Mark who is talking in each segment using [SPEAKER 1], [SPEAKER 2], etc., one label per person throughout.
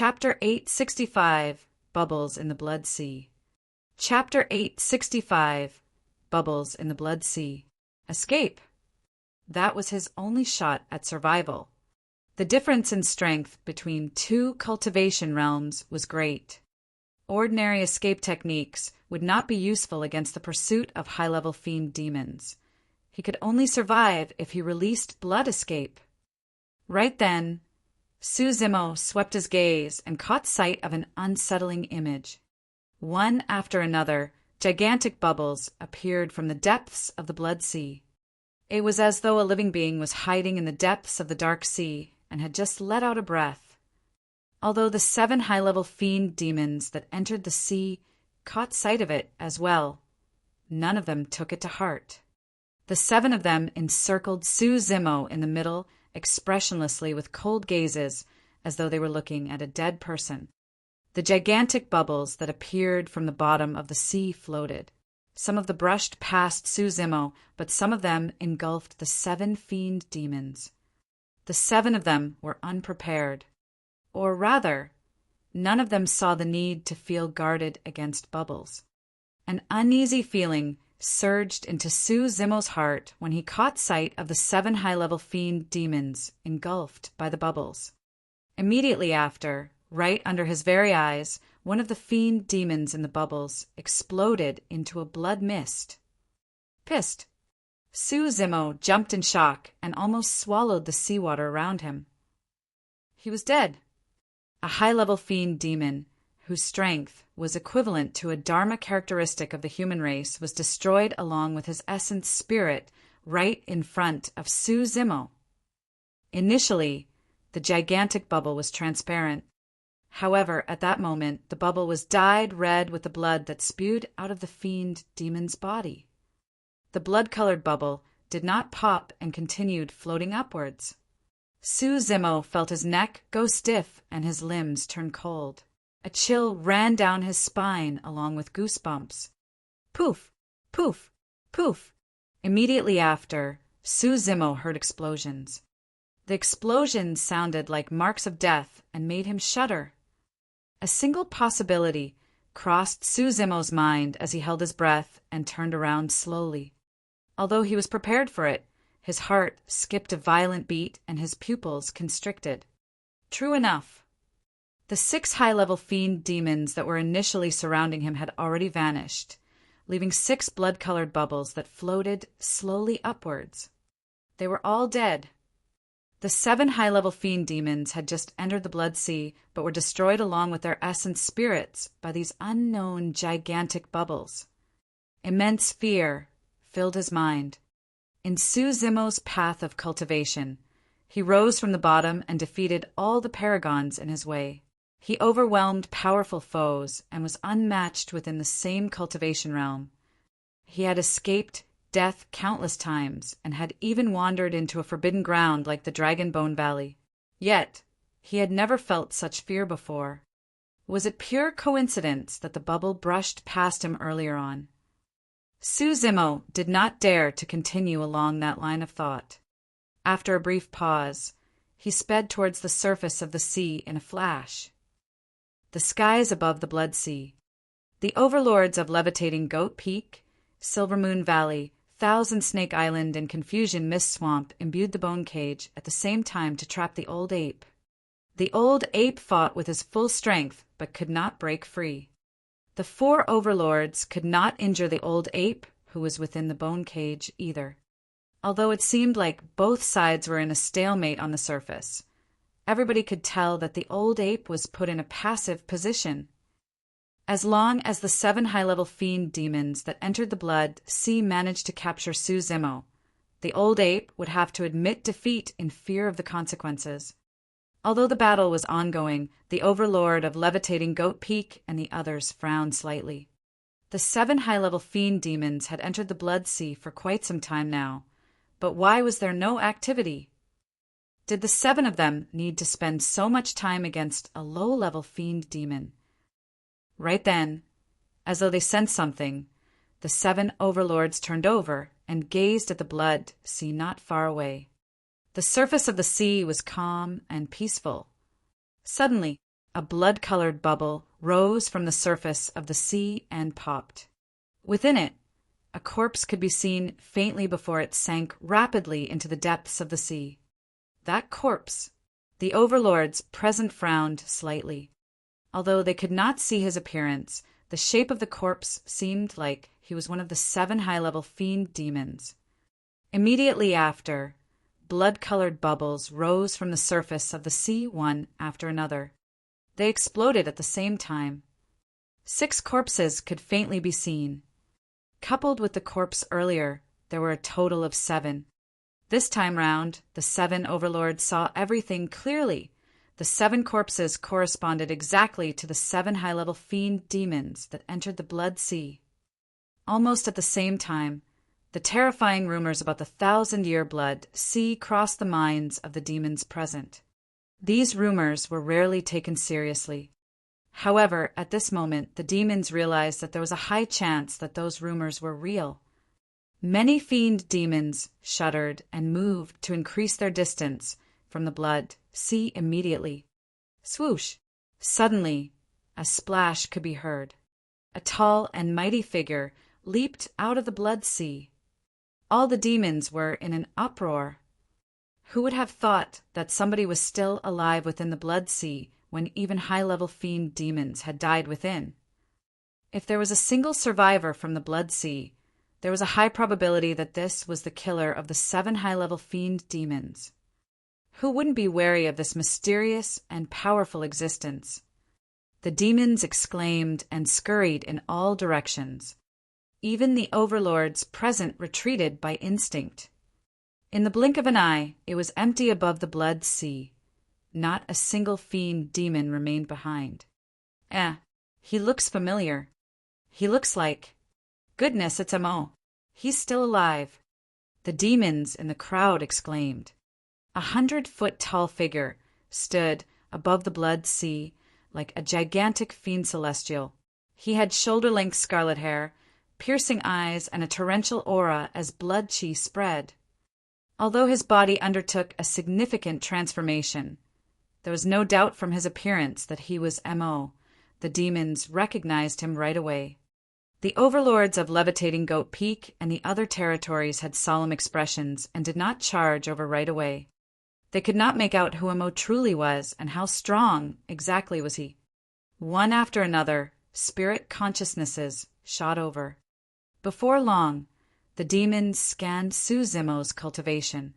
[SPEAKER 1] Chapter 865, Bubbles in the Blood Sea. Chapter 865, Bubbles in the Blood Sea. Escape. That was his only shot at survival. The difference in strength between two cultivation realms was great. Ordinary escape techniques would not be useful against the pursuit of high-level fiend demons. He could only survive if he released blood escape. Right then, Suzimo swept his gaze and caught sight of an unsettling image. One after another, gigantic bubbles appeared from the depths of the blood sea. It was as though a living being was hiding in the depths of the dark sea and had just let out a breath. Although the 7 high-level fiend demons that entered the sea caught sight of it as well, none of them took it to heart. The 7 of them encircled Suzimo in the middle, expressionlessly with cold gazes, as though they were looking at a dead person. The gigantic bubbles that appeared from the bottom of the sea floated. Some of them brushed past Suzimo, but some of them engulfed the 7 fiend demons. The 7 of them were unprepared. Or rather, none of them saw the need to feel guarded against bubbles. An uneasy feeling surged into Suzimo's heart when he caught sight of the 7 high-level fiend demons engulfed by the bubbles. Immediately after, right under his very eyes, one of the fiend demons in the bubbles exploded into a blood mist. Pissed, Suzimo jumped in shock and almost swallowed the seawater around him. He was dead. A high-level fiend demon, whose strength was equivalent to a dharma characteristic of the human race, was destroyed along with his essence spirit right in front of Suzimo. Initially, the gigantic bubble was transparent. However, at that moment, the bubble was dyed red with the blood that spewed out of the fiend demon's body. The blood-colored bubble did not pop and continued floating upwards. Suzimo felt his neck go stiff and his limbs turn cold. A chill ran down his spine along with goosebumps. Poof, poof, poof. Immediately after, Suzimo heard explosions. The explosions sounded like marks of death and made him shudder. A single possibility crossed Suzimo's mind as he held his breath and turned around slowly. Although he was prepared for it, his heart skipped a violent beat and his pupils constricted. True enough. The 6 high-level fiend demons that were initially surrounding him had already vanished, leaving 6 blood-colored bubbles that floated slowly upwards. They were all dead. The 7 high-level fiend demons had just entered the blood sea, but were destroyed along with their essence spirits by these unknown gigantic bubbles. Immense fear filled his mind. In Suzimo's path of cultivation, he rose from the bottom and defeated all the paragons in his way. He overwhelmed powerful foes and was unmatched within the same cultivation realm. He had escaped death countless times and had even wandered into a forbidden ground like the Dragonbone Valley. Yet, he had never felt such fear before. Was it pure coincidence that the bubble brushed past him earlier on? Suzimo did not dare to continue along that line of thought. After a brief pause, he sped towards the surface of the sea in a flash. The skies above the Blood Sea. The overlords of Levitating Goat Peak, Silver Moon Valley, Thousand Snake Island, and Confusion Mist Swamp imbued the bone cage at the same time to trap the old ape. The old ape fought with his full strength, but could not break free. The 4 overlords could not injure the old ape, who was within the bone cage, either. Although it seemed like both sides were in a stalemate on the surface, everybody could tell that the old ape was put in a passive position. As long as the 7 high-level fiend demons that entered the blood sea managed to capture Suzimo, the old ape would have to admit defeat in fear of the consequences. Although the battle was ongoing, the overlord of Levitating Goat Peak and the others frowned slightly. The 7 high-level fiend demons had entered the blood sea for quite some time now, but why was there no activity? Did the 7 of them need to spend so much time against a low-level fiend demon? Right then, as though they sensed something, the 7 overlords turned over and gazed at the blood sea not far away. The surface of the sea was calm and peaceful. Suddenly, a blood-colored bubble rose from the surface of the sea and popped. Within it, a corpse could be seen faintly before it sank rapidly into the depths of the sea. That corpse, the overlords present frowned slightly. Although they could not see his appearance, the shape of the corpse seemed like he was one of the 7 high-level fiend demons. Immediately after, blood-colored bubbles rose from the surface of the sea one after another. They exploded at the same time. 6 corpses could faintly be seen. Coupled with the corpse earlier, there were a total of 7. This time round, the 7 overlords saw everything clearly. The 7 corpses corresponded exactly to the 7 high-level fiend demons that entered the Blood Sea. Almost at the same time, the terrifying rumors about the 1,000-year Blood Sea crossed the minds of the demons present. These rumors were rarely taken seriously. However, at this moment, the demons realized that there was a high chance that those rumors were real. Many fiend demons shuddered and moved to increase their distance from the Blood Sea immediately. Swoosh! Suddenly, a splash could be heard. A tall and mighty figure leaped out of the Blood Sea. All the demons were in an uproar. Who would have thought that somebody was still alive within the Blood Sea when even high-level fiend demons had died within? If there was a single survivor from the Blood Sea, there was a high probability that this was the killer of the 7 high-level fiend demons. Who wouldn't be wary of this mysterious and powerful existence? The demons exclaimed and scurried in all directions. Even the overlords present retreated by instinct. In the blink of an eye, it was empty above the Blood Sea. Not a single fiend demon remained behind. He looks familiar. He looks like... Goodness, it's Mo. He's still alive. The demons in the crowd exclaimed. 100-foot-tall figure stood above the Blood Sea like a gigantic fiend celestial. He had shoulder-length scarlet hair, piercing eyes, and a torrential aura as blood chi spread. Although his body undertook a significant transformation, there was no doubt from his appearance that he was Mo. The demons recognized him right away. The overlords of Levitating Goat Peak and the other territories had solemn expressions and did not charge over right away. They could not make out who Mo truly was and how strong exactly was he. One after another, spirit consciousnesses shot over. Before long, the demons scanned Suzimo's cultivation.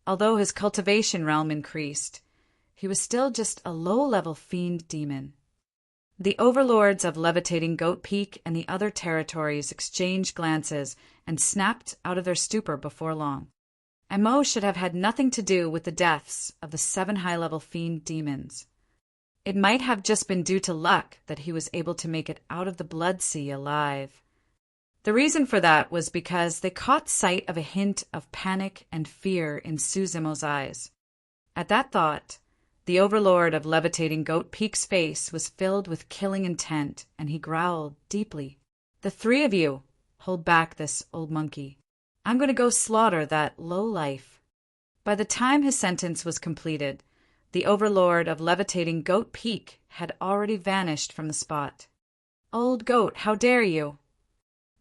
[SPEAKER 1] Although his cultivation realm increased, he was still just a low-level fiend demon. The overlords of Levitating Goat Peak and the other territories exchanged glances and snapped out of their stupor before long. Mo should have had nothing to do with the deaths of the 7 high-level fiend demons. It might have just been due to luck that he was able to make it out of the Blood Sea alive. The reason for that was because they caught sight of a hint of panic and fear in Suzimo's eyes. At that thought, the overlord of Levitating Goat Peak's face was filled with killing intent, and he growled deeply. "The 3 of you, hold back this old monkey. I'm going to go slaughter that lowlife." By the time his sentence was completed, the overlord of Levitating Goat Peak had already vanished from the spot. "Old goat, how dare you!"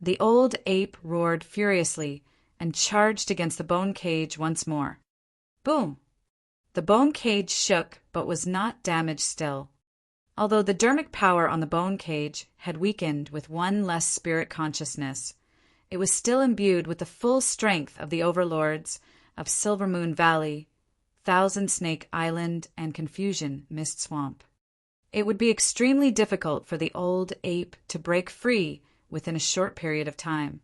[SPEAKER 1] The old ape roared furiously and charged against the bone cage once more. Boom! The bone cage shook but was not damaged still. Although the dermic power on the bone cage had weakened with one less spirit consciousness, it was still imbued with the full strength of the overlords of Silver Moon Valley, Thousand Snake Island, and Confusion Mist Swamp. It would be extremely difficult for the old ape to break free within a short period of time.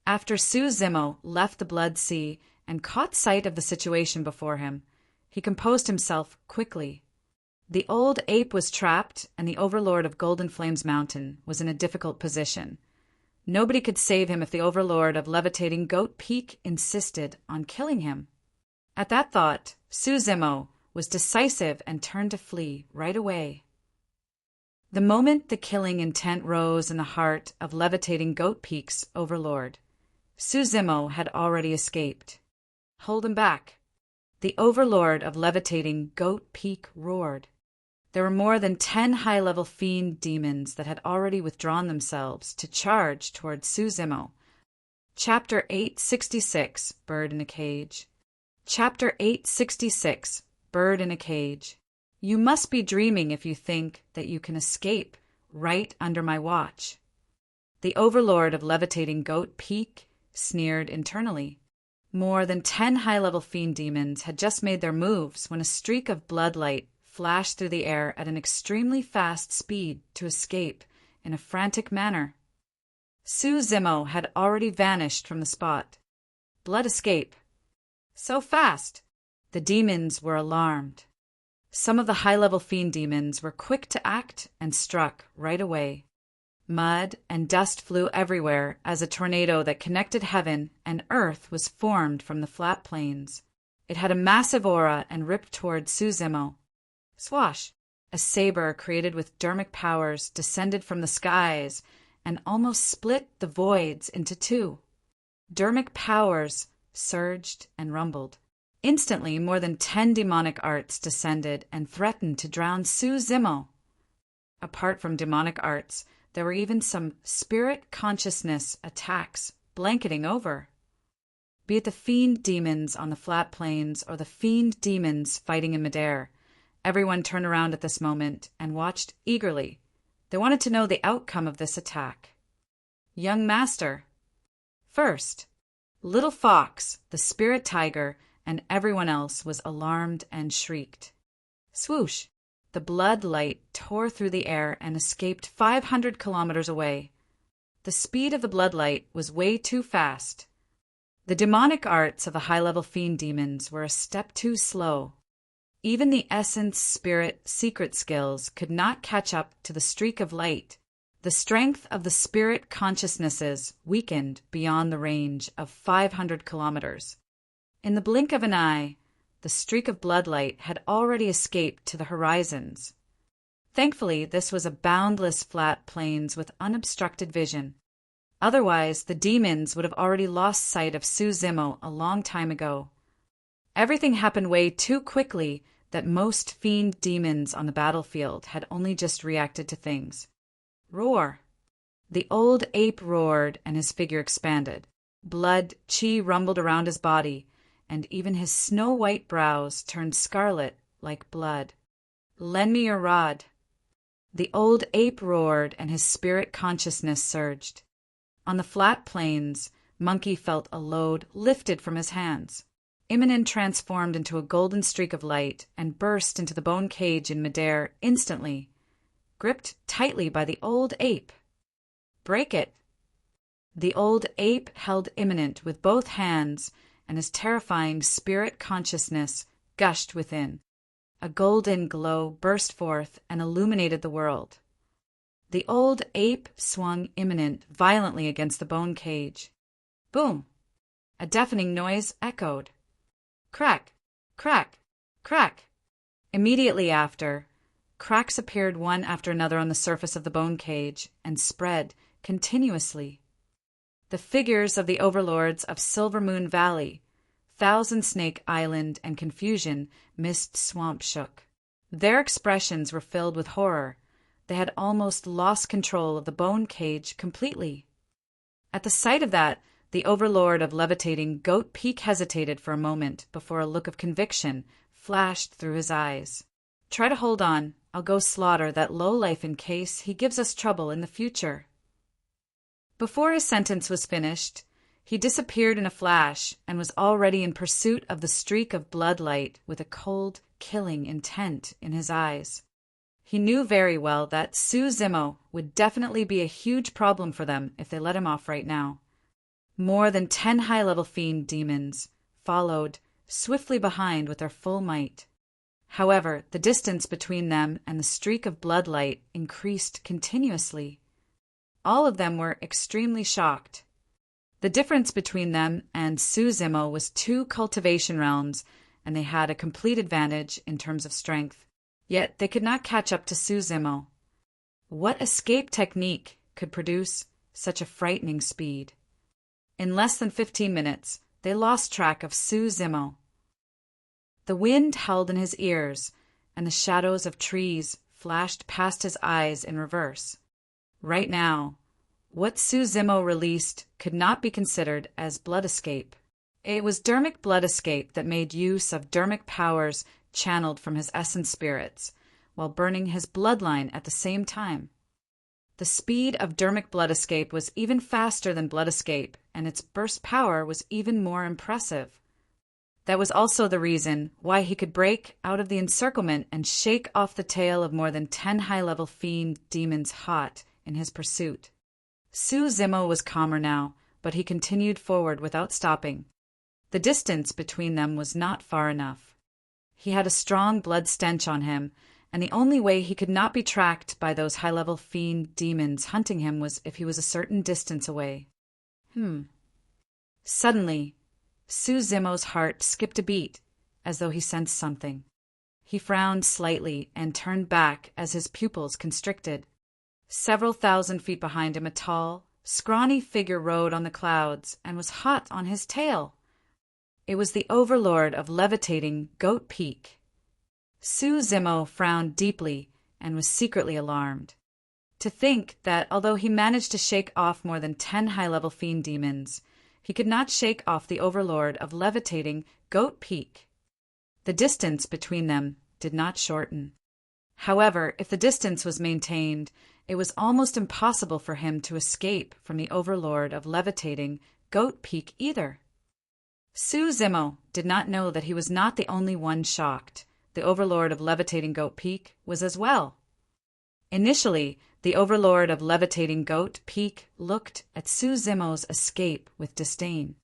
[SPEAKER 1] After Suzimo left the Blood Sea and caught sight of the situation before him, he composed himself quickly. The old ape was trapped, and the overlord of Golden Flames Mountain was in a difficult position. Nobody could save him if the overlord of Levitating Goat Peak insisted on killing him. At that thought, Suzimo was decisive and turned to flee right away. The moment the killing intent rose in the heart of Levitating Goat Peak's overlord, Suzimo had already escaped. "Hold him back!" The overlord of Levitating Goat Peak roared. There were more than 10 high-level fiend demons that had already withdrawn themselves to charge toward Suzimo. Chapter 866, Bird in a Cage. Chapter 866, Bird in a Cage. You must be dreaming if you think that you can escape right under my watch. The overlord of levitating Goat Peak sneered internally. More than 10 high-level fiend demons had just made their moves when a streak of bloodlight flashed through the air at an extremely fast speed to escape in a frantic manner. Suzimo had already vanished from the spot. Blood escape. So fast! The demons were alarmed. Some of the high-level fiend demons were quick to act and struck right away. Mud and dust flew everywhere as a tornado that connected heaven and earth was formed from the flat plains. It had a massive aura and ripped toward Suzimo. Swash! A saber created with dermic powers descended from the skies and almost split the voids into two. Dermic powers surged and rumbled. Instantly, more than 10 demonic arts descended and threatened to drown Suzimo. Apart from demonic arts, there were even some spirit consciousness attacks blanketing over. Be it the fiend demons on the flat plains or the fiend demons fighting in midair, everyone turned around at this moment and watched eagerly. They wanted to know the outcome of this attack. Young Master. First, Little Fox, the spirit tiger, and everyone else was alarmed and shrieked. Swoosh! The blood light tore through the air and escaped 500 kilometers away. The speed of the blood light was way too fast. The demonic arts of the high-level fiend demons were a step too slow. Even the essence, spirit, secret skills could not catch up to the streak of light. The strength of the spirit consciousnesses weakened beyond the range of 500 kilometers. In the blink of an eye, the streak of bloodlight had already escaped to the horizons. Thankfully, this was a boundless flat plains with unobstructed vision. Otherwise, the demons would have already lost sight of Suzimo a long time ago. Everything happened way too quickly that most fiend demons on the battlefield had only just reacted to things. Roar! The old ape roared and his figure expanded. Blood chi rumbled around his body, and even his snow-white brows turned scarlet like blood. Lend me your rod. The old ape roared and his spirit consciousness surged. On the flat plains, Monkey felt a load lifted from his hands. Immonen transformed into a golden streak of light and burst into the bone cage in midair instantly, gripped tightly by the old ape. Break it! The old ape held Immonen with both hands, and his terrifying spirit consciousness gushed within. A golden glow burst forth and illuminated the world. The old ape swung Immonen violently against the bone cage. Boom! A deafening noise echoed. Crack! Crack! Crack! Immediately after, cracks appeared one after another on the surface of the bone cage and spread continuously. The figures of the overlords of Silver Moon Valley, Thousand Snake Island, and Confusion Mist Swamp shook. Their expressions were filled with horror. They had almost lost control of the bone cage completely. At the sight of that, the overlord of levitating Goat Peak hesitated for a moment before a look of conviction flashed through his eyes. Try to hold on. I'll go slaughter that lowlife in case he gives us trouble in the future. Before his sentence was finished, he disappeared in a flash and was already in pursuit of the streak of bloodlight with a cold, killing intent in his eyes. He knew very well that Suzimo would definitely be a huge problem for them if they let him off right now. More than 10 high-level fiend demons followed swiftly behind with their full might. However, the distance between them and the streak of bloodlight increased continuously. All of them were extremely shocked. The difference between them and Suzimo was 2 cultivation realms, and they had a complete advantage in terms of strength. Yet they could not catch up to Suzimo. What escape technique could produce such a frightening speed? In less than 15 minutes, they lost track of Suzimo. The wind howled in his ears, and the shadows of trees flashed past his eyes in reverse. Right now, what Su Zimo released could not be considered as blood escape. It was dermic blood escape that made use of dermic powers channeled from his essence spirits, while burning his bloodline at the same time. The speed of dermic blood escape was even faster than blood escape, and its burst power was even more impressive. That was also the reason why he could break out of the encirclement and shake off the tail of more than 10 high-level fiend demons hot in his pursuit. Su Zimo was calmer now, but he continued forward without stopping. The distance between them was not far enough. He had a strong blood stench on him, and the only way he could not be tracked by those high-level fiend demons hunting him was if he was a certain distance away. Suddenly, Su Zimo's heart skipped a beat, as though he sensed something. He frowned slightly and turned back as his pupils constricted. Several thousand feet behind him, a tall, scrawny figure rode on the clouds and was hot on his tail. It was the overlord of levitating Goat Peak. Su Zimo frowned deeply and was secretly alarmed. To think that although he managed to shake off more than 10 high-level fiend demons, he could not shake off the overlord of levitating Goat Peak. The distance between them did not shorten. However, if the distance was maintained, it was almost impossible for him to escape from the overlord of levitating Goat Peak either. Su Zimo did not know that he was not the only one shocked. The overlord of levitating Goat Peak was as well. Initially, the overlord of levitating Goat Peak looked at Su Zimo's escape with disdain.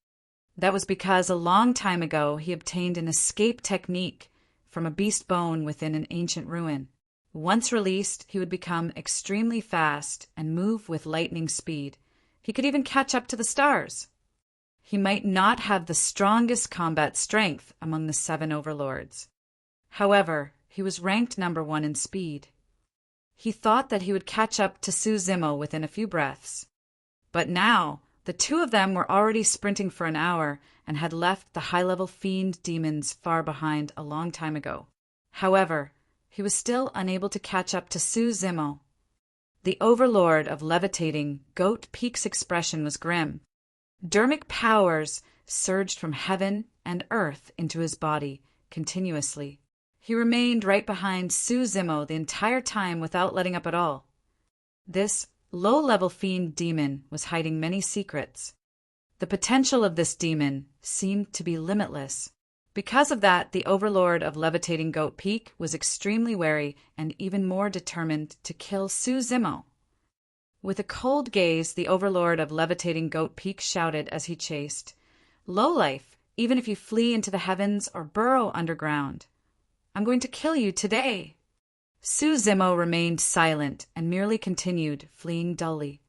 [SPEAKER 1] That was because a long time ago he obtained an escape technique from a beast bone within an ancient ruin. Once released, he would become extremely fast and move with lightning speed. He could even catch up to the stars. He might not have the strongest combat strength among the 7 overlords. However, he was ranked number 1 in speed. He thought that he would catch up to Su Zimo within a few breaths. But now, the two of them were already sprinting for an hour and had left the high-level fiend demons far behind a long time ago. However, he was still unable to catch up to Su Zimo. The overlord of levitating Goat Peak's expression was grim. Dermic powers surged from heaven and earth into his body continuously. He remained right behind Su Zimo the entire time without letting up at all. This low-level fiend demon was hiding many secrets. The potential of this demon seemed to be limitless. Because of that, the overlord of levitating Goat Peak was extremely wary and even more determined to kill Su Zimo. With a cold gaze, the overlord of levitating Goat Peak shouted as he chased, "Lowlife, even if you flee into the heavens or burrow underground, I'm going to kill you today." Su Zimo remained silent and merely continued, fleeing dully.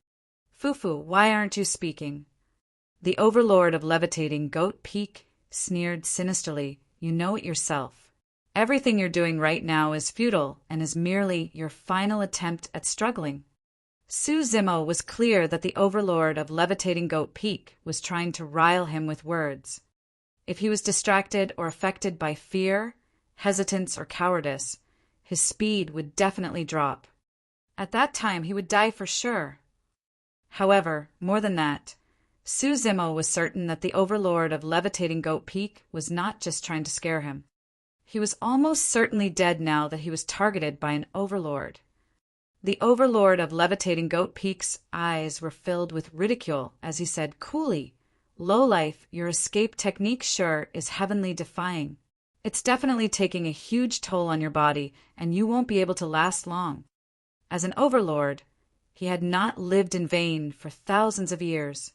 [SPEAKER 1] "Fufu, why aren't you speaking?" The overlord of levitating Goat Peak sneered sinisterly. "You know it yourself. Everything you're doing right now is futile and is merely your final attempt at struggling." Su Zimo was clear that the overlord of levitating Goat Peak was trying to rile him with words. If he was distracted or affected by fear, hesitance, or cowardice, his speed would definitely drop. At that time, he would die for sure. However, more than that, Su Zimo was certain that the overlord of levitating Goat Peak was not just trying to scare him. He was almost certainly dead now that he was targeted by an overlord. The overlord of levitating Goat Peak's eyes were filled with ridicule as he said coolly, "Lowlife, your escape technique sure is heavenly defying. It's definitely taking a huge toll on your body, and you won't be able to last long." As an overlord, he had not lived in vain for thousands of years.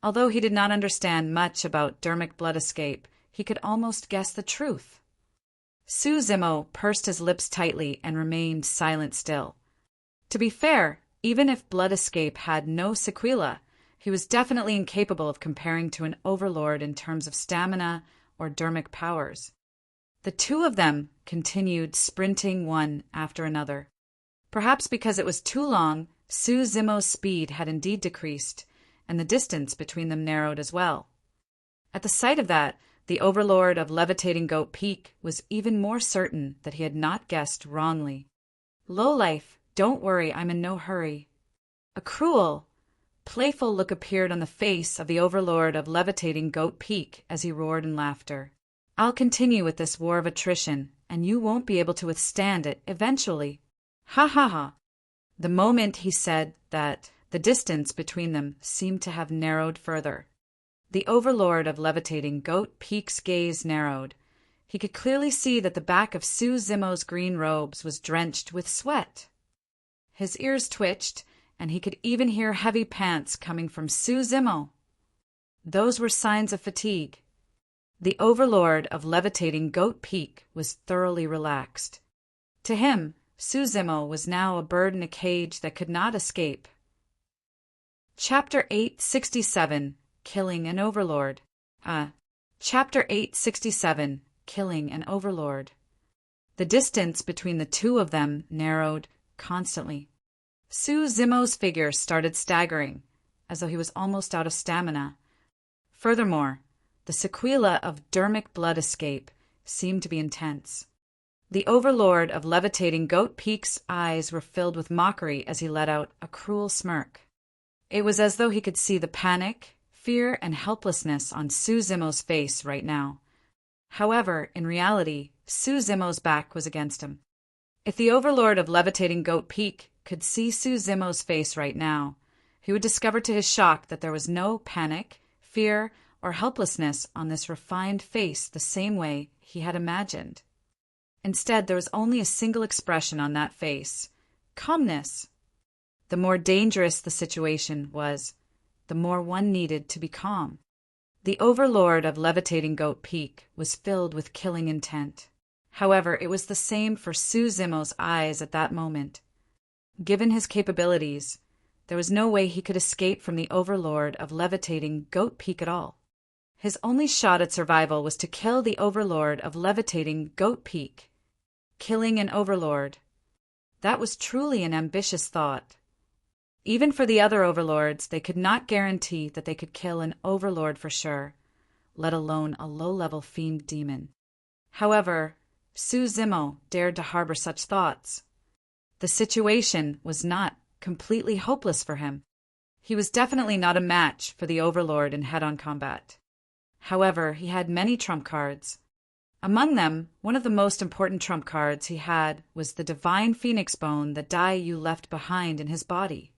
[SPEAKER 1] Although he did not understand much about dermic blood escape, he could almost guess the truth. Su Zimo pursed his lips tightly and remained silent still. To be fair, even if blood escape had no sequela, he was definitely incapable of comparing to an overlord in terms of stamina or dermic powers. The two of them continued sprinting one after another. Perhaps because it was too long, Su Zimo's speed had indeed decreased, and the distance between them narrowed as well. At the sight of that, the overlord of levitating Goat Peak was even more certain that he had not guessed wrongly. Lowlife, don't worry, I'm in no hurry. A cruel, playful look appeared on the face of the overlord of levitating Goat Peak as he roared in laughter. I'll continue with this war of attrition, and you won't be able to withstand it eventually. Ha ha ha. The moment he said that, the distance between them seemed to have narrowed further. The overlord of levitating Goat Peak's gaze narrowed. He could clearly see that the back of Sue Zimo's green robes was drenched with sweat. His ears twitched, and he could even hear heavy pants coming from Sue Zimo. Those were signs of fatigue. The overlord of levitating Goat Peak was thoroughly relaxed. To him, Sue Zimo was now a bird in a cage that could not escape. Chapter 867, Killing an Overlord. Chapter 867, Killing an Overlord. The distance between the two of them narrowed constantly. Sue Zimo's figure started staggering, as though he was almost out of stamina. Furthermore, the sequela of dermic blood escape seemed to be intense. The overlord of levitating Goat Peak's eyes were filled with mockery as he let out a cruel smirk. It was as though he could see the panic, fear, and helplessness on Sue Zimo's face right now. However, in reality, Sue Zimo's back was against him. If the overlord of levitating Goat Peak could see Sue Zimo's face right now, he would discover to his shock that there was no panic, fear, or helplessness on this refined face the same way he had imagined. Instead, there was only a single expression on that face: calmness. The more dangerous the situation was, the more one needed to be calm. The overlord of levitating Goat Peak was filled with killing intent. However, it was the same for Sue Zimo's eyes at that moment. Given his capabilities, there was no way he could escape from the overlord of levitating Goat Peak at all. His only shot at survival was to kill the overlord of levitating Goat Peak. Killing an overlord. That was truly an ambitious thought. Even for the other overlords, they could not guarantee that they could kill an overlord for sure, let alone a low-level fiend demon. However, Sue Zimo dared to harbor such thoughts. The situation was not completely hopeless for him. He was definitely not a match for the overlord in head-on combat. However, he had many trump cards. Among them, one of the most important trump cards he had was the divine phoenix bone that Dai Yu left behind in his body.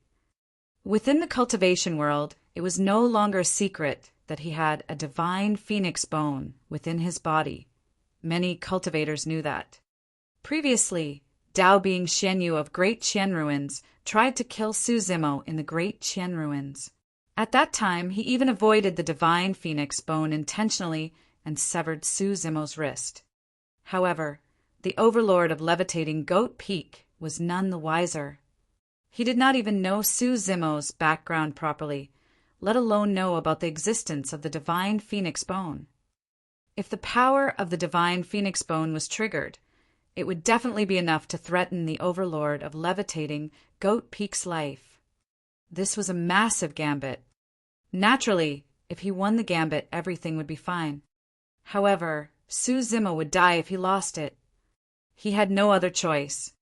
[SPEAKER 1] Within the cultivation world, it was no longer a secret that he had a divine phoenix bone within his body. Many cultivators knew that. Previously, Dao Bing Xianyu of Great Qian Ruins tried to kill Sue Zimo in the Great Qian Ruins. At that time, he even avoided the divine phoenix bone intentionally and severed Sue Zimo's wrist. However, the overlord of levitating Goat Peak was none the wiser. He did not even know Sue Zimo's background properly, let alone know about the existence of the divine phoenix bone. If the power of the divine phoenix bone was triggered, it would definitely be enough to threaten the overlord of levitating Goat Peak's life. This was a massive gambit. Naturally, if he won the gambit, everything would be fine. However, Sue Zimo would die if he lost it. He had no other choice.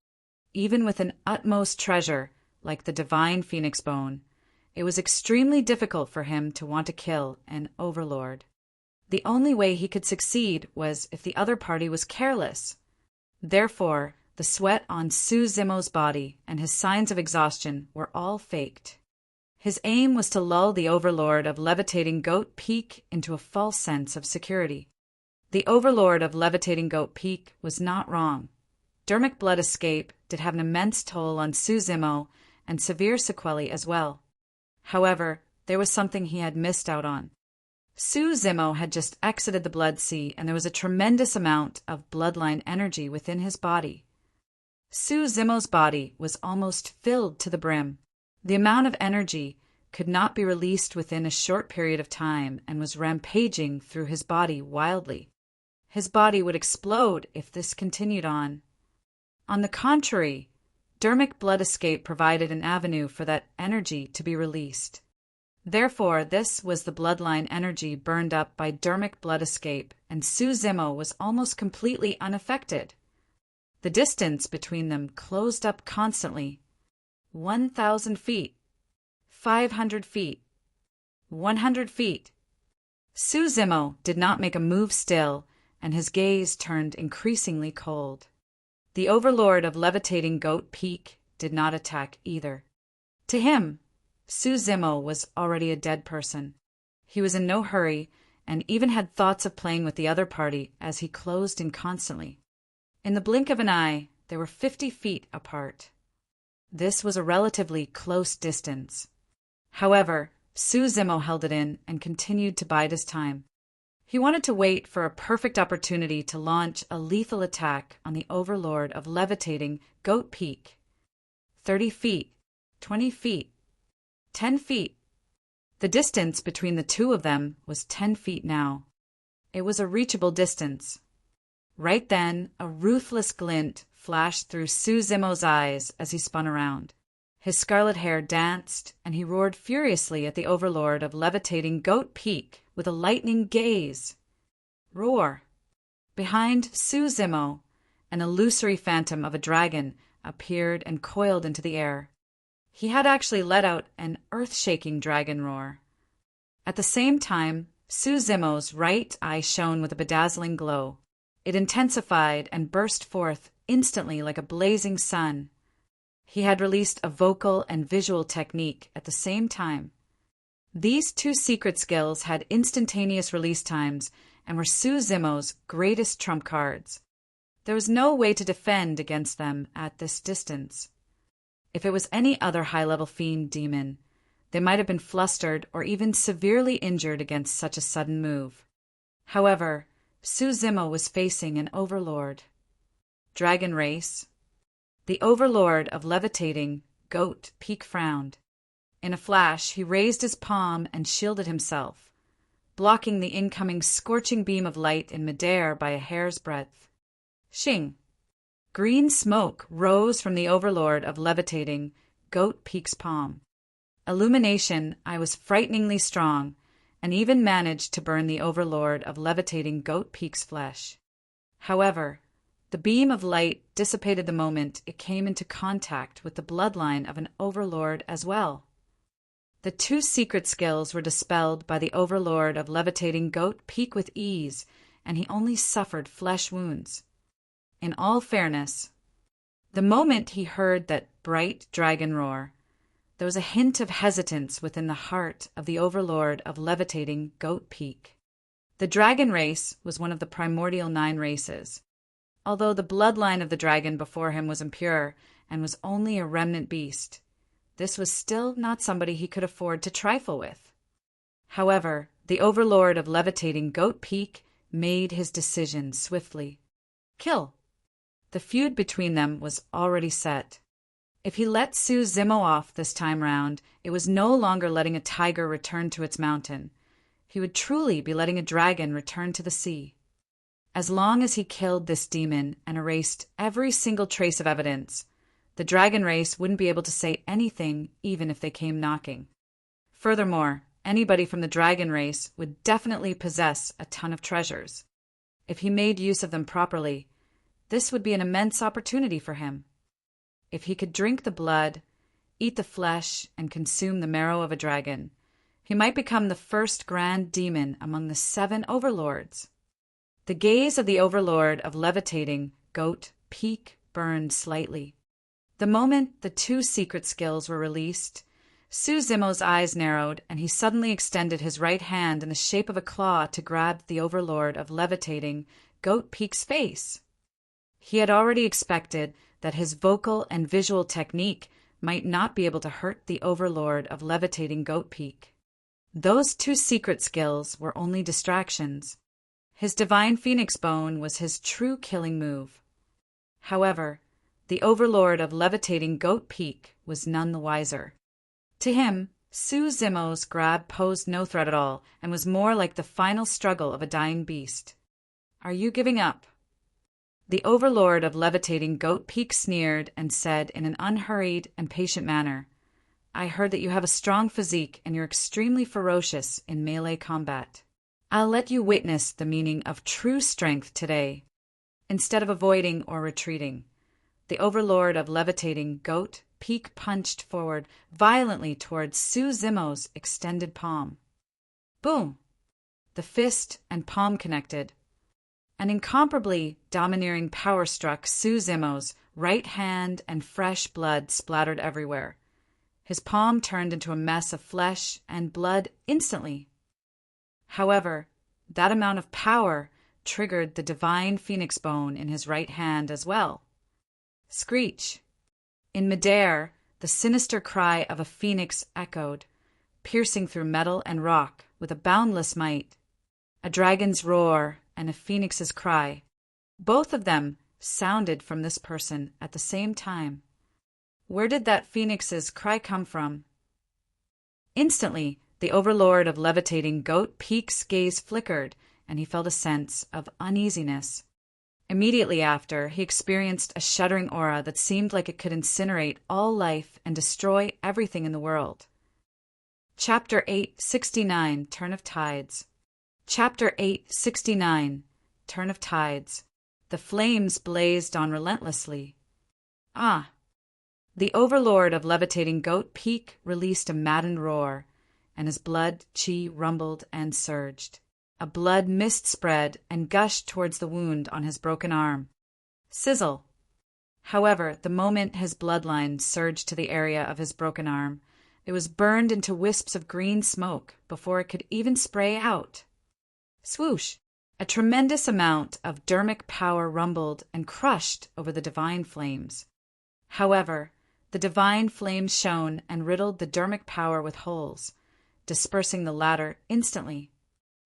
[SPEAKER 1] Even with an utmost treasure, like the divine phoenix bone, it was extremely difficult for him to want to kill an overlord. The only way he could succeed was if the other party was careless. Therefore, the sweat on Sue Zimo's body and his signs of exhaustion were all faked. His aim was to lull the overlord of levitating Goat Peak into a false sense of security. The overlord of levitating Goat Peak was not wrong. Dermic blood escape did have an immense toll on Sue Zimo and severe sequelae as well. However, there was something he had missed out on. Sue Zimo had just exited the blood sea, and there was a tremendous amount of bloodline energy within his body. Sue Zimo's body was almost filled to the brim. The amount of energy could not be released within a short period of time and was rampaging through his body wildly. His body would explode if this continued on. On the contrary, dermic blood escape provided an avenue for that energy to be released. Therefore, this was the bloodline energy burned up by dermic blood escape, and Sue Zimo was almost completely unaffected. The distance between them closed up constantly. 1,000 feet. 500 feet. 100 feet. Suzimo did not make a move still, and his gaze turned increasingly cold. The overlord of levitating Goat Peak did not attack either. To him, Suzimo was already a dead person. He was in no hurry, and even had thoughts of playing with the other party as he closed in constantly. In the blink of an eye, they were 50 feet apart. This was a relatively close distance. However, Suzimo held it in and continued to bide his time. He wanted to wait for a perfect opportunity to launch a lethal attack on the overlord of levitating Goat Peak. 30 feet, 20 feet, 10 feet. The distance between the two of them was 10 feet now. It was a reachable distance. Right then, a ruthless glint flashed through Suzimo's eyes as he spun around. His scarlet hair danced, and he roared furiously at the overlord of levitating Goat Peak with a lightning gaze. Roar! Behind Suzimo, an illusory phantom of a dragon appeared and coiled into the air. He had actually let out an earth-shaking dragon roar. At the same time, Suzimo's right eye shone with a bedazzling glow. It intensified and burst forth instantly like a blazing sun. He had released a vocal and visual technique at the same time. These two secret skills had instantaneous release times and were Suzimo's greatest trump cards. There was no way to defend against them at this distance. If it was any other high-level fiend demon, they might have been flustered or even severely injured against such a sudden move. However, Suzimo was facing an overlord. Dragon race. The overlord of levitating Goat Peak frowned. In a flash, he raised his palm and shielded himself, blocking the incoming scorching beam of light in midair by a hair's breadth. Shing! Green smoke rose from the overlord of levitating Goat Peak's palm. Illumination, I was frighteningly strong, and even managed to burn the overlord of levitating Goat Peak's flesh. However, the beam of light dissipated the moment it came into contact with the bloodline of an overlord as well. The two secret skills were dispelled by the overlord of levitating Goat Peak with ease, and he only suffered flesh wounds. In all fairness, the moment he heard that bright dragon roar, there was a hint of hesitance within the heart of the overlord of levitating Goat Peak. The dragon race was one of the primordial 9 races. Although the bloodline of the dragon before him was impure and was only a remnant beast, this was still not somebody he could afford to trifle with. However, the overlord of levitating Goat Peak made his decision swiftly. Kill. The feud between them was already set. If he let Suzimo off this time round, it was no longer letting a tiger return to its mountain. He would truly be letting a dragon return to the sea. As long as he killed this demon and erased every single trace of evidence, the dragon race wouldn't be able to say anything even if they came knocking. Furthermore, anybody from the dragon race would definitely possess a ton of treasures. If he made use of them properly, this would be an immense opportunity for him. If he could drink the blood, eat the flesh, and consume the marrow of a dragon, he might become the first grand demon among the 7 overlords. The gaze of the overlord of levitating Goat Peak burned slightly. The moment the 2 secret skills were released, Suzimo's eyes narrowed, and he suddenly extended his right hand in the shape of a claw to grab the overlord of levitating Goat Peak's face. He had already expected that his vocal and visual technique might not be able to hurt the overlord of levitating Goat Peak. Those 2 secret skills were only distractions. His divine phoenix bone was his true killing move. However, the overlord of levitating Goat Peak was none the wiser. To him, Suzimo's grab posed no threat at all and was more like the final struggle of a dying beast. Are you giving up? The overlord of levitating Goat Peak sneered and said in an unhurried and patient manner, I heard that you have a strong physique and you're extremely ferocious in melee combat. I'll let you witness the meaning of true strength today. Instead of avoiding or retreating, the overlord of levitating Goat Peak punched forward violently towards Sue Zimo's extended palm. Boom! The fist and palm connected. An incomparably domineering power struck Sue Zimo's right hand, and fresh blood splattered everywhere. His palm turned into a mess of flesh and blood instantly. However, that amount of power triggered the divine phoenix bone in his right hand as well. Screech! In midair, the sinister cry of a phoenix echoed, piercing through metal and rock with a boundless might. A dragon's roar and a phoenix's cry, both of them sounded from this person at the same time. Where did that phoenix's cry come from? Instantly, the overlord of levitating Goat Peak's gaze flickered, and he felt a sense of uneasiness. Immediately after, he experienced a shuddering aura that seemed like it could incinerate all life and destroy everything in the world. Chapter 869, Turn of Tides. Chapter 869, Turn of Tides. The flames blazed on relentlessly. Ah! The overlord of levitating Goat Peak released a maddened roar, and his blood chi rumbled and surged. A blood mist spread and gushed towards the wound on his broken arm. Sizzle! However, the moment his bloodline surged to the area of his broken arm, it was burned into wisps of green smoke before it could even spray out. Swoosh! A tremendous amount of dermic power rumbled and crushed over the divine flames. However, the divine flames shone and riddled the dermic power with holes, dispersing the latter instantly.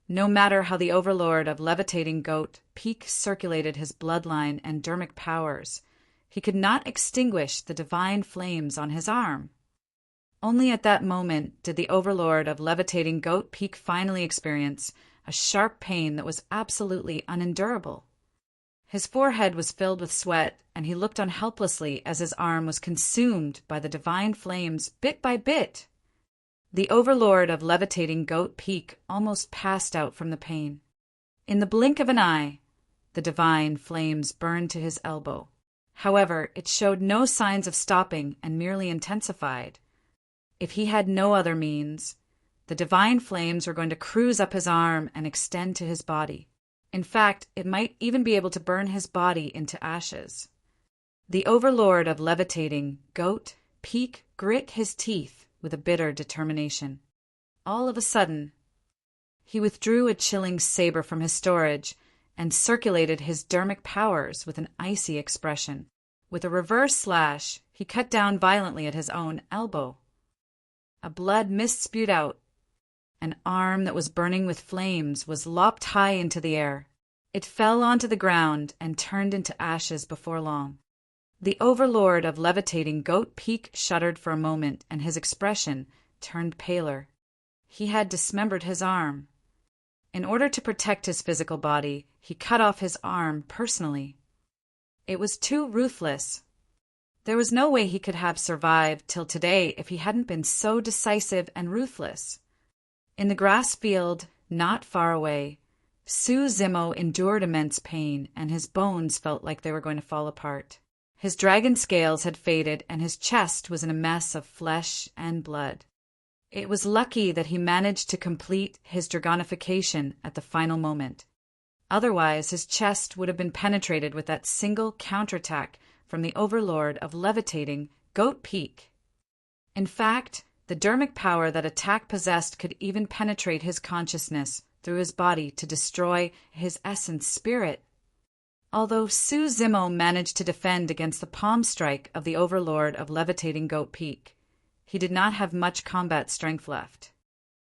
[SPEAKER 1] No matter how the overlord of levitating Goat Peak circulated his bloodline and dermic powers, he could not extinguish the divine flames on his arm. Only at that moment did the overlord of levitating Goat Peak finally experience a sharp pain that was absolutely unendurable. His forehead was filled with sweat, and he looked on helplessly as his arm was consumed by the divine flames bit by bit. The overlord of levitating Goat Peak almost passed out from the pain. In the blink of an eye, the divine flames burned to his elbow. However, it showed no signs of stopping and merely intensified. If he had no other means, the divine flames were going to cruise up his arm and extend to his body. In fact, it might even be able to burn his body into ashes. The overlord of levitating Goat Peak grit his teeth with a bitter determination. All of a sudden, he withdrew a chilling saber from his storage and circulated his dermic powers with an icy expression. With a reverse slash, he cut down violently at his own elbow. A blood mist spewed out. An arm that was burning with flames was lopped high into the air. It fell onto the ground and turned into ashes before long. The overlord of levitating Goat Peak shuddered for a moment, and his expression turned paler. He had dismembered his arm. In order to protect his physical body, he cut off his arm personally. It was too ruthless. There was no way he could have survived till today if he hadn't been so decisive and ruthless. In the grass field, not far away, Sue Zimo endured immense pain, and his bones felt like they were going to fall apart. His dragon scales had faded, and his chest was in a mess of flesh and blood. It was lucky that he managed to complete his dragonification at the final moment. Otherwise, his chest would have been penetrated with that single counterattack from the overlord of levitating Goat Peak. In fact, the dermic power that attack possessed could even penetrate his consciousness through his body to destroy his essence spirit. Although Sue Zimo managed to defend against the palm strike of the overlord of levitating Goat Peak, he did not have much combat strength left.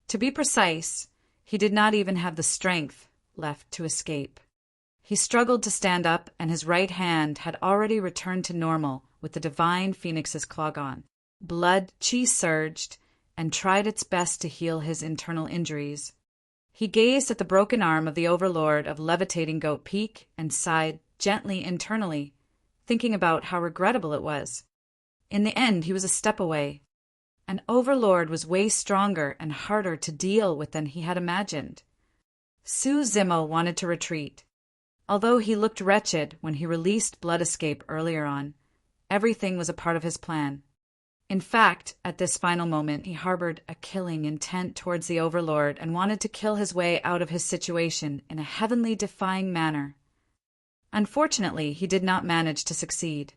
[SPEAKER 1] To be precise, he did not even have the strength left to escape. He struggled to stand up, and his right hand had already returned to normal with the divine phoenix's clog on. Blood chi surged and tried its best to heal his internal injuries. He gazed at the broken arm of the overlord of levitating Goat Peak and sighed gently internally, thinking about how regrettable it was. In the end, he was a step away. An overlord was way stronger and harder to deal with than he had imagined. Sue Zimo wanted to retreat. Although he looked wretched when he released Blood Escape earlier on, Everything was a part of his plan. In fact, at this final moment, he harbored a killing intent towards the Overlord and wanted to kill his way out of his situation in a heavenly defying manner. Unfortunately, he did not manage to succeed.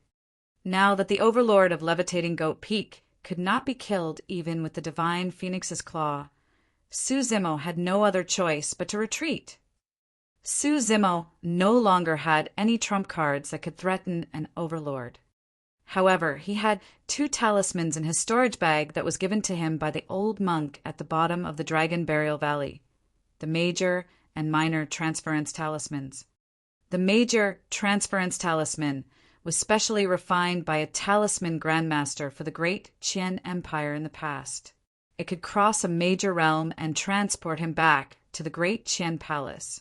[SPEAKER 1] Now that the Overlord of Levitating Goat Peak could not be killed even with the divine Phoenix's claw, Suzumo had no other choice but to retreat. Suzumo no longer had any trump cards that could threaten an Overlord. However, he had 2 talismans in his storage bag that was given to him by the old monk at the bottom of the Dragon Burial Valley, the Major and Minor Transference Talismans. The Major Transference Talisman was specially refined by a talisman grandmaster for the great Qian Empire in the past. It could cross a major realm and transport him back to the great Qian Palace.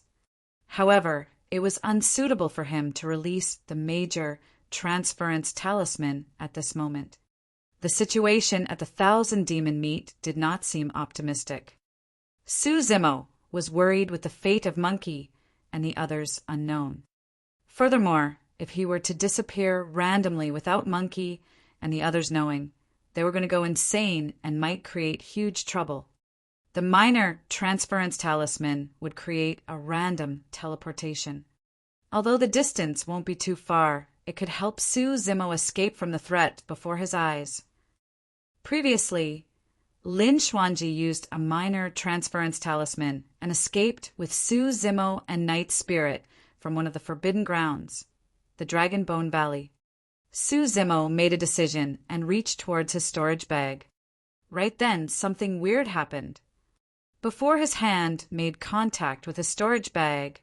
[SPEAKER 1] However, it was unsuitable for him to release the Major Transference Talisman at this moment. The situation at the Thousand Demon Meet did not seem optimistic. Suzumo was worried with the fate of Monkey and the others unknown. Furthermore, if he were to disappear randomly without Monkey and the others knowing, they were going to go insane and might create huge trouble. The Minor Transference Talisman would create a random teleportation. Although the distance won't be too far, it could help Suzumo escape from the threat before his eyes. Previously, Lin Xuanji used a Minor Transference Talisman and escaped with Suzumo and Night Spirit from one of the forbidden grounds, the Dragon Bone Valley. Suzumo made a decision and reached towards his storage bag. Right then, something weird happened. Before his hand made contact with his storage bag,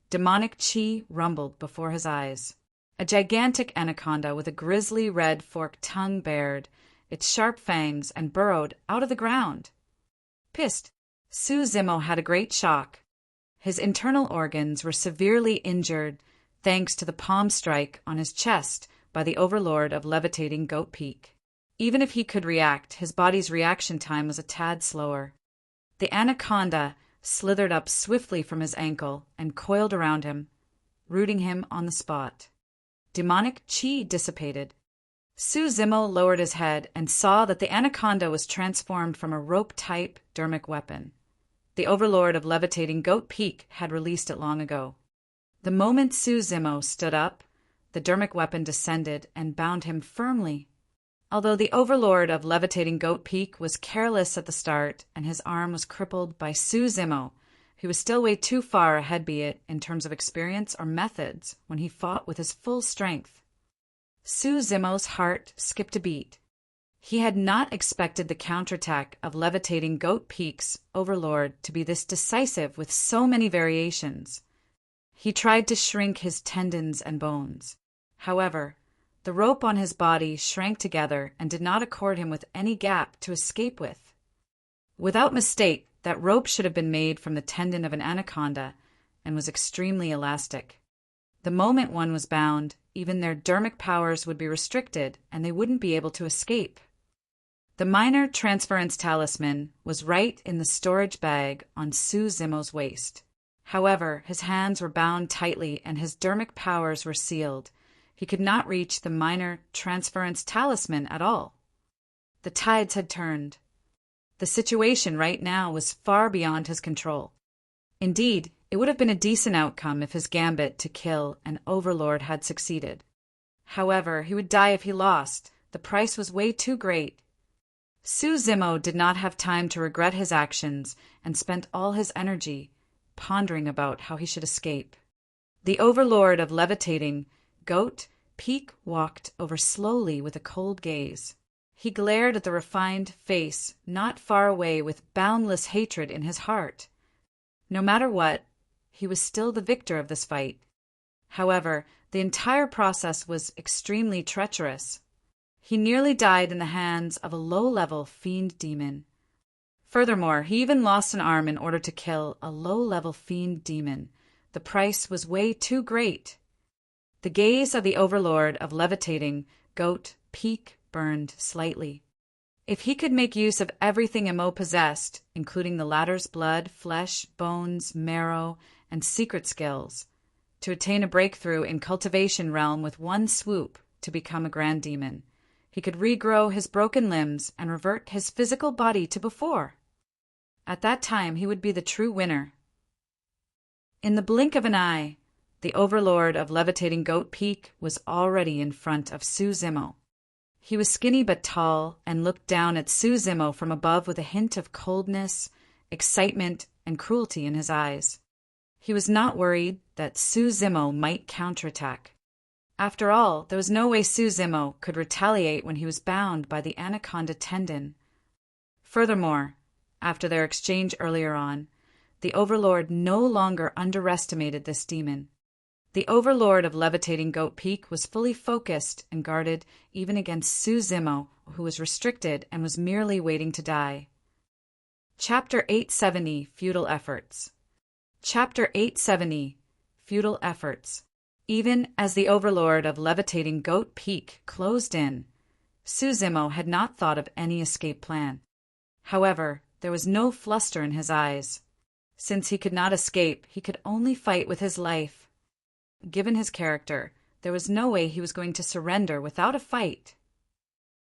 [SPEAKER 1] demonic chi rumbled before his eyes. A gigantic anaconda with a grisly red forked tongue bared its sharp fangs and burrowed out of the ground. Pissed, Suzumo had a great shock. His internal organs were severely injured thanks to the palm strike on his chest by the Overlord of Levitating Goat Peak. Even if he could react, his body's reaction time was a tad slower. The anaconda slithered up swiftly from his ankle and coiled around him, rooting him on the spot. Demonic chi dissipated. Suzumo lowered his head and saw that the anaconda was transformed from a rope-type dermic weapon. The Overlord of Levitating Goat Peak had released it long ago. The moment Suzumo stood up, the dermic weapon descended and bound him firmly. Although the Overlord of Levitating Goat Peak was careless at the start and his arm was crippled by Suzumo, he was still way too far ahead, be it in terms of experience or methods, when he fought with his full strength. Suzumo's heart skipped a beat. He had not expected the counterattack of Levitating Goat Peak's Overlord to be this decisive with so many variations. He tried to shrink his tendons and bones. However, the rope on his body shrank together and did not accord him with any gap to escape with. Without mistake, that rope should have been made from the tendon of an anaconda and was extremely elastic. The moment one was bound, even their dermic powers would be restricted and they wouldn't be able to escape. The Minor Transference Talisman was right in the storage bag on Suzumo's waist. However, his hands were bound tightly and his dermic powers were sealed. He could not reach the Minor Transference Talisman at all. The tides had turned. The situation right now was far beyond his control. Indeed, it would have been a decent outcome if his gambit to kill an Overlord had succeeded. However, he would die if he lost. The price was way too great. Suzumo did not have time to regret his actions and spent all his energy pondering about how he should escape. The Overlord of Levitating Goat Peak walked over slowly with a cold gaze. He glared at the refined face not far away with boundless hatred in his heart. No matter what, he was still the victor of this fight. However, the entire process was extremely treacherous. He nearly died in the hands of a low-level fiend demon. Furthermore, he even lost an arm in order to kill a low-level fiend demon. The price was way too great. The gaze of the Overlord of Levitating Goat Peak burned slightly. If he could make use of everything Emo possessed, including the latter's blood, flesh, bones, marrow, and secret skills, to attain a breakthrough in cultivation realm with one swoop, to become a grand demon. He could regrow his broken limbs and revert his physical body to before. At that time, he would be the true winner. In the blink of an eye, the overlord of Levitating Goat Peak was already in front of Suzimo. He was skinny but tall and looked down at Suzimo from above with a hint of coldness, excitement, and cruelty in his eyes. He was not worried that Suzimo might counterattack. After all, there was no way Suzimo could retaliate when he was bound by the anaconda tendon. Furthermore, after their exchange earlier on, the overlord no longer underestimated this demon. The overlord of Levitating Goat Peak was fully focused and guarded even against Suzimo, who was restricted and was merely waiting to die. Chapter 870, Futile Efforts. Chapter 870, Futile Efforts. Even as the overlord of Levitating Goat Peak closed in, Suzimo had not thought of any escape plan. However, there was no fluster in his eyes. Since he could not escape, he could only fight with his life. Given his character, there was no way he was going to surrender without a fight.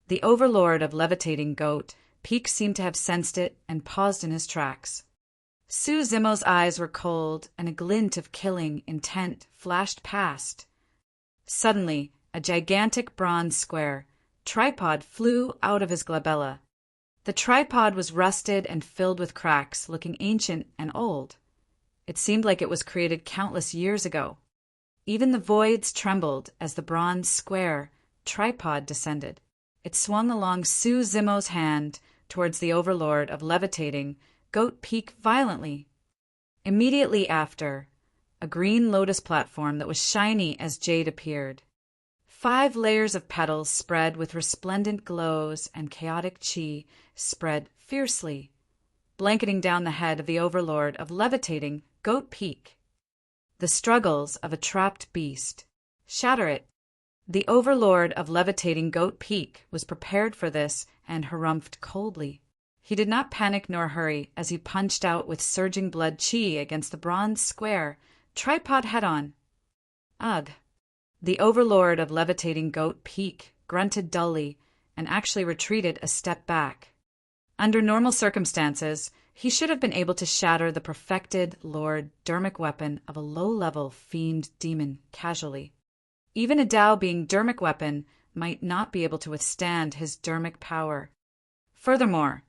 [SPEAKER 1] The overlord of Levitating Goat Peak seemed to have sensed it and paused in his tracks. Suzimo's eyes were cold, and a glint of killing intent flashed past. Suddenly, a gigantic bronze square tripod flew out of his glabella. The tripod was rusted and filled with cracks, looking ancient and old. It seemed like it was created countless years ago. Even the voids trembled as the bronze square tripod descended. It swung along Suzimo's hand towards the overlord of Levitating Goat Peak violently. Immediately after, a green lotus platform that was shiny as jade appeared. 5 layers of petals spread with resplendent glows, and chaotic chi spread fiercely, blanketing down the head of the overlord of Levitating Goat Peak. The struggles of a trapped beast. Shatter it. The overlord of Levitating Goat Peak was prepared for this and harumphed coldly. He did not panic nor hurry as he punched out with surging blood chi against the bronze square tripod head-on. Ugh. The overlord of Levitating Goat Peak grunted dully and actually retreated a step back. Under normal circumstances, he should have been able to shatter the perfected Lord dermic weapon of a low-level fiend demon casually. Even a Dao being dermic weapon might not be able to withstand his dermic power. Furthermore,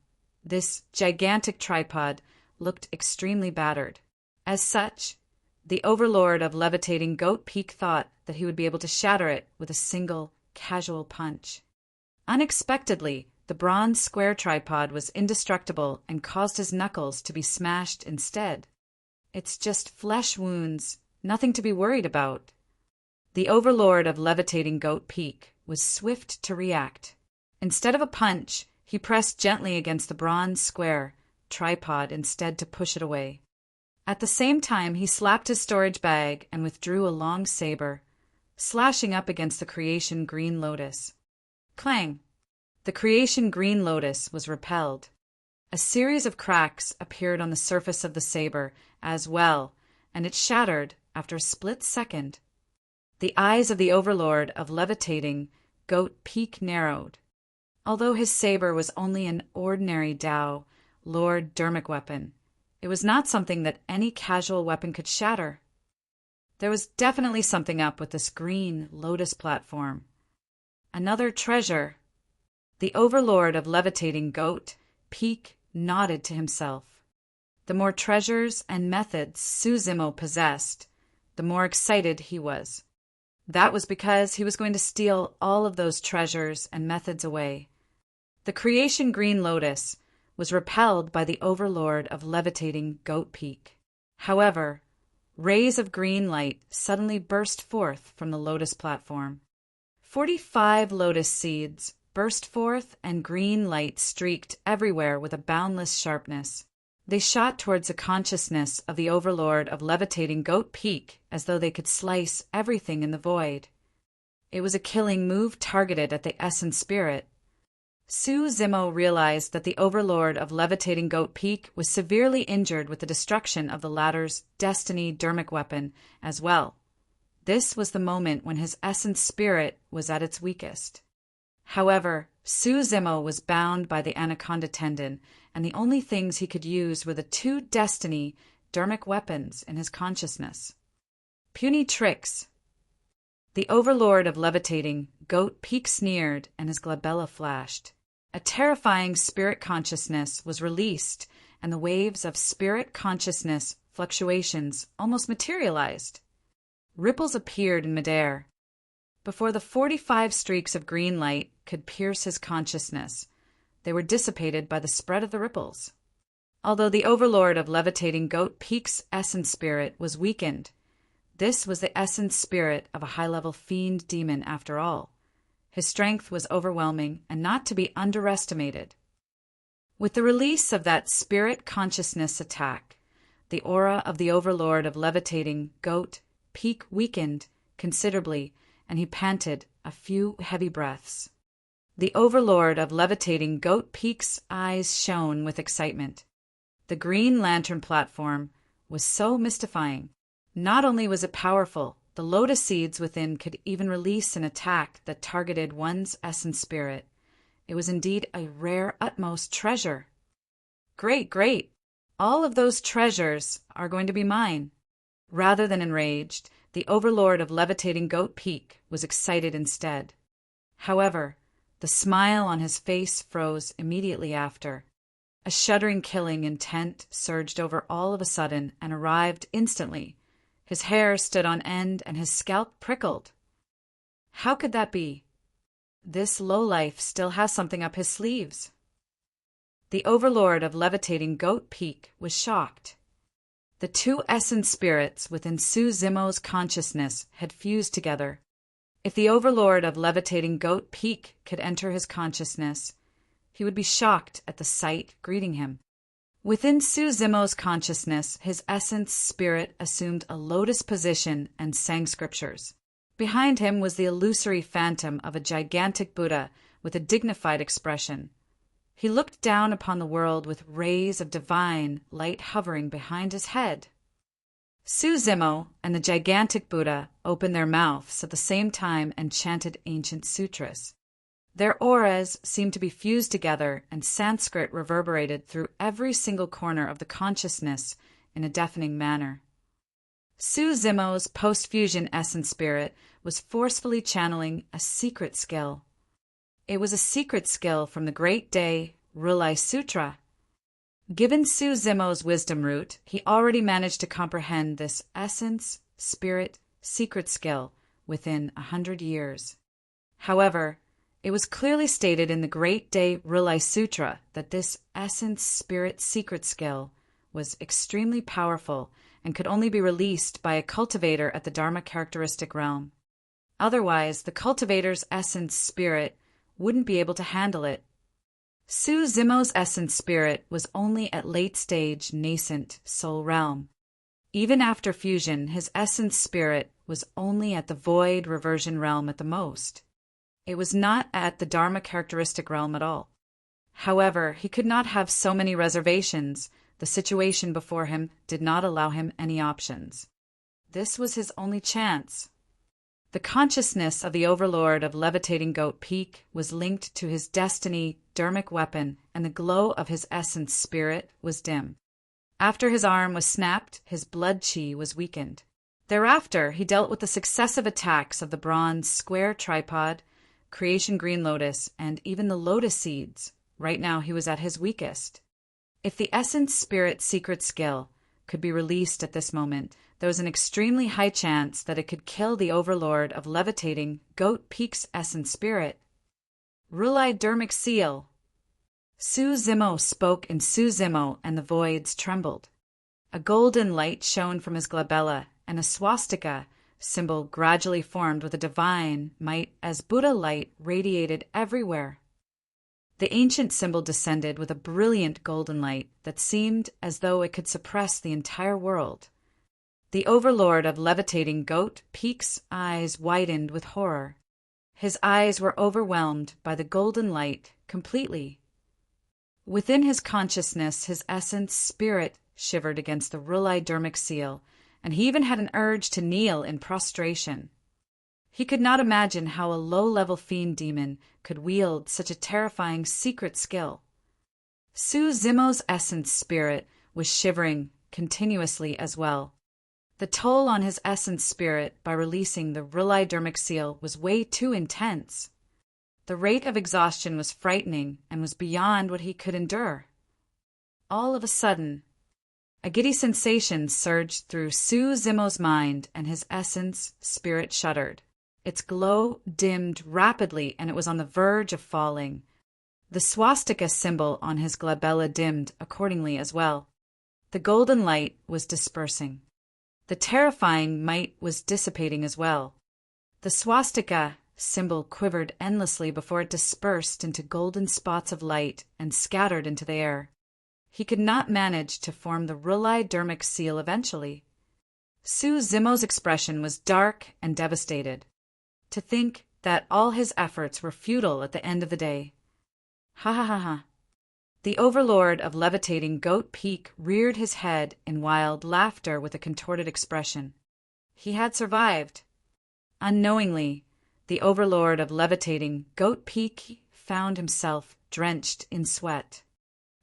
[SPEAKER 1] this gigantic tripod looked extremely battered. As such, the overlord of Levitating Goat Peak thought that he would be able to shatter it with a single, casual punch. Unexpectedly, the bronze square tripod was indestructible and caused his knuckles to be smashed instead. It's just flesh wounds, nothing to be worried about. The overlord of Levitating Goat Peak was swift to react. Instead of a punch, he pressed gently against the bronze square tripod instead to push it away. At the same time, he slapped his storage bag and withdrew a long saber, slashing up against the Creation Green Lotus. Clang! The Creation Green Lotus was repelled. A series of cracks appeared on the surface of the saber as well, and it shattered after a split second. The eyes of the overlord of Levitating Goat Peak narrowed. Although his saber was only an ordinary Dao Lord dermic weapon, it was not something that any casual weapon could shatter. There was definitely something up with this green lotus platform. Another treasure. The overlord of Levitating Goat Peak nodded to himself. The more treasures and methods Suzimo possessed, the more excited he was. That was because he was going to steal all of those treasures and methods away. The Creation Green Lotus was repelled by the overlord of Levitating Goat Peak. However, rays of green light suddenly burst forth from the lotus platform. 45 lotus seeds burst forth, and green light streaked everywhere with a boundless sharpness. They shot towards the consciousness of the overlord of Levitating Goat Peak as though they could slice everything in the void. It was a killing move targeted at the essence spirit. Suzimo realized that the overlord of Levitating Goat Peak was severely injured with the destruction of the latter's destiny dermic weapon as well. This was the moment when his essence spirit was at its weakest. However, Suzumo was bound by the anaconda tendon, and the only things he could use were the two destiny dharmic weapons in his consciousness. Puny tricks. The overlord of levitating, Goat Peak sneered, and his glabella flashed. A terrifying spirit consciousness was released, and the waves of spirit consciousness fluctuations almost materialized. Ripples appeared in midair. Before the 45 streaks of green light could pierce his consciousness, they were dissipated by the spread of the ripples. Although the overlord of levitating Goat Peak's essence spirit was weakened, this was the essence spirit of a high-level fiend demon after all. His strength was overwhelming and not to be underestimated. With the release of that spirit consciousness attack, the aura of the overlord of levitating Goat Peak weakened considerably, and he panted a few heavy breaths. The overlord of levitating Goat Peak's eyes shone with excitement. The green lantern platform was so mystifying. Not only was it powerful, the lotus seeds within could even release an attack that targeted one's essence spirit. It was indeed a rare utmost treasure. Great, great! All of those treasures are going to be mine. Rather than enraged, the overlord of levitating Goat Peak was excited instead. However, the smile on his face froze immediately after. A shuddering killing intent surged over all of a sudden and arrived instantly. His hair stood on end and his scalp prickled. How could that be? This lowlife still has something up his sleeves. The overlord of levitating Goat Peak was shocked. The two essence spirits within Suzumo's consciousness had fused together. If the overlord of levitating Goat Peak could enter his consciousness, he would be shocked at the sight greeting him. Within Suzumo's consciousness, his essence spirit assumed a lotus position and sang scriptures. Behind him was the illusory phantom of a gigantic Buddha with a dignified expression. He looked down upon the world with rays of divine light hovering behind his head. Suzumo and the gigantic Buddha opened their mouths at the same time and chanted ancient sutras. Their auras seemed to be fused together, and Sanskrit reverberated through every single corner of the consciousness in a deafening manner. Suzumo's post-fusion essence spirit was forcefully channeling a secret skill. It was a secret skill from the Great Day Rulai Sutra. Given Suzumo's wisdom root, he already managed to comprehend this essence, spirit, secret skill within 100 years. However, it was clearly stated in the Great Day Rulai Sutra that this essence, spirit, secret skill was extremely powerful and could only be released by a cultivator at the Dharma characteristic realm. Otherwise, the cultivator's essence spirit wouldn't be able to handle it. Suzumo's essence spirit was only at late-stage nascent soul realm. Even after fusion, his essence spirit was only at the void reversion realm at the most. It was not at the Dharma characteristic realm at all. However, he could not have so many reservations. The situation before him did not allow him any options. This was his only chance. The consciousness of the overlord of levitating Goat Peak was linked to his destiny dharmic weapon, and the glow of his essence spirit was dim. After his arm was snapped, his blood chi was weakened. Thereafter, he dealt with the successive attacks of the bronze square tripod, creation green lotus, and even the lotus seeds. Right now he was at his weakest. If the essence spirit secret skill could be released at this moment, there was an extremely high chance that it could kill the overlord of levitating Goat Peak's essence spirit. Rulai Dharmic Seal. Suzumo spoke in Suzumo, and the voids trembled. A golden light shone from his glabella, and a swastika symbol gradually formed with a divine might as Buddha light radiated everywhere. The ancient symbol descended with a brilliant golden light that seemed as though it could suppress the entire world. The overlord of levitating Goat Peak's eyes widened with horror. His eyes were overwhelmed by the golden light completely. Within his consciousness, his essence spirit shivered against the Rulai Dharmic seal, and he even had an urge to kneel in prostration. He could not imagine how a low-level fiend demon could wield such a terrifying secret skill. Su Zimo's essence spirit was shivering continuously as well. The toll on his essence spirit by releasing the rhylodermic seal was way too intense. The rate of exhaustion was frightening and was beyond what he could endure. All of a sudden, a giddy sensation surged through Su Zimo's mind, and his essence spirit shuddered. Its glow dimmed rapidly, and it was on the verge of falling. The swastika symbol on his glabella dimmed accordingly as well. The golden light was dispersing. The terrifying might was dissipating as well. The swastika symbol quivered endlessly before it dispersed into golden spots of light and scattered into the air. He could not manage to form the rhylodermic seal eventually. Su Zimo's expression was dark and devastated. To think that all his efforts were futile at the end of the day. Ha ha ha ha. The overlord of levitating Goat Peak reared his head in wild laughter with a contorted expression. He had survived. Unknowingly, the overlord of levitating Goat Peak found himself drenched in sweat.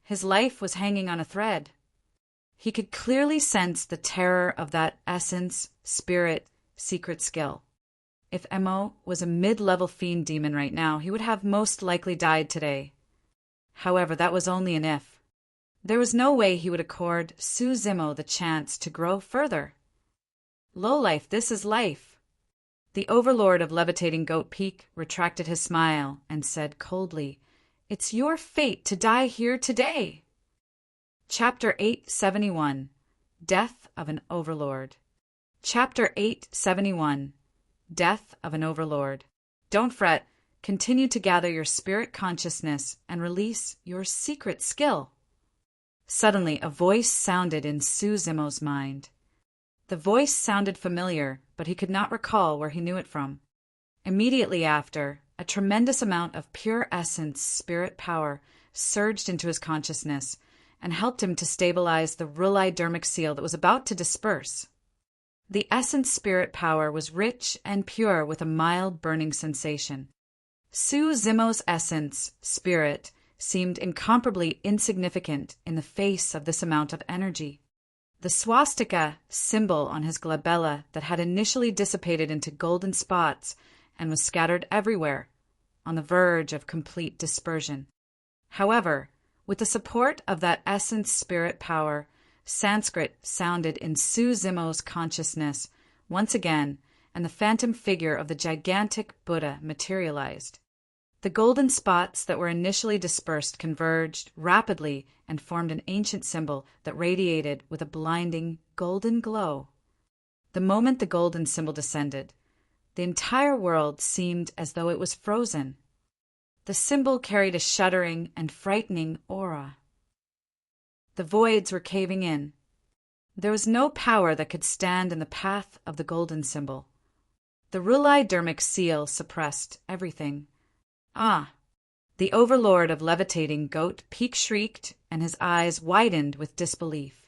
[SPEAKER 1] His life was hanging on a thread. He could clearly sense the terror of that essence, spirit, secret skill. If Mo was a mid-level fiend demon right now, he would have most likely died today. However, that was only an if. There was no way he would accord Su Zimo the chance to grow further. Lowlife, this is life. The overlord of levitating Goat Peak retracted his smile and said coldly, "It's your fate to die here today." Chapter 871, Death of an Overlord. Chapter 871, Death of an Overlord. Don't fret. Continue to gather your spirit consciousness and release your secret skill. Suddenly, a voice sounded in Su Zimo's mind. The voice sounded familiar, but he could not recall where he knew it from. Immediately after, a tremendous amount of pure essence spirit power surged into his consciousness and helped him to stabilize the rhylodermic seal that was about to disperse. The essence spirit power was rich and pure with a mild burning sensation. Su Zimo's essence spirit seemed incomparably insignificant in the face of this amount of energy. The swastika symbol on his glabella that had initially dissipated into golden spots and was scattered everywhere, on the verge of complete dispersion. However, with the support of that essence spirit power, Sanskrit sounded in Su Zimo's consciousness once again, and the phantom figure of the gigantic Buddha materialized. The golden spots that were initially dispersed converged rapidly and formed an ancient symbol that radiated with a blinding golden glow. The moment the golden symbol descended, the entire world seemed as though it was frozen. The symbol carried a shuddering and frightening aura. The voids were caving in. There was no power that could stand in the path of the golden symbol. The rhylodermic seal suppressed everything. Ah! The overlord of levitating Goat Peak shrieked, and his eyes widened with disbelief.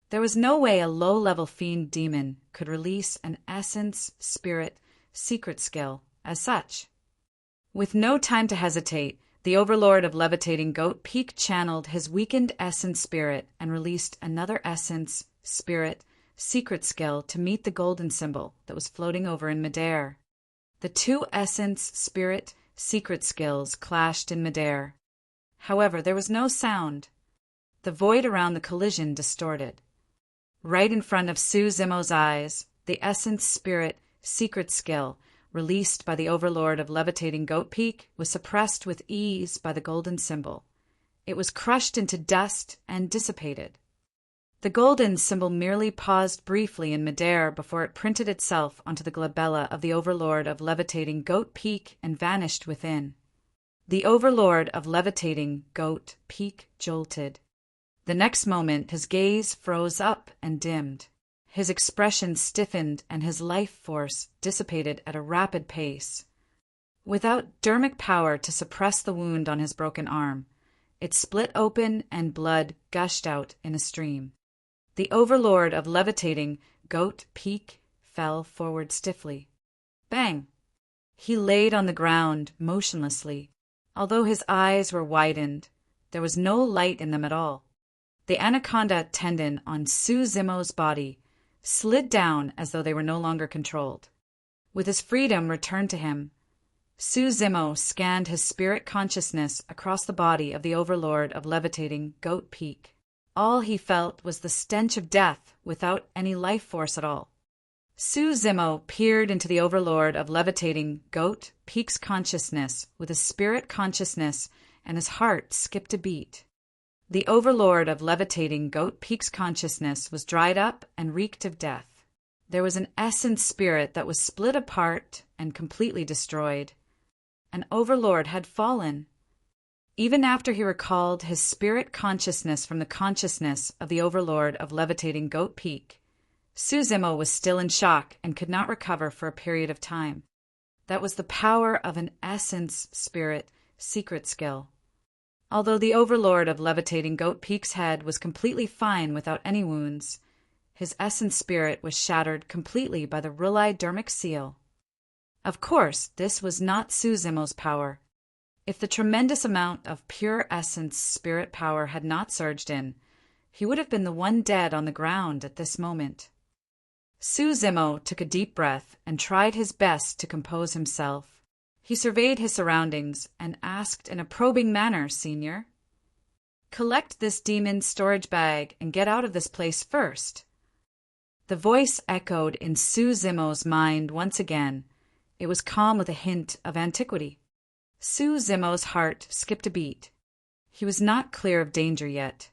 [SPEAKER 1] There was no way a low-level fiend demon could release an essence, spirit, secret skill as such. With no time to hesitate, the overlord of levitating Goat Peak channeled his weakened essence spirit and released another essence, spirit, secret skill to meet the golden symbol that was floating over in midair. The two essence, spirit, secret skills clashed in midair. However, there was no sound. The void around the collision distorted. Right in front of Su Zimo's eyes, the essence, spirit, secret skill released by the overlord of levitating Goat Peak was suppressed with ease by the golden symbol. It was crushed into dust and dissipated. The golden symbol merely paused briefly in midair before it printed itself onto the glabella of the overlord of levitating Goat Peak and vanished within. The overlord of levitating Goat Peak jolted. The next moment his gaze froze up and dimmed. His expression stiffened and his life force dissipated at a rapid pace. Without dermic power to suppress the wound on his broken arm, it split open and blood gushed out in a stream. The overlord of levitating goat Peak fell forward stiffly. Bang! He laid on the ground motionlessly. Although his eyes were widened, there was no light in them at all. The anaconda tendon on Su Zimo's body slid down as though they were no longer controlled. With his freedom returned to him, Su Zimo scanned his spirit consciousness across the body of the overlord of levitating Goat Peak. All he felt was the stench of death without any life force at all. Su Zimo peered into the overlord of levitating Goat Peak's consciousness with his spirit consciousness, and his heart skipped a beat. The overlord of levitating Goat Peak's consciousness was dried up and reeked of death. There was an essence spirit that was split apart and completely destroyed. An overlord had fallen. Even after he recalled his spirit consciousness from the consciousness of the overlord of levitating Goat Peak, Su Zimo was still in shock and could not recover for a period of time. That was the power of an essence spirit secret skill. Although the overlord of levitating Goat Peak's head was completely fine without any wounds, his essence spirit was shattered completely by the Ruli dermic seal. Of course, this was not Su Zimo's power. If the tremendous amount of pure essence spirit power had not surged in, he would have been the one dead on the ground at this moment. Su Zimo took a deep breath and tried his best to compose himself. He surveyed his surroundings and asked in a probing manner, "Senior, collect this demon's storage bag and get out of this place first." The voice echoed in Su Zimo's mind once again. It was calm with a hint of antiquity. Su Zimo's heart skipped a beat. He was not clear of danger yet.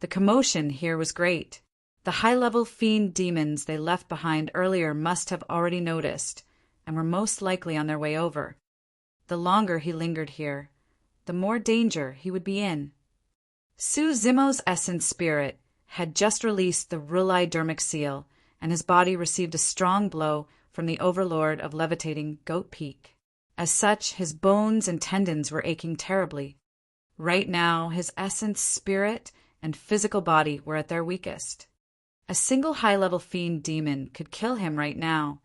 [SPEAKER 1] The commotion here was great. The high-level fiend demons they left behind earlier must have already noticed, and were most likely on their way over. The longer he lingered here, the more danger he would be in. Su Zimo's essence spirit had just released the Ruli dermic seal, and his body received a strong blow from the overlord of levitating Goat Peak. As such, his bones and tendons were aching terribly. Right now, his essence spirit and physical body were at their weakest. A single high-level fiend demon could kill him right now,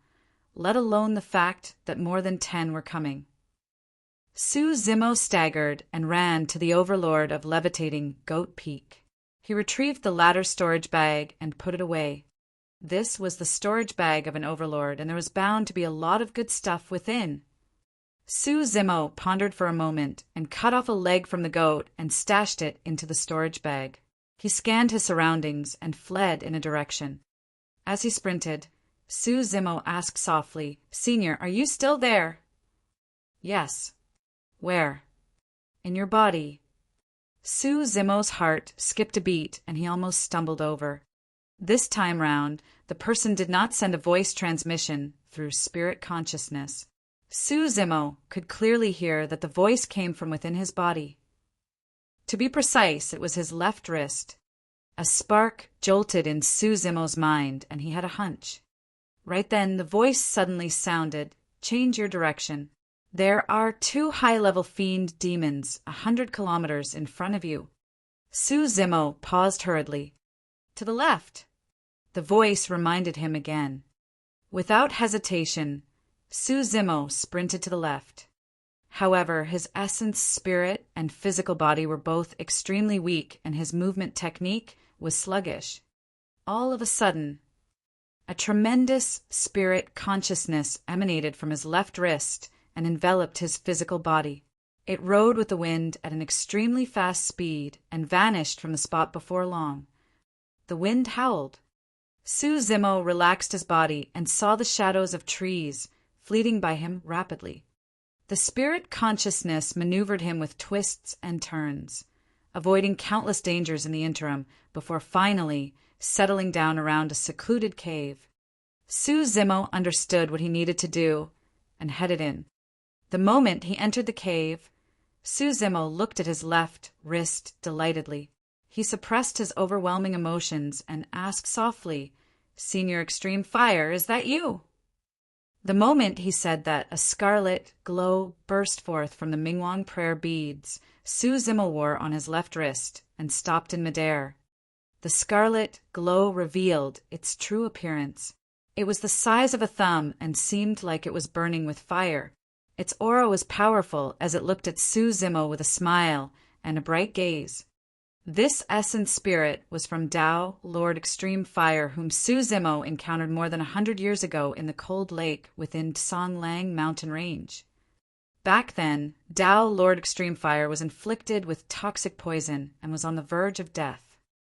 [SPEAKER 1] let alone the fact that more than 10 were coming. Su Zimo staggered and ran to the overlord of levitating Goat Peak. He retrieved the latter's storage bag and put it away. This was the storage bag of an overlord, and there was bound to be a lot of good stuff within. Su Zimo pondered for a moment and cut off a leg from the goat and stashed it into the storage bag. He scanned his surroundings and fled in a direction. As he sprinted, Su Zimo asked softly, "Senior, are you still there?" "Yes." "Where?" "In your body." Su Zimo's heart skipped a beat and he almost stumbled over. This time round, the person did not send a voice transmission through spirit consciousness. Su Zimo could clearly hear that the voice came from within his body. To be precise, it was his left wrist. A spark jolted in Su Zimo's mind, and he had a hunch. Right then, the voice suddenly sounded, "Change your direction. There are 2 high-level fiend demons 100 kilometers in front of you." Su Zimo paused hurriedly. "To the left." The voice reminded him again. Without hesitation, Su Zimo sprinted to the left. However, his essence, spirit, and physical body were both extremely weak, and his movement technique was sluggish. All of a sudden, a tremendous spirit consciousness emanated from his left wrist and enveloped his physical body. It rode with the wind at an extremely fast speed and vanished from the spot before long. The wind howled. Su Zimo relaxed his body and saw the shadows of trees fleeting by him rapidly. The spirit consciousness maneuvered him with twists and turns, avoiding countless dangers in the interim before finally settling down around a secluded cave. Su Zimo understood what he needed to do and headed in. The moment he entered the cave, Su Zimo looked at his left wrist delightedly. He suppressed his overwhelming emotions and asked softly, "Senior Extreme Fire, is that you?" The moment he said that, a scarlet glow burst forth from the Mingwang prayer beads Su Zimo wore on his left wrist and stopped in midair. The scarlet glow revealed its true appearance. It was the size of a thumb and seemed like it was burning with fire. Its aura was powerful as it looked at Su Zimo with a smile and a bright gaze. This essence spirit was from Tao, Lord Extreme Fire, whom Su Zimo encountered more than 100 years ago in the cold lake within Songlang mountain range. Back then, Tao, Lord Extreme Fire, was inflicted with toxic poison and was on the verge of death.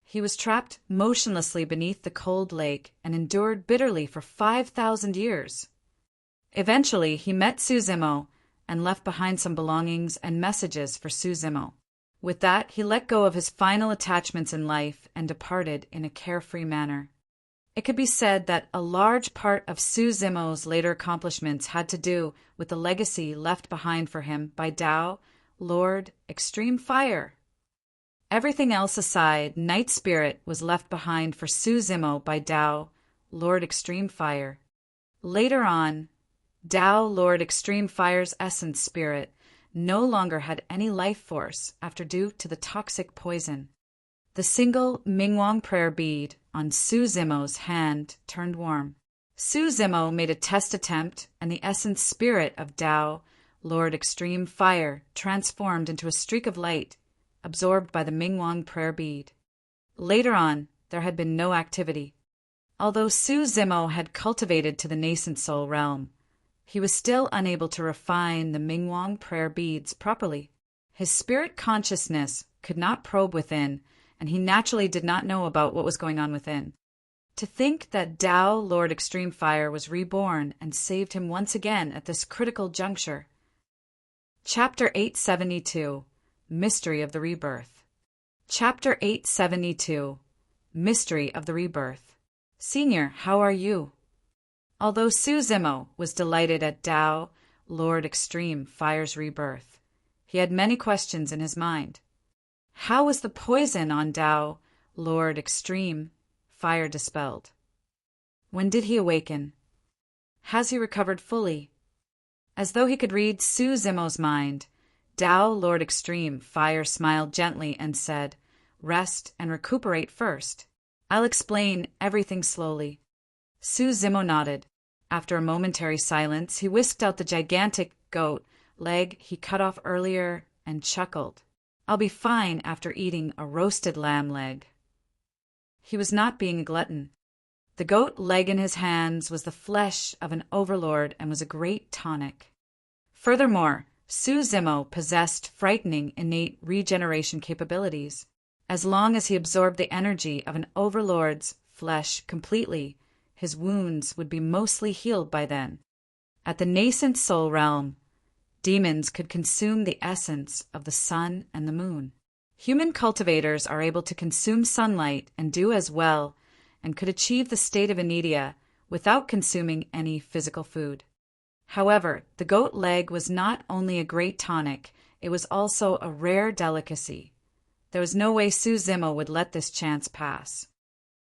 [SPEAKER 1] He was trapped motionlessly beneath the cold lake and endured bitterly for 5,000 years. Eventually, he met Su Zimo and left behind some belongings and messages for Su Zimo. With that, he let go of his final attachments in life and departed in a carefree manner. It could be said that a large part of Su Zimo's later accomplishments had to do with the legacy left behind for him by Tao, Lord Extreme Fire. Everything else aside, Night Spirit was left behind for Su Zimo by Tao, Lord Extreme Fire. Later on, Tao, Lord Extreme Fire's essence spirit no longer had any life force after due to the toxic poison. The single Mingwang prayer bead on Su Zimo's hand turned warm. Su Zimo made a test attempt, and the essence spirit of Tao, Lord Extreme Fire, transformed into a streak of light, absorbed by the Mingwang prayer bead. Later on, there had been no activity. Although Su Zimo had cultivated to the nascent soul realm, he was still unable to refine the Mingwang prayer beads properly. His spirit consciousness could not probe within, and he naturally did not know about what was going on within. To think that Tao, Lord Extreme Fire, was reborn and saved him once again at this critical juncture. Chapter 872, Mystery of the Rebirth. Chapter 872, Mystery of the Rebirth. Senior, how are you? Although Su Zimo was delighted at Tao, Lord Extreme Fire's rebirth, he had many questions in his mind. How was the poison on Tao, Lord Extreme Fire, dispelled? When did he awaken? Has he recovered fully? As though he could read Su Zimo's mind, Tao, Lord Extreme Fire smiled gently and said, "Rest and recuperate first. I'll explain everything slowly." Su Zimo nodded. After a momentary silence, he whisked out the gigantic goat leg he cut off earlier and chuckled. "I'll be fine after eating a roasted lamb leg." He was not being a glutton. The goat leg in his hands was the flesh of an overlord and was a great tonic. Furthermore, Su Zimo possessed frightening innate regeneration capabilities. As long as he absorbed the energy of an overlord's flesh completely, his wounds would be mostly healed by then. At the nascent soul realm, demons could consume the essence of the sun and the moon. Human cultivators are able to consume sunlight and do as well, and could achieve the state of anedia without consuming any physical food. However, the goat leg was not only a great tonic, it was also a rare delicacy. There was no way Su Zimo would let this chance pass.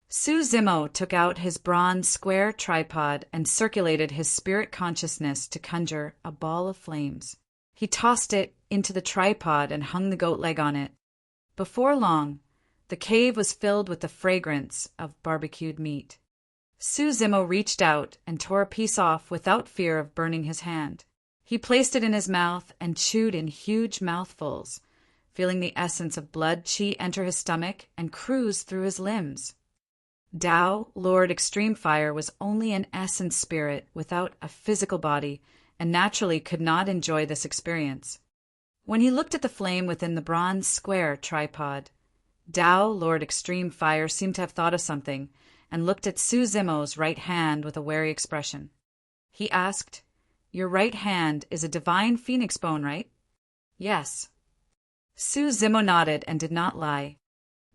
[SPEAKER 1] Su Zimo took out his bronze square tripod and circulated his spirit consciousness to conjure a ball of flames. He tossed it into the tripod and hung the goat leg on it. Before long, the cave was filled with the fragrance of barbecued meat. Su Zimo reached out and tore a piece off without fear of burning his hand. He placed it in his mouth and chewed in huge mouthfuls, feeling the essence of blood chi enter his stomach and cruise through his limbs. Tao, Lord Extreme Fire, was only an essence spirit without a physical body and naturally could not enjoy this experience. When he looked at the flame within the bronze square tripod, Tao, Lord Extreme Fire, seemed to have thought of something and looked at Su Zimo's right hand with a wary expression. He asked, "Your right hand is a divine phoenix bone, right?" "Yes." Su Zimo nodded and did not lie.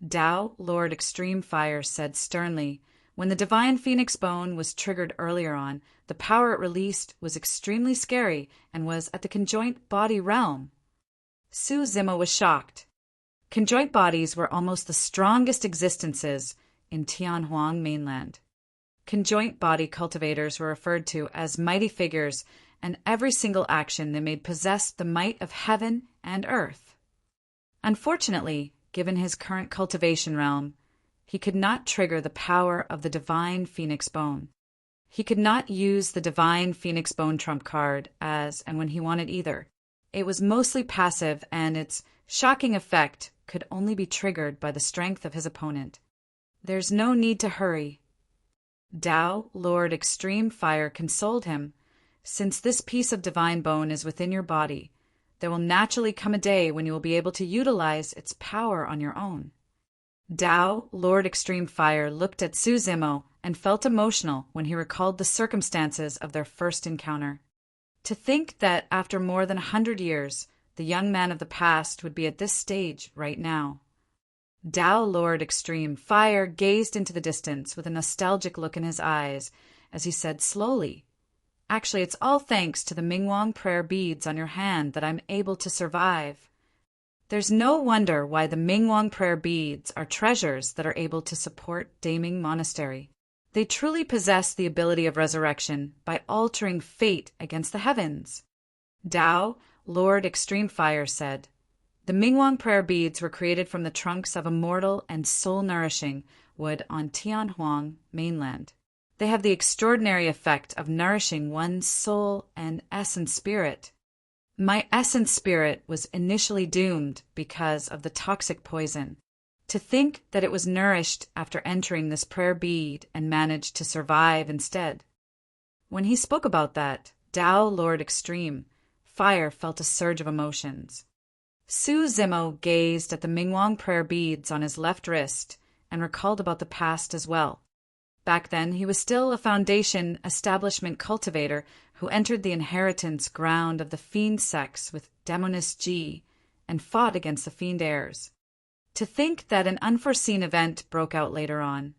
[SPEAKER 1] Tao, Lord Extreme Fire, said sternly, "When the divine phoenix bone was triggered earlier on, the power it released was extremely scary and was at the conjoint body realm." Su Zimo was shocked. Conjoint bodies were almost the strongest existences in Tianhuang mainland. Conjoint body cultivators were referred to as mighty figures, and every single action they made possessed the might of heaven and earth. Unfortunately, given his current cultivation realm, he could not trigger the power of the divine phoenix bone. He could not use the divine phoenix bone trump card as and when he wanted either. It was mostly passive, and its shocking effect could only be triggered by the strength of his opponent. There's no need to hurry. Tao, Lord Extreme Fire, consoled him. Since this piece of divine bone is within your body, there will naturally come a day when you will be able to utilize its power on your own. Tao, Lord Extreme Fire, looked at Su Zimo and felt emotional when he recalled the circumstances of their first encounter. To think that after more than 100 years, the young man of the past would be at this stage right now. Tao, Lord Extreme Fire, gazed into the distance with a nostalgic look in his eyes as he said slowly, "Actually, it's all thanks to the Mingwang prayer beads on your hand that I'm able to survive. There's no wonder why the Mingwang prayer beads are treasures that are able to support Daming Monastery. They truly possess the ability of resurrection by altering fate against the heavens." Tao, Lord Extreme Fire, said, "The Mingwang prayer beads were created from the trunks of immortal and soul-nourishing wood on Tianhuang mainland. They have the extraordinary effect of nourishing one's soul and essence spirit. My essence spirit was initially doomed because of the toxic poison. To think that it was nourished after entering this prayer bead and managed to survive instead." When he spoke about that, Tao, Lord Extreme Fire, felt a surge of emotions. Su Zimo gazed at the Mingwang prayer beads on his left wrist and recalled about the past as well. Back then, he was still a Foundation establishment cultivator who entered the inheritance ground of the fiend sex with Demoness G and fought against the fiend heirs. To think that an unforeseen event broke out later on.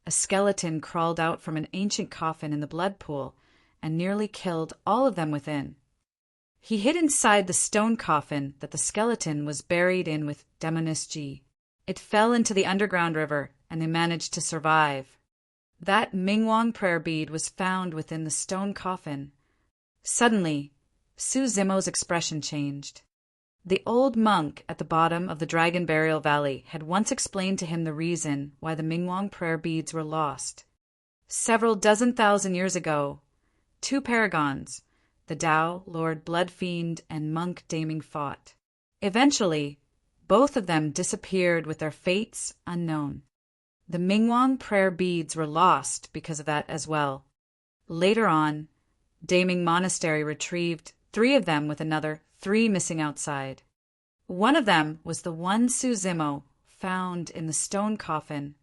[SPEAKER 1] A skeleton crawled out from an ancient coffin in the blood pool and nearly killed all of them within. He hid inside the stone coffin that the skeleton was buried in with Demoness G. It fell into the underground river, and they managed to survive. That Mingwang prayer bead was found within the stone coffin. Suddenly, Su Zimo's expression changed. The old monk at the bottom of the Dragon Burial Valley had once explained to him the reason why the Mingwang prayer beads were lost. Several dozen thousand years ago, two paragons, the Tao, Lord Bloodfiend, and Monk Daming, fought. Eventually, both of them disappeared with their fates unknown. The Mingwang prayer beads were lost because of that as well. Later on, Daming Monastery retrieved 3 of them with another 3 missing outside. One of them was the one Su Zimo found in the stone coffin.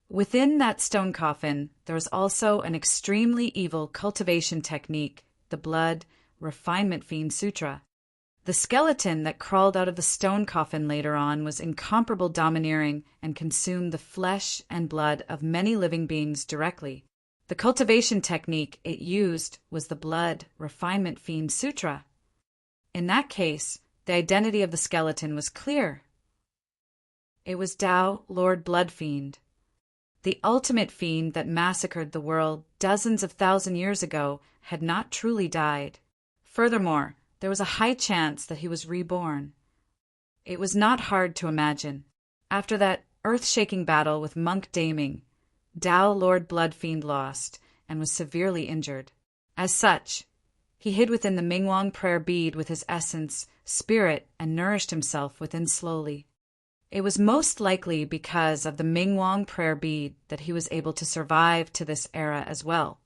[SPEAKER 1] Within that stone coffin, there was also an extremely evil cultivation technique, the Blood Refinement Fiend Sutra. The skeleton that crawled out of the stone coffin later on was incomparable domineering and consumed the flesh and blood of many living beings directly. The cultivation technique it used was the Blood Refinement Fiend Sutra. In that case, the identity of the skeleton was clear. It was Tao, Lord Bloodfiend, the ultimate fiend that massacred the world dozens of thousand years ago, had not truly died. Furthermore, there was a high chance that he was reborn. It was not hard to imagine. After that earth-shaking battle with Monk Daming, Tao, Lord Bloodfiend, lost and was severely injured. As such, he hid within the Mingwang prayer bead with his essence, spirit, and nourished himself within slowly. It was most likely because of the Mingwang prayer bead that he was able to survive to this era as well.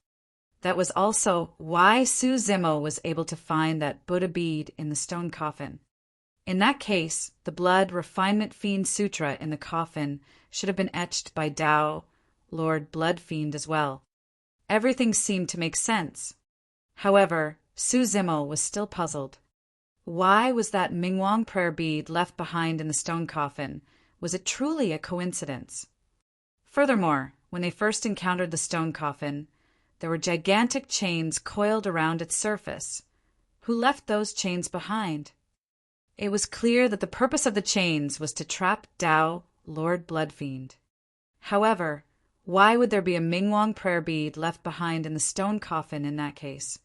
[SPEAKER 1] That was also why Su Zimo was able to find that Buddha bead in the stone coffin. In that case, the Blood Refinement Fiend Sutra in the coffin should have been etched by Tao, Lord Bloodfiend, as well. Everything seemed to make sense. However, Su Zimo was still puzzled. Why was that Mingwang prayer bead left behind in the stone coffin? Was it truly a coincidence? Furthermore, when they first encountered the stone coffin, there were gigantic chains coiled around its surface. Who left those chains behind? It was clear that the purpose of the chains was to trap Tao, Lord Bloodfiend. However, why would there be a Mingwang prayer bead left behind in the stone coffin in that case?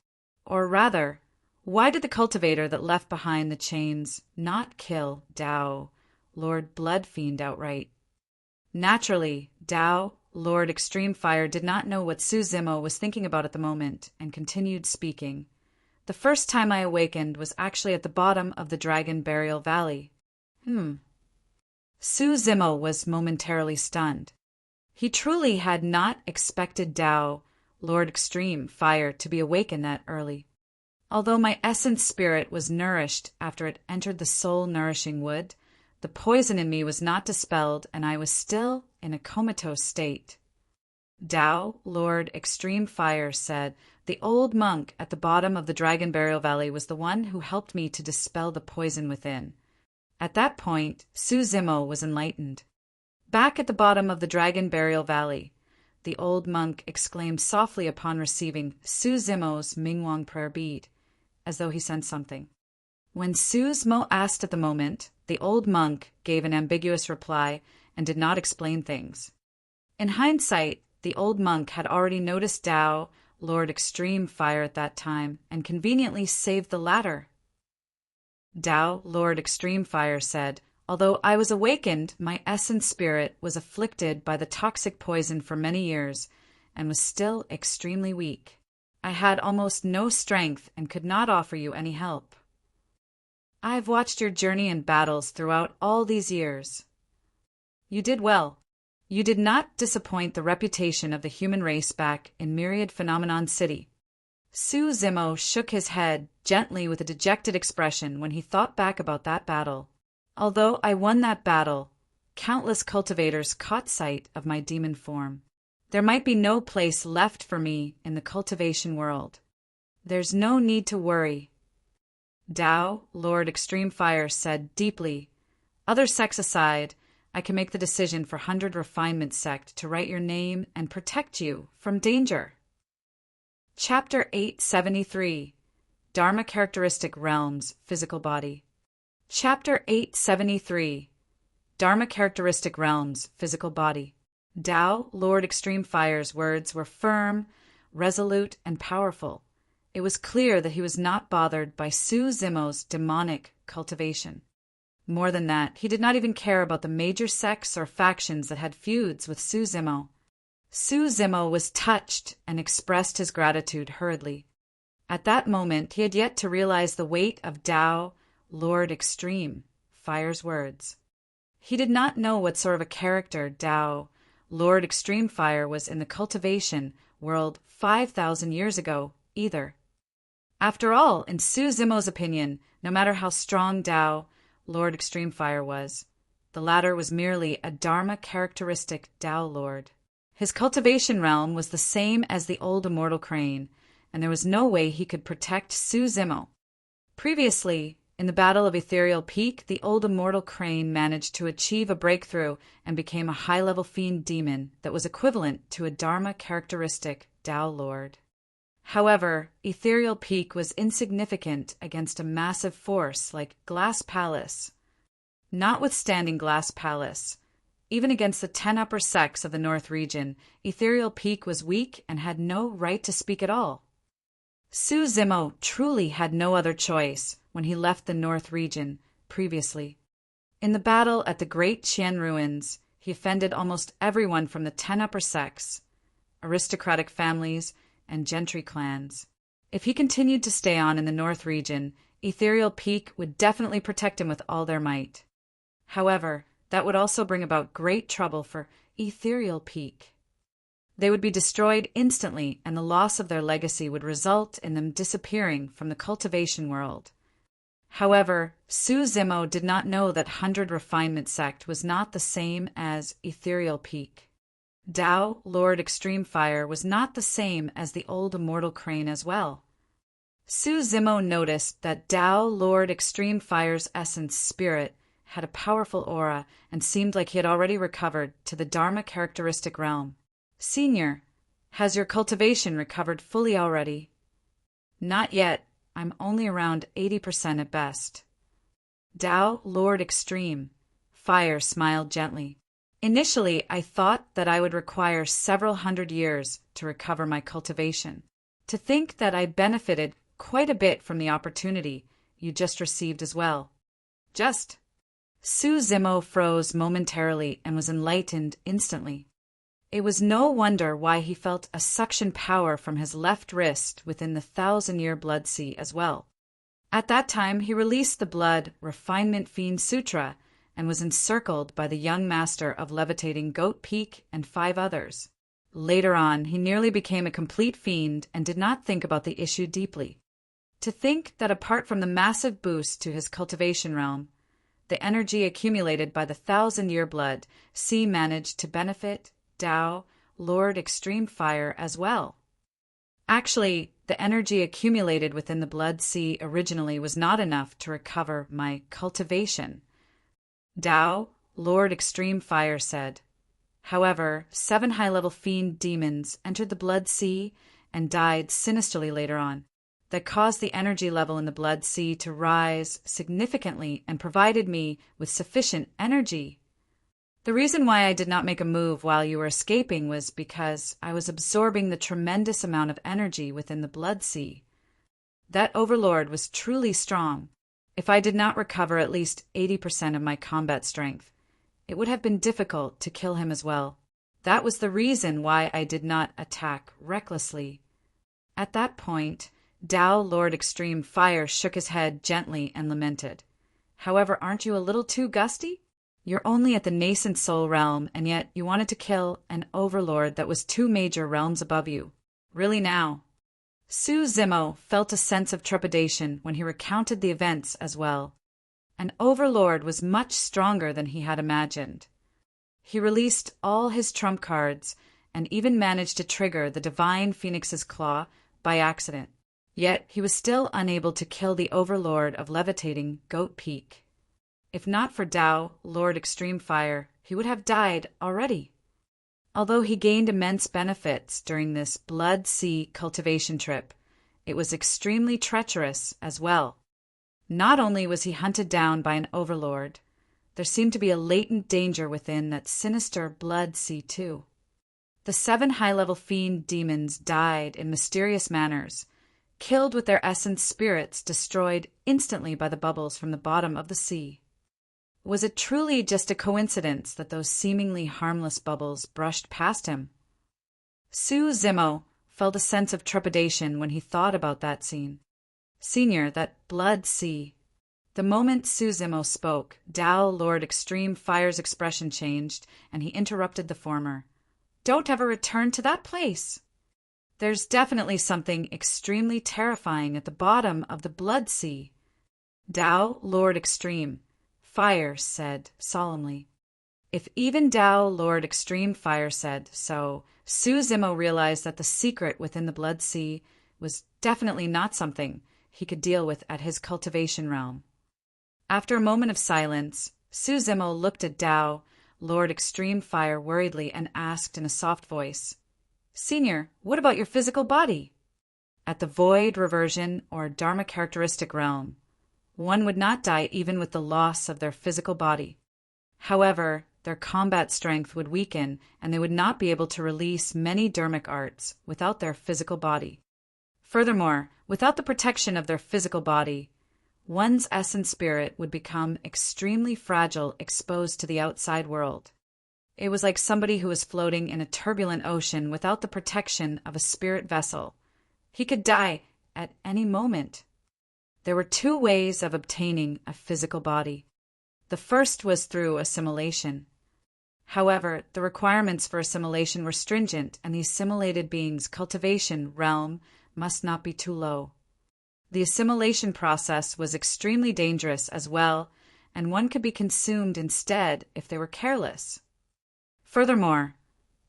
[SPEAKER 1] Or rather, why did the cultivator that left behind the chains not kill Tao, Lord Bloodfiend, outright? Naturally, Tao, Lord Extreme Fire, did not know what Su Zimo was thinking about at the moment and continued speaking. The first time I awakened was actually at the bottom of the Dragon Burial Valley. Su Zimo was momentarily stunned. He truly had not expected Tao, Lord Extreme Fire, to be awakened that early. Although my essence spirit was nourished after it entered the soul-nourishing wood, the poison in me was not dispelled, and I was still in a comatose state. Tao, Lord Extreme Fire, said, "The old monk at the bottom of the Dragon Burial Valley was the one who helped me to dispel the poison within." At that point, Su Zimo was enlightened. Back at the bottom of the Dragon Burial Valley, the old monk exclaimed softly upon receiving Su Zimo's Mingwang prayer bead, as though he sensed something. When Su Zimo asked at the moment, the old monk gave an ambiguous reply and did not explain things. In hindsight, the old monk had already noticed Tao, Lord Extreme Fire, at that time, and conveniently saved the latter. Tao, Lord Extreme Fire, said, "Although I was awakened, my essence spirit was afflicted by the toxic poison for many years and was still extremely weak. I had almost no strength and could not offer you any help. I have watched your journey and battles throughout all these years. You did well. You did not disappoint the reputation of the human race back in Myriad Phenomenon City." Su Zimo shook his head gently with a dejected expression when he thought back about that battle. "Although I won that battle, countless cultivators caught sight of my demon form. There might be no place left for me in the cultivation world. There's no need to worry." Tao, Lord Extreme Fire, said deeply, "Other sects aside, I can make the decision for 100 Refinement Sect to write your name and protect you from danger." Chapter 873, Dharma Characteristic Realms, Physical Body. Chapter 873, Dharma Characteristic Realms, Physical Body. Tao, Lord Extreme Fire's words were firm, resolute, and powerful. It was clear that he was not bothered by Su Zimo's demonic cultivation. More than that, he did not even care about the major sects or factions that had feuds with Su Zimo. Su Zimo was touched and expressed his gratitude hurriedly. At that moment, he had yet to realize the weight of Tao, Lord Extreme Fire's words. He did not know what sort of a character Tao, Lord Extreme Fire, was in the cultivation world 5,000 years ago, either. After all, in Su Zimo's opinion, no matter how strong Tao, Lord Extreme Fire was, the latter was merely a Dharma characteristic Tao Lord. His cultivation realm was the same as the old immortal crane, and there was no way he could protect Su Zimo. Previously, in the Battle of Ethereal Peak, the old immortal crane managed to achieve a breakthrough and became a high-level fiend demon that was equivalent to a Dharma characteristic Tao Lord. However, Ethereal Peak was insignificant against a massive force like Glass Palace. Notwithstanding Glass Palace, even against the 10 upper sects of the North region, Ethereal Peak was weak and had no right to speak at all. Su Zimo truly had no other choice when he left the North region previously. In the battle at the Great Qian Ruins, he offended almost everyone from the 10 upper sects, aristocratic families, and gentry clans. If he continued to stay on in the North region, Ethereal Peak would definitely protect him with all their might. However, that would also bring about great trouble for Ethereal Peak. They would be destroyed instantly, and the loss of their legacy would result in them disappearing from the cultivation world. However, Su Zimo did not know that 100 Refinement Sect was not the same as Ethereal Peak. Tao, Lord Extreme Fire, was not the same as the old immortal crane as well. Su Zimo noticed that Tao, Lord Extreme Fire's essence spirit had a powerful aura and seemed like he had already recovered to the Dharma characteristic realm. "Senior, has your cultivation recovered fully already?" "Not yet. I'm only around 80% at best." Tao, Lord Extreme Fire, smiled gently. "Initially, I thought that I would require several hundred years to recover my cultivation. To think that I benefited quite a bit from the opportunity you just received as well." "Just?" Su Zimo froze momentarily and was enlightened instantly. It was no wonder why he felt a suction power from his left wrist within the 1,000-year blood sea as well. At that time, he released the blood refinement fiend sutra and was encircled by the young master of levitating Goat Peak and 5 others. Later on, he nearly became a complete fiend and did not think about the issue deeply. To think that apart from the massive boost to his cultivation realm, the energy accumulated by the 1,000-year blood sea managed to benefit Tao, Lord Extreme Fire as well. Actually, the energy accumulated within the blood sea originally was not enough to recover my cultivation. Tao, Lord Extreme Fire said. However, 7 high-level fiend demons entered the blood sea and died sinisterly later on. That caused the energy level in the blood sea to rise significantly and provided me with sufficient energy. The reason why I did not make a move while you were escaping was because I was absorbing the tremendous amount of energy within the blood sea. That overlord was truly strong. If I did not recover at least 80% of my combat strength, it would have been difficult to kill him as well. That was the reason why I did not attack recklessly. At that point, Tao Lord Extreme Fire shook his head gently and lamented. However, aren't you a little too gusty? You're only at the nascent soul realm, and yet you wanted to kill an overlord that was 2 major realms above you. Really now? Su Zimo felt a sense of trepidation when he recounted the events as well. An overlord was much stronger than he had imagined. He released all his trump cards and even managed to trigger the Divine Phoenix's Claw by accident. Yet he was still unable to kill the overlord of levitating Goat Peak. If not for Tao, Lord Extreme Fire, he would have died already. Although he gained immense benefits during this blood sea cultivation trip, it was extremely treacherous as well. Not only was he hunted down by an overlord, there seemed to be a latent danger within that sinister blood sea too. The 7 high-level fiend demons died in mysterious manners, killed with their essence spirits destroyed instantly by the bubbles from the bottom of the sea. Was it truly just a coincidence that those seemingly harmless bubbles brushed past him? Su Zimo felt a sense of trepidation when he thought about that scene. Senior, that blood sea. The moment Su Zimo spoke, Tao Lord Extreme Fire's expression changed, and he interrupted the former. Don't ever return to that place. There's definitely something extremely terrifying at the bottom of the blood sea. Tao Lord Extreme Fire said solemnly. If even Tao Lord Extreme Fire said so, Su Zimo realized that the secret within the blood sea was definitely not something he could deal with at his cultivation realm. After a moment of silence, Su Zimo looked at Tao Lord Extreme Fire worriedly and asked in a soft voice, Senior, what about your physical body? At the void, reversion, or dharma characteristic realm, one would not die even with the loss of their physical body. However, their combat strength would weaken and they would not be able to release many dharmic arts without their physical body. Furthermore, without the protection of their physical body, one's essence spirit would become extremely fragile, exposed to the outside world. It was like somebody who was floating in a turbulent ocean without the protection of a spirit vessel. He could die at any moment. There were 2 ways of obtaining a physical body. The first was through assimilation. However, the requirements for assimilation were stringent, and the assimilated being's cultivation realm must not be too low. The assimilation process was extremely dangerous as well, and one could be consumed instead if they were careless. Furthermore,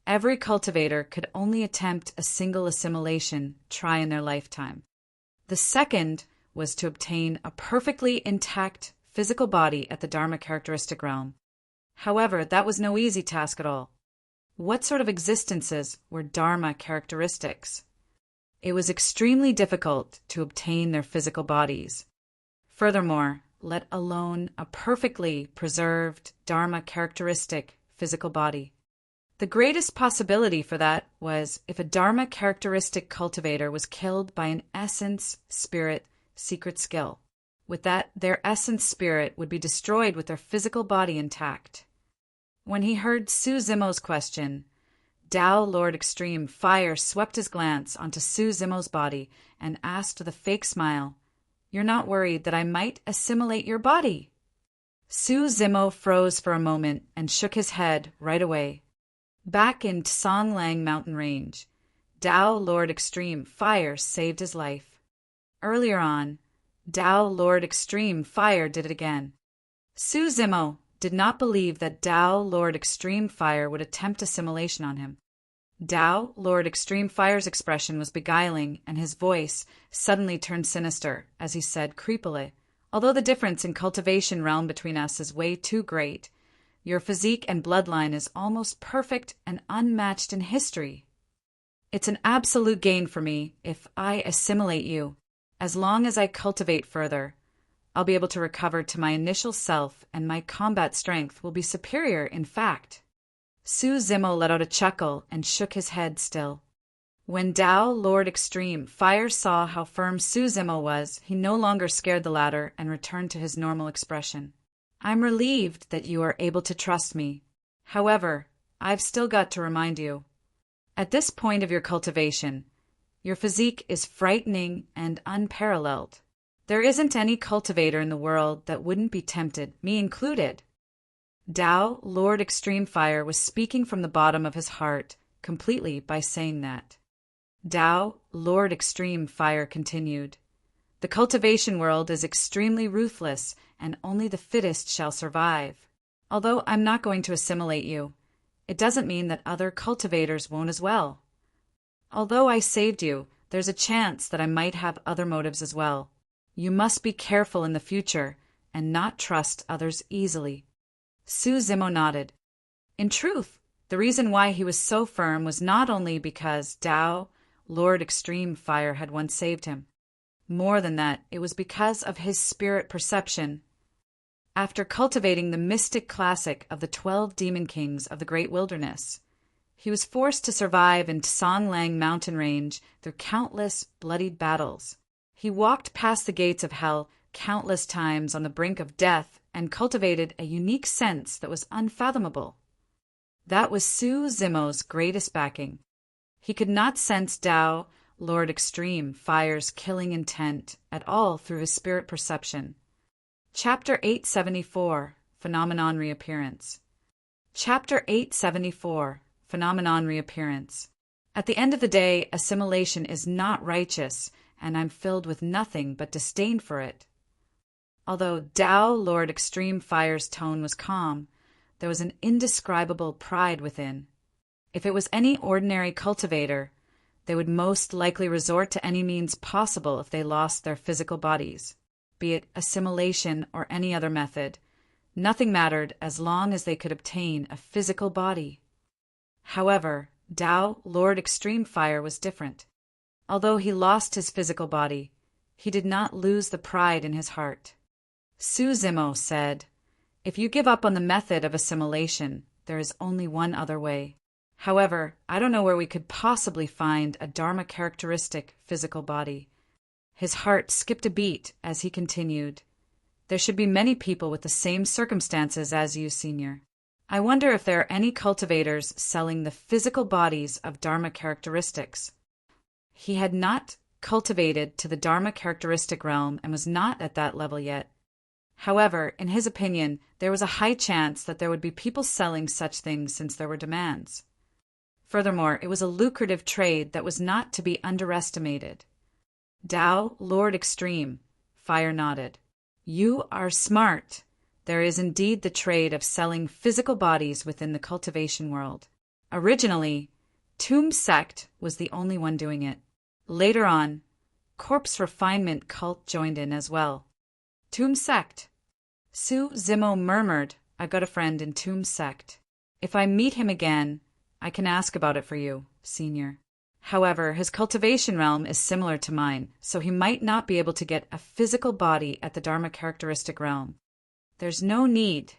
[SPEAKER 1] every cultivator could only attempt a single assimilation try in their lifetime. The second was to obtain a perfectly intact physical body at the Dharma characteristic realm. However, that was no easy task at all. What sort of existences were Dharma characteristics? It was extremely difficult to obtain their physical bodies. Furthermore, let alone a perfectly preserved Dharma characteristic physical body. The greatest possibility for that was if a Dharma characteristic cultivator was killed by an essence spirit secret skill. With that, their essence spirit would be destroyed with their physical body intact. When he heard Su Zimo's question, Tao Lord Extreme Fire swept his glance onto Su Zimo's body and asked with a fake smile, "You're not worried that I might assimilate your body?" Su Zimo froze for a moment and shook his head right away. Back in Tsonglang mountain range, Tao Lord Extreme Fire saved his life. Earlier on, Tao Lord Extreme Fire did it again. Su Zimo did not believe that Tao Lord Extreme Fire would attempt assimilation on him. Tao Lord Extreme Fire's expression was beguiling, and his voice suddenly turned sinister as he said creepily, "Although the difference in cultivation realm between us is way too great, your physique and bloodline is almost perfect and unmatched in history. It's an absolute gain for me if I assimilate you. As long as I cultivate further, I'll be able to recover to my initial self, and my combat strength will be superior, in fact." Su Zimo let out a chuckle and shook his head still. When Tao Lord Extreme Fire saw how firm Su Zimo was, he no longer scared the latter and returned to his normal expression. "I'm relieved that you are able to trust me. However, I've still got to remind you. At this point of your cultivation, your physique is frightening and unparalleled. There isn't any cultivator in the world that wouldn't be tempted, me included." Tao Lord Extreme Fire was speaking from the bottom of his heart completely by saying that. Tao Lord Extreme Fire continued, "The cultivation world is extremely ruthless, and only the fittest shall survive. Although I'm not going to assimilate you, it doesn't mean that other cultivators won't as well. Although I saved you, there's a chance that I might have other motives as well. You must be careful in the future and not trust others easily." Su Zimo nodded. In truth, the reason why he was so firm was not only because Tao Lord Extreme Fire had once saved him. More than that, it was because of his spirit perception. After cultivating the mystic classic of the 12 demon kings of the great wilderness, he was forced to survive in Tsonglang mountain range through countless bloodied battles. He walked past the gates of hell countless times on the brink of death and cultivated a unique sense that was unfathomable. That was Su Zimo's greatest backing. He could not sense Tao Lord Extreme Fire's killing intent at all through his spirit perception. Chapter 874, Phenomenon Reappearance. Chapter 874, Phenomenon Reappearance. At the end of the day, assimilation is not righteous, and I'm filled with nothing but disdain for it. Although Tao Lord Extreme Fire's tone was calm, there was an indescribable pride within. If it was any ordinary cultivator, they would most likely resort to any means possible if they lost their physical bodies, be it assimilation or any other method. Nothing mattered as long as they could obtain a physical body. However, Tao Lord Extreme Fire was different. Although he lost his physical body, he did not lose the pride in his heart. Su Zimo said, "If you give up on the method of assimilation, there is only one other way. However, I don't know where we could possibly find a Dharma characteristic physical body." His heart skipped a beat as he continued, "There should be many people with the same circumstances as you, Senior. I wonder if there are any cultivators selling the physical bodies of Dharma characteristics." He had not cultivated to the Dharma characteristic realm and was not at that level yet. However, in his opinion, there was a high chance that there would be people selling such things since there were demands. Furthermore, it was a lucrative trade that was not to be underestimated. Tao Lord Extreme Fire nodded. "You are smart. There is indeed the trade of selling physical bodies within the cultivation world. Originally, Tomb Sect was the only one doing it. Later on, Corpse Refinement Cult joined in as well." Tomb Sect. Su Zimo murmured, "I got a friend in Tomb Sect. If I meet him again, I can ask about it for you, Senior. However, his cultivation realm is similar to mine, so he might not be able to get a physical body at the Dharma characteristic realm. There's no need."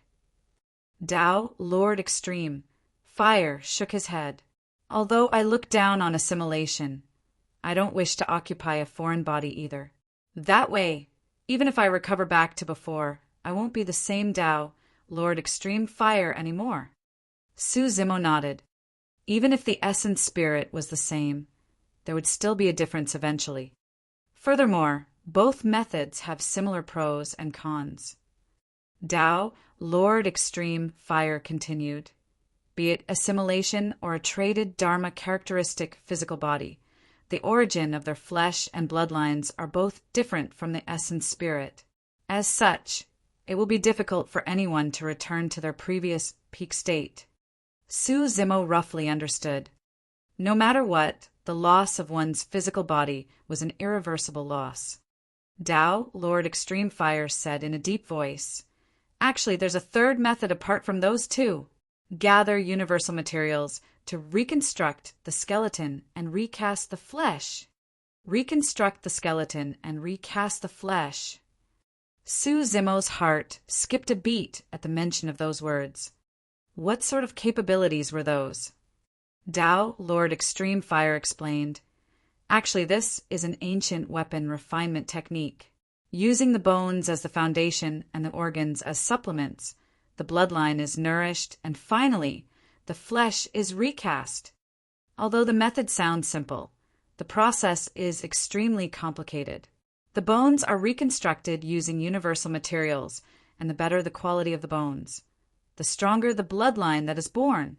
[SPEAKER 1] Tao Lord Extreme Fire shook his head. "Although I look down on assimilation, I don't wish to occupy a foreign body either. That way, Even if I recover back to before, I won't be the same Tao, Lord Extreme Fire, anymore. Su Zimo nodded. Even if the essence spirit was the same, there would still be a difference eventually. Furthermore, both methods have similar pros and cons. Tao, Lord Extreme Fire continued, be it assimilation or a traded Dharma characteristic physical body, the origin of their flesh and bloodlines are both different from the essence spirit. As such, it will be difficult for anyone to return to their previous peak state. Su Zimo roughly understood. No matter what, the loss of one's physical body was an irreversible loss. Tao, Lord Extreme Fire, said in a deep voice, actually, there's a third method apart from those two. Gather universal materials to reconstruct the skeleton and recast the flesh. Reconstruct the skeleton and recast the flesh. Su Zimo's heart skipped a beat at the mention of those words. What sort of capabilities were those? Tao, Lord Extreme Fire, explained. Actually, this is an ancient weapon refinement technique. Using the bones as the foundation and the organs as supplements, the bloodline is nourished, and finally, the flesh is recast. Although the method sounds simple, the process is extremely complicated. The bones are reconstructed using universal materials, and the better the quality of the bones, the stronger the bloodline that is born.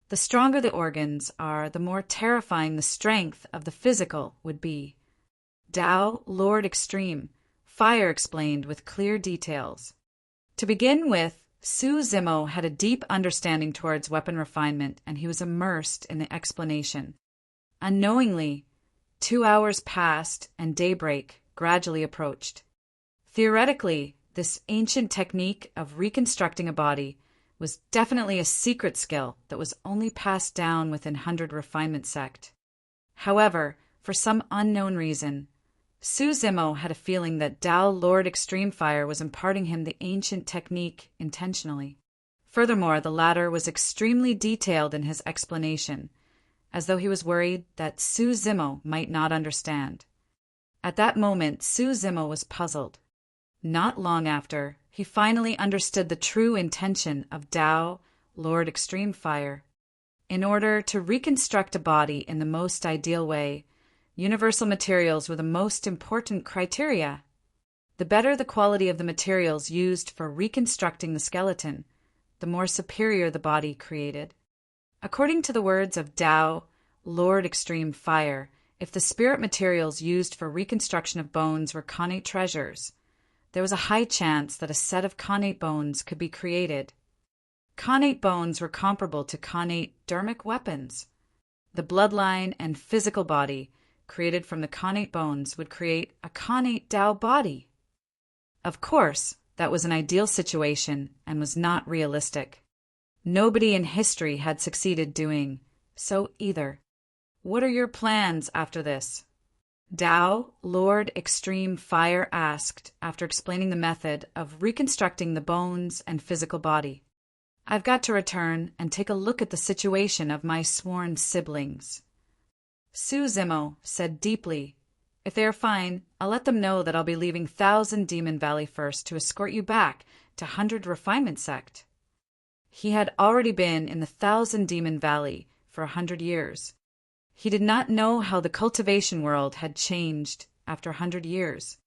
[SPEAKER 1] The stronger the organs are, the more terrifying the strength of the physical would be. Tao, Lord Extreme Fire, explained with clear details. To begin with, Su Zimo had a deep understanding towards weapon refinement, and he was immersed in the explanation. Unknowingly, 2 hours passed and daybreak gradually approached. Theoretically, this ancient technique of reconstructing a body was definitely a secret skill that was only passed down within 100 Refinement Sect. However, for some unknown reason, Su Zimo had a feeling that Tao Lord Extreme Fire was imparting him the ancient technique intentionally. Furthermore, the latter was extremely detailed in his explanation, as though he was worried that Su Zimo might not understand. At that moment, Su Zimo was puzzled. Not long after, he finally understood the true intention of Tao, Lord Extreme Fire. In order to reconstruct a body in the most ideal way, universal materials were the most important criteria. The better the quality of the materials used for reconstructing the skeleton, the more superior the body created. According to the words of Tao, Lord Extreme Fire, if the spirit materials used for reconstruction of bones were connate treasures, there was a high chance that a set of connate bones could be created. Connate bones were comparable to connate dermic weapons. The bloodline and physical body created from the connate bones would create a connate Tao body. Of course, that was an ideal situation and was not realistic. Nobody in history had succeeded doing so either. What are your plans after this? Tao, Lord Extreme Fire, asked after explaining the method of reconstructing the bones and physical body. I've got to return and take a look at the situation of my sworn siblings. Su Zimo said deeply, if they are fine, I'll let them know that I'll be leaving 1,000 Demon Valley first to escort you back to 100 Refinement Sect. He had already been in the 1,000 Demon Valley for 100 years. He did not know how the cultivation world had changed after 100 years.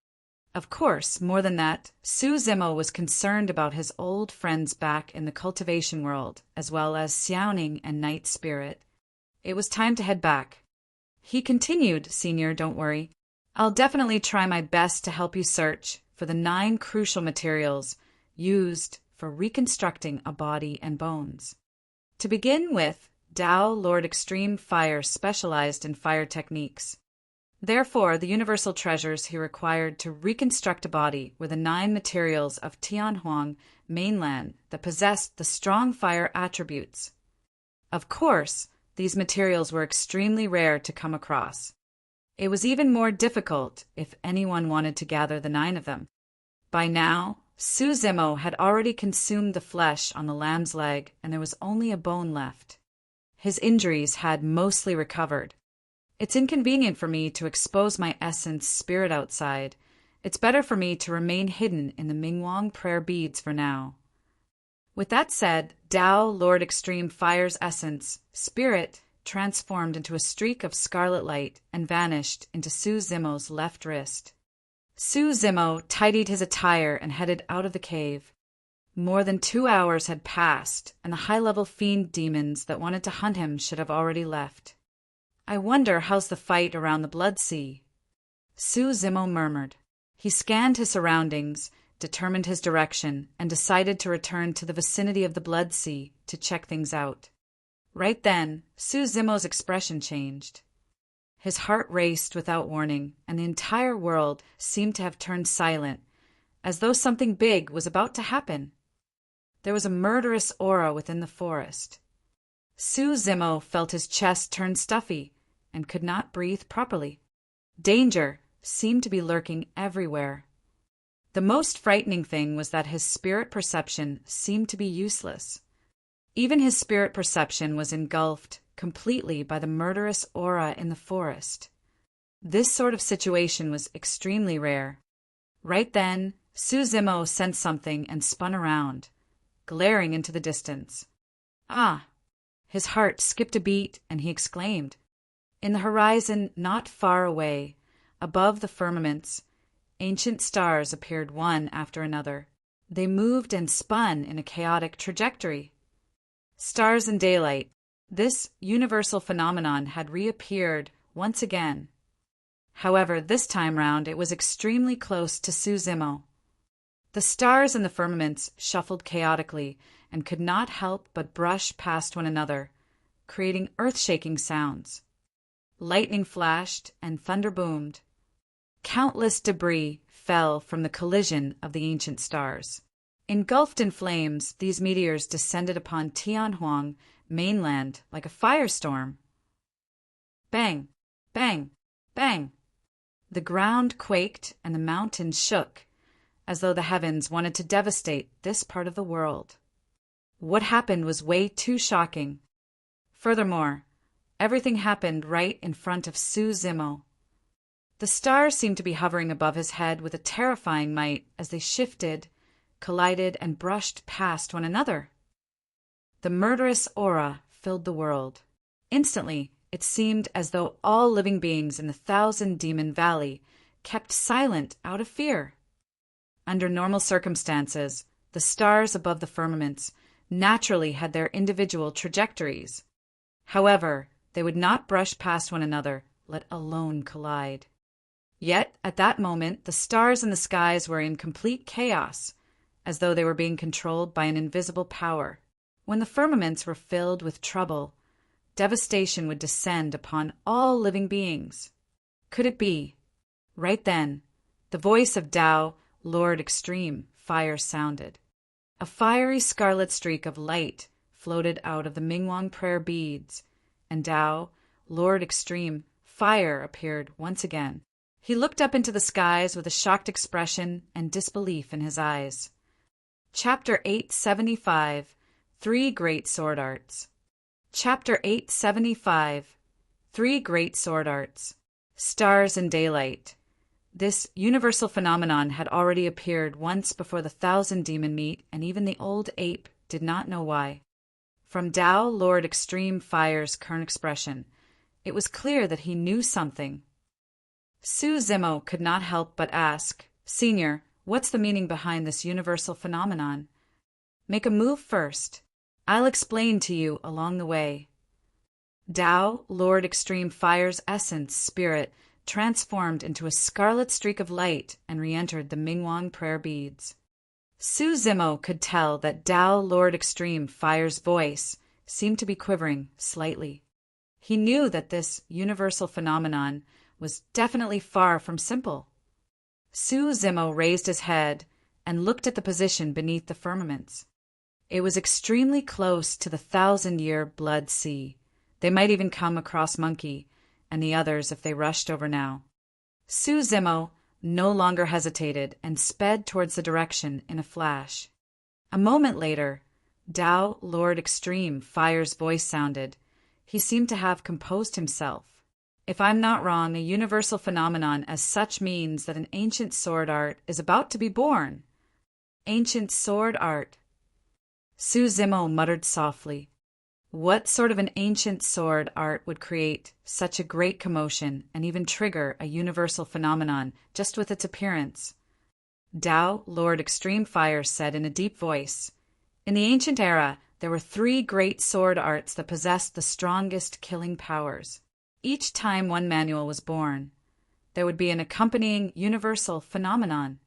[SPEAKER 1] Of course, more than that, Su Zimo was concerned about his old friends back in the cultivation world, as well as Xiaoning and Night Spirit. It was time to head back. He continued, Senior, don't worry. I'll definitely try my best to help you search for the 9 crucial materials used for reconstructing a body and bones. To begin with, Tao Lord Extreme Fire specialized in fire techniques. Therefore, the universal treasures he required to reconstruct a body were the 9 materials of Tianhuang mainland that possessed the strong fire attributes. Of course, these materials were extremely rare to come across. It was even more difficult if anyone wanted to gather the 9 of them. By now, Su Zimo had already consumed the flesh on the lamb's leg, and there was only a bone left. His injuries had mostly recovered. It's inconvenient for me to expose my essence spirit outside, It's better for me to remain hidden in the Mingwang prayer beads for now. With that said, Tao, Lord Extreme Fire's essence, spirit, transformed into a streak of scarlet light and vanished into Su Zimo's left wrist. Su Zimo tidied his attire and headed out of the cave. More than 2 hours had passed, and the high-level fiend demons that wanted to hunt him should have already left. I wonder how's the fight around the Blood Sea? Su Zimo murmured. He scanned his surroundings, determined his direction, and decided to return to the vicinity of the Blood Sea to check things out. Right then, Su Zimo's expression changed. His heart raced without warning, and the entire world seemed to have turned silent, as though something big was about to happen. There was a murderous aura within the forest. Su Zimo felt his chest turn stuffy and could not breathe properly. Danger seemed to be lurking everywhere. The most frightening thing was that his spirit perception seemed to be useless. Even his spirit perception was engulfed completely by the murderous aura in the forest. This sort of situation was extremely rare. Right then, Su Zimo sensed something and spun around, glaring into the distance. Ah! His heart skipped a beat, and he exclaimed. In the horizon, not far away, above the firmaments, ancient stars appeared one after another. They moved and spun in a chaotic trajectory. Stars in daylight. This universal phenomenon had reappeared once again. However, this time round it was extremely close to Su Zimo. The stars in the firmaments shuffled chaotically and could not help but brush past one another, creating earth-shaking sounds. Lightning flashed and thunder boomed. Countless debris fell from the collision of the ancient stars. Engulfed in flames, these meteors descended upon Tianhuang mainland like a firestorm. Bang! Bang! Bang! The ground quaked and the mountains shook, as though the heavens wanted to devastate this part of the world. What happened was way too shocking. Furthermore, everything happened right in front of Su Zimo. The stars seemed to be hovering above his head with a terrifying might as they shifted, collided, and brushed past one another. The murderous aura filled the world. Instantly, it seemed as though all living beings in the Thousand Demon Valley kept silent out of fear. Under normal circumstances, the stars above the firmaments naturally had their individual trajectories. However, they would not brush past one another, let alone collide. Yet, at that moment, the stars in the skies were in complete chaos, as though they were being controlled by an invisible power. When the firmaments were filled with trouble, devastation would descend upon all living beings. Could it be? Right then, the voice of Tao, Lord Extreme, Fire sounded. A fiery scarlet streak of light floated out of the Mingwang prayer beads, and Tao, Lord Extreme, Fire appeared once again. He looked up into the skies with a shocked expression and disbelief in his eyes. Chapter 875, 3 Great Sword Arts. Chapter 875, 3 Great Sword Arts. Stars in daylight. This universal phenomenon had already appeared once before the Thousand Demon meet, and even the old ape did not know why. From Tao, Lord Extreme Fire's current expression, it was clear that he knew something. Su Zimo could not help but ask, Senior, what's the meaning behind this universal phenomenon? Make a move first. I'll explain to you along the way. Tao, Lord Extreme Fire's essence, spirit, transformed into a scarlet streak of light and re-entered the Mingwang prayer beads. Su Zimo could tell that Tao, Lord Extreme Fire's voice seemed to be quivering slightly. He knew that this universal phenomenon was definitely far from simple. Su Zimo raised his head and looked at the position beneath the firmaments. It was extremely close to the 1,000-year Blood Sea. They might even come across Monkey and the others if they rushed over now. Su Zimo no longer hesitated and sped towards the direction in a flash. A moment later, Tao, Lord Extreme, Fire's voice sounded. He seemed to have composed himself. If I'm not wrong, a universal phenomenon as such means that an ancient sword art is about to be born. Ancient sword art. Su Zimo muttered softly. What sort of an ancient sword art would create such a great commotion and even trigger a universal phenomenon just with its appearance? Tao, Lord Extreme Fire, said in a deep voice, in the ancient era, there were 3 great sword arts that possessed the strongest killing powers. Each time one manual was born, there would be an accompanying universal phenomenon.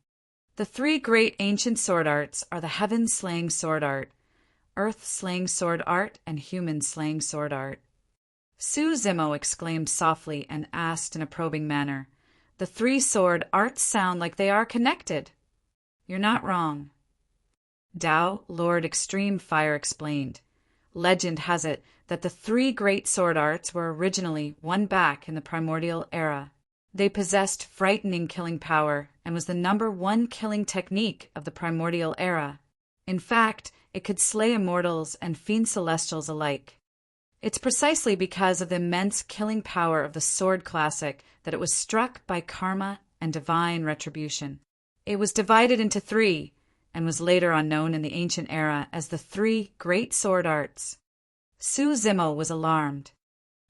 [SPEAKER 1] The 3 great ancient sword arts are the heaven-slaying sword art, earth-slaying sword art, and human-slaying sword art. Su Zimo exclaimed softly and asked in a probing manner, the 3 sword arts sound like they are connected. You're not wrong. Tao, Lord Extreme Fire, explained. Legend has it that the 3 great sword arts were originally one back in the primordial era. They possessed frightening killing power and was the #1 killing technique of the primordial era. In fact, it could slay immortals and fiend celestials alike. It's precisely because of the immense killing power of the sword classic that it was struck by karma and divine retribution. It was divided into 3, and was later on known in the ancient era as the 3 great sword arts. Su Zimo was alarmed.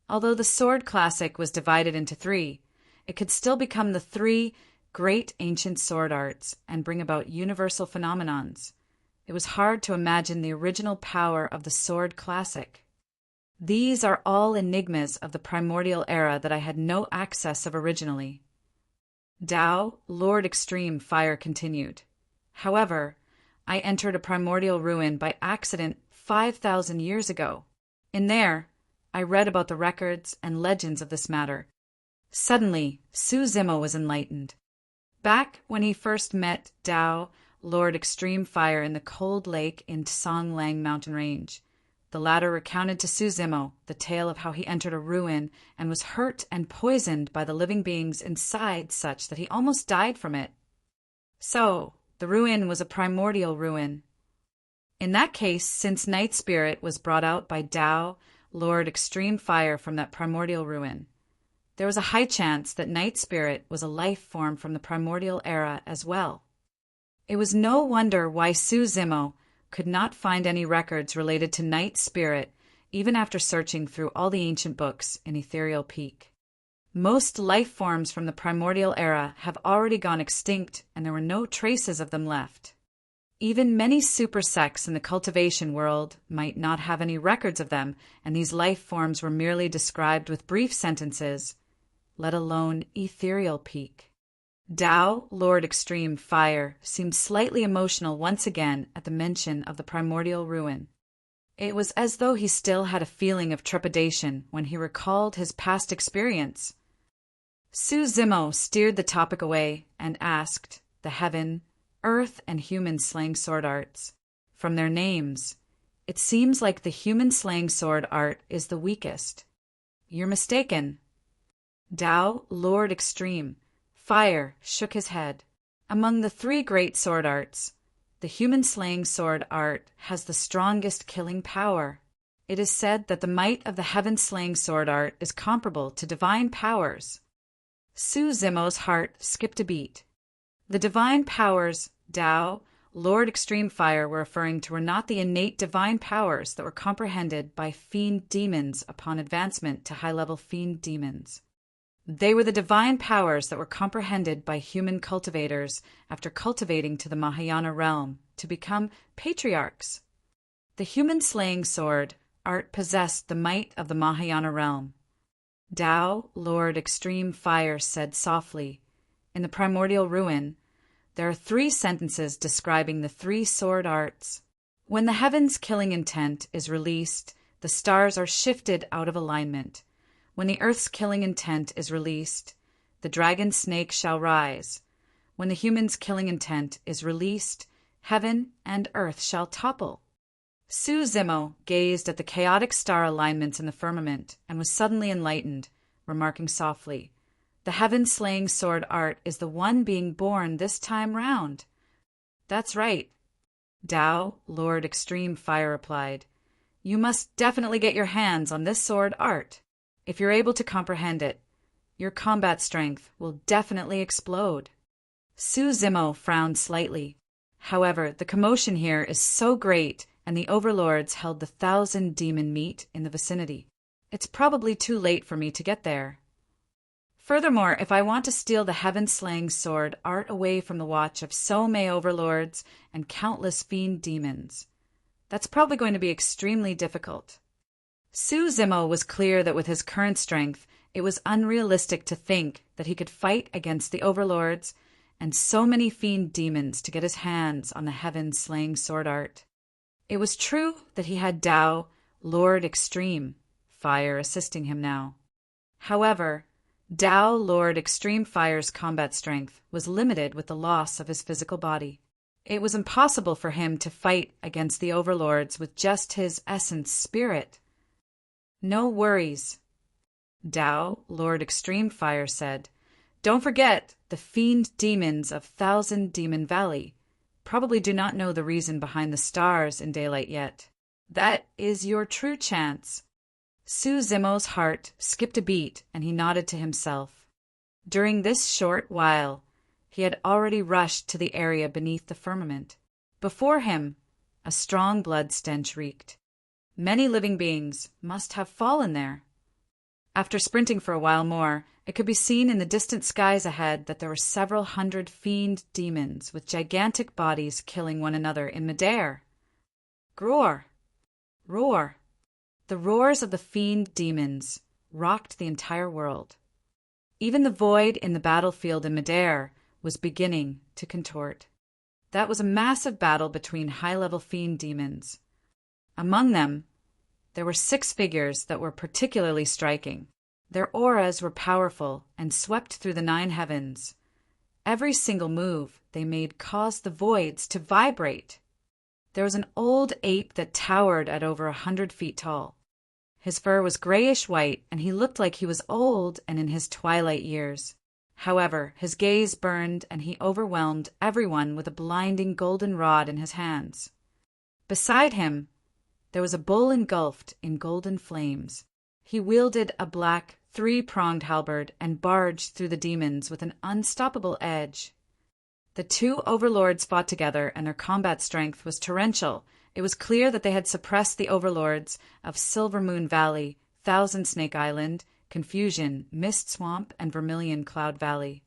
[SPEAKER 1] Although the sword classic was divided into 3, it could still become the 3 great ancient sword arts and bring about universal phenomenons. It was hard to imagine the original power of the sword classic. These are all enigmas of the primordial era that I had no access of originally. Tao, Lord Extreme Fire, continued. However, I entered a primordial ruin by accident 5,000 years ago. In there, I read about the records and legends of this matter. Suddenly, Su Zimo was enlightened. Back when he first met Tao, Lord Extreme Fire, in the cold lake in Songlang mountain range, the latter recounted to Su Zimo the tale of how he entered a ruin and was hurt and poisoned by the living beings inside such that he almost died from it. So, the ruin was a primordial ruin. In that case, since Night Spirit was brought out by Tao, Lord Extreme Fire, from that primordial ruin, there was a high chance that Night Spirit was a life form from the primordial era as well. It was no wonder why Su Zimo could not find any records related to Night Spirit even after searching through all the ancient books in Ethereal Peak. Most life forms from the primordial era have already gone extinct and there were no traces of them left. Even many super sects in the cultivation world might not have any records of them, and these life forms were merely described with brief sentences, let alone Ethereal Peak. Tao, Lord Extreme Fire, seemed slightly emotional once again at the mention of the primordial ruin. It was as though he still had a feeling of trepidation when he recalled his past experience. Su Zimo steered the topic away and asked, the heaven, earth, and human slaying sword arts. From their names, it seems like the human slaying sword art is the weakest. You're mistaken. Tao, Lord Extreme Fire, shook his head. Among the 3 great sword arts, the human-slaying sword art has the strongest killing power. It is said that the might of the heaven-slaying sword art is comparable to divine powers. Su Zimo's heart skipped a beat. The divine powers Tao, Lord Extreme Fire, were referring to were not the innate divine powers that were comprehended by fiend demons upon advancement to high-level fiend demons. They were the divine powers that were comprehended by human cultivators after cultivating to the Mahayana realm to become patriarchs. The human-slaying sword art possessed the might of the Mahayana realm. Tao, Lord Extreme Fire, said softly, in the primordial ruin, there are 3 sentences describing the 3 sword arts. When the heaven's killing intent is released, the stars are shifted out of alignment. When the earth's killing intent is released, the dragon snake shall rise. When the human's killing intent is released, heaven and earth shall topple. Su Zimo gazed at the chaotic star alignments in the firmament and was suddenly enlightened, remarking softly, the heaven-slaying sword art is the one being born this time round. That's right. Tao, Lord Extreme Fire, replied. You must definitely get your hands on this sword art. If you're able to comprehend it, your combat strength will definitely explode. Su Zimo frowned slightly. However, the commotion here is so great, and the overlords held the 1,000 demon meet in the vicinity. It's probably too late for me to get there. Furthermore, if I want to steal the heaven-slaying sword art away from the watch of so many overlords and countless fiend demons, that's probably going to be extremely difficult. Su Zimo was clear that with his current strength, it was unrealistic to think that he could fight against the overlords and so many fiend demons to get his hands on the heaven-slaying sword art. It was true that he had Tao, Lord Extreme, Fire assisting him now. However, Tao Lord Extreme Fire's combat strength was limited with the loss of his physical body. It was impossible for him to fight against the overlords with just his essence spirit. No worries, Tao Lord Extreme Fire said. Don't forget, the fiend demons of 1,000 Demon Valley probably do not know the reason behind the stars in daylight yet. That is your true chance. Su Zimo's heart skipped a beat, and he nodded to himself. During this short while, he had already rushed to the area beneath the firmament. Before him, a strong blood stench reeked. Many living beings must have fallen there. After sprinting for a while more, it could be seen in the distant skies ahead that there were several hundred fiend demons with gigantic bodies killing one another in midair. Roar! Roar! The roars of the fiend demons rocked the entire world. Even the void in the battlefield in midair was beginning to contort. That was a massive battle between high-level fiend demons. Among them, there were 6 figures that were particularly striking. Their auras were powerful and swept through the 9 heavens. Every single move they made caused the voids to vibrate. There was an old ape that towered at over 100 feet tall. His fur was grayish-white, and he looked like he was old and in his twilight years. However, his gaze burned, and he overwhelmed everyone with a blinding golden rod in his hands. Beside him, there was a bull engulfed in golden flames. He wielded a black, 3-pronged halberd and barged through the demons with an unstoppable edge. The 2 overlords fought together, and their combat strength was torrential. It was clear that they had suppressed the overlords of Silver Moon Valley, Thousand Snake Island, Confusion, Mist Swamp, and Vermilion Cloud Valley.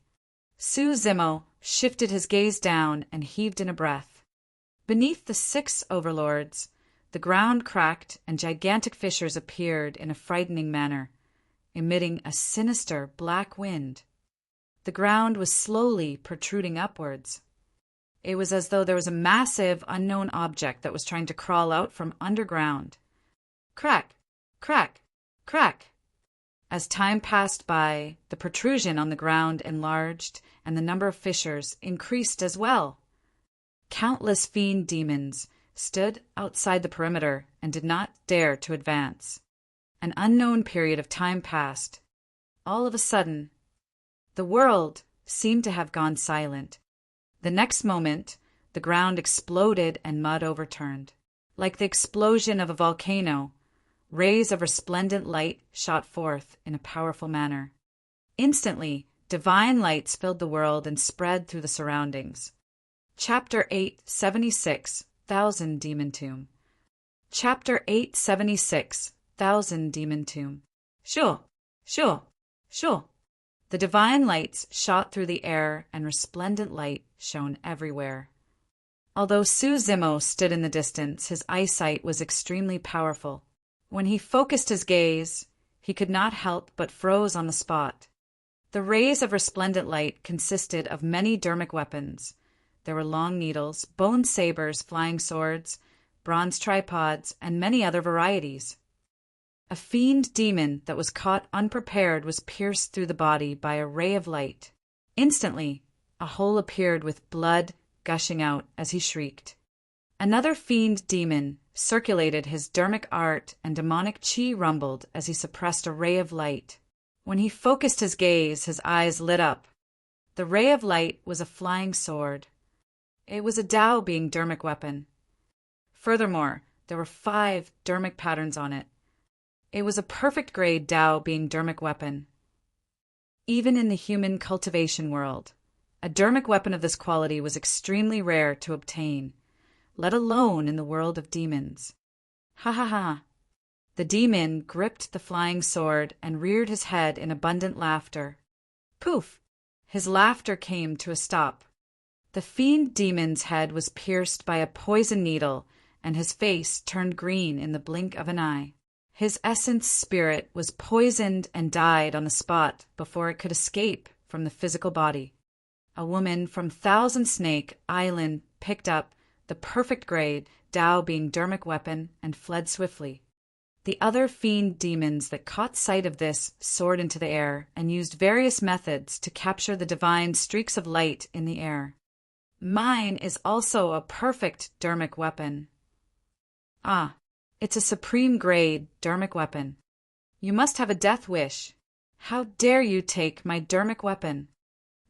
[SPEAKER 1] Su Zimo shifted his gaze down and heaved in a breath. Beneath the 6 overlords, the ground cracked and gigantic fissures appeared in a frightening manner, emitting a sinister black wind. The ground was slowly protruding upwards. It was as though there was a massive, unknown object that was trying to crawl out from underground. Crack, crack, crack. As time passed by, the protrusion on the ground enlarged, and the number of fissures increased as well. Countless fiend demons stood outside the perimeter and did not dare to advance. An unknown period of time passed. All of a sudden, the world seemed to have gone silent. The next moment, the ground exploded and mud overturned. Like the explosion of a volcano, rays of resplendent light shot forth in a powerful manner. Instantly, divine lights filled the world and spread through the surroundings. Chapter 876, 1,000 Demon Tomb. Chapter 876, 1,000 Demon Tomb. Sure, sure, sure. The divine lights shot through the air, and resplendent light shone everywhere. Although Su Zimo stood in the distance, his eyesight was extremely powerful. When he focused his gaze, he could not help but froze on the spot. The rays of resplendent light consisted of many dermic weapons. There were long needles, bone sabers, flying swords, bronze tripods, and many other varieties. A fiend demon that was caught unprepared was pierced through the body by a ray of light. Instantly, a hole appeared with blood gushing out as he shrieked. Another fiend demon circulated his dermic art, and demonic chi rumbled as he suppressed a ray of light. When he focused his gaze, his eyes lit up. The ray of light was a flying sword. It was a Tao being dermic weapon. Furthermore, there were 5 dermic patterns on it. It was a perfect grade Tao being dermic weapon. even in the human cultivation world. A dermic weapon of this quality was extremely rare to obtain, let alone in the world of demons. Ha ha ha! The demon gripped the flying sword and reared his head in abundant laughter. Poof! His laughter came to a stop. The fiend demon's head was pierced by a poison needle, and his face turned green in the blink of an eye. His essence spirit was poisoned and died on the spot before it could escape from the physical body. A woman from Thousand Snake Island picked up the perfect grade, Tao being dermic weapon, and fled swiftly. The other fiend demons that caught sight of this soared into the air and used various methods to capture the divine streaks of light in the air. Mine is also a perfect dermic weapon. Ah, it's a supreme grade dermic weapon. You must have a death wish. How dare you take my dermic weapon?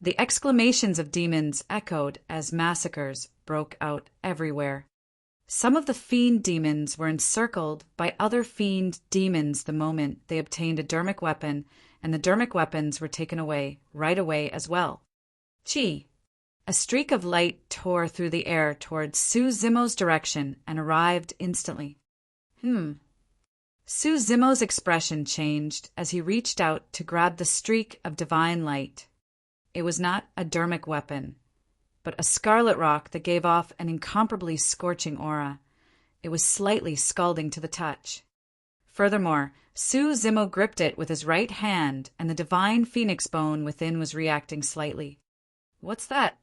[SPEAKER 1] The exclamations of demons echoed as massacres broke out everywhere. Some of the fiend demons were encircled by other fiend demons the moment they obtained a dermic weapon, and the dermic weapons were taken away right away as well. Chi! A streak of light tore through the air towards Su Zimo's direction and arrived instantly. Su Zimo's expression changed as he reached out to grab the streak of divine light. It was not a dermic weapon, but a scarlet rock that gave off an incomparably scorching aura. It was slightly scalding to the touch. Furthermore, Su Zimo gripped it with his right hand, and the divine phoenix bone within was reacting slightly. What's that?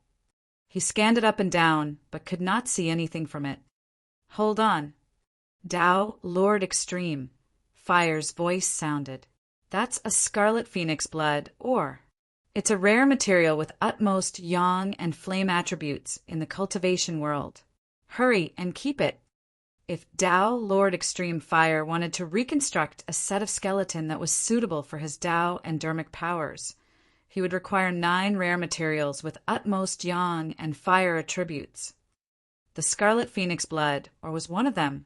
[SPEAKER 1] He scanned it up and down, but could not see anything from it. Hold on. Tao, Lord Extreme. Fire's voice sounded. That's a scarlet phoenix blood ore. It's a rare material with utmost yang and flame attributes in the cultivation world. Hurry and keep it. If Tao Lord Extreme Fire wanted to reconstruct a set of skeleton that was suitable for his Tao and dermic powers, he would require 9 rare materials with utmost yang and fire attributes. The scarlet phoenix blood, or was one of them.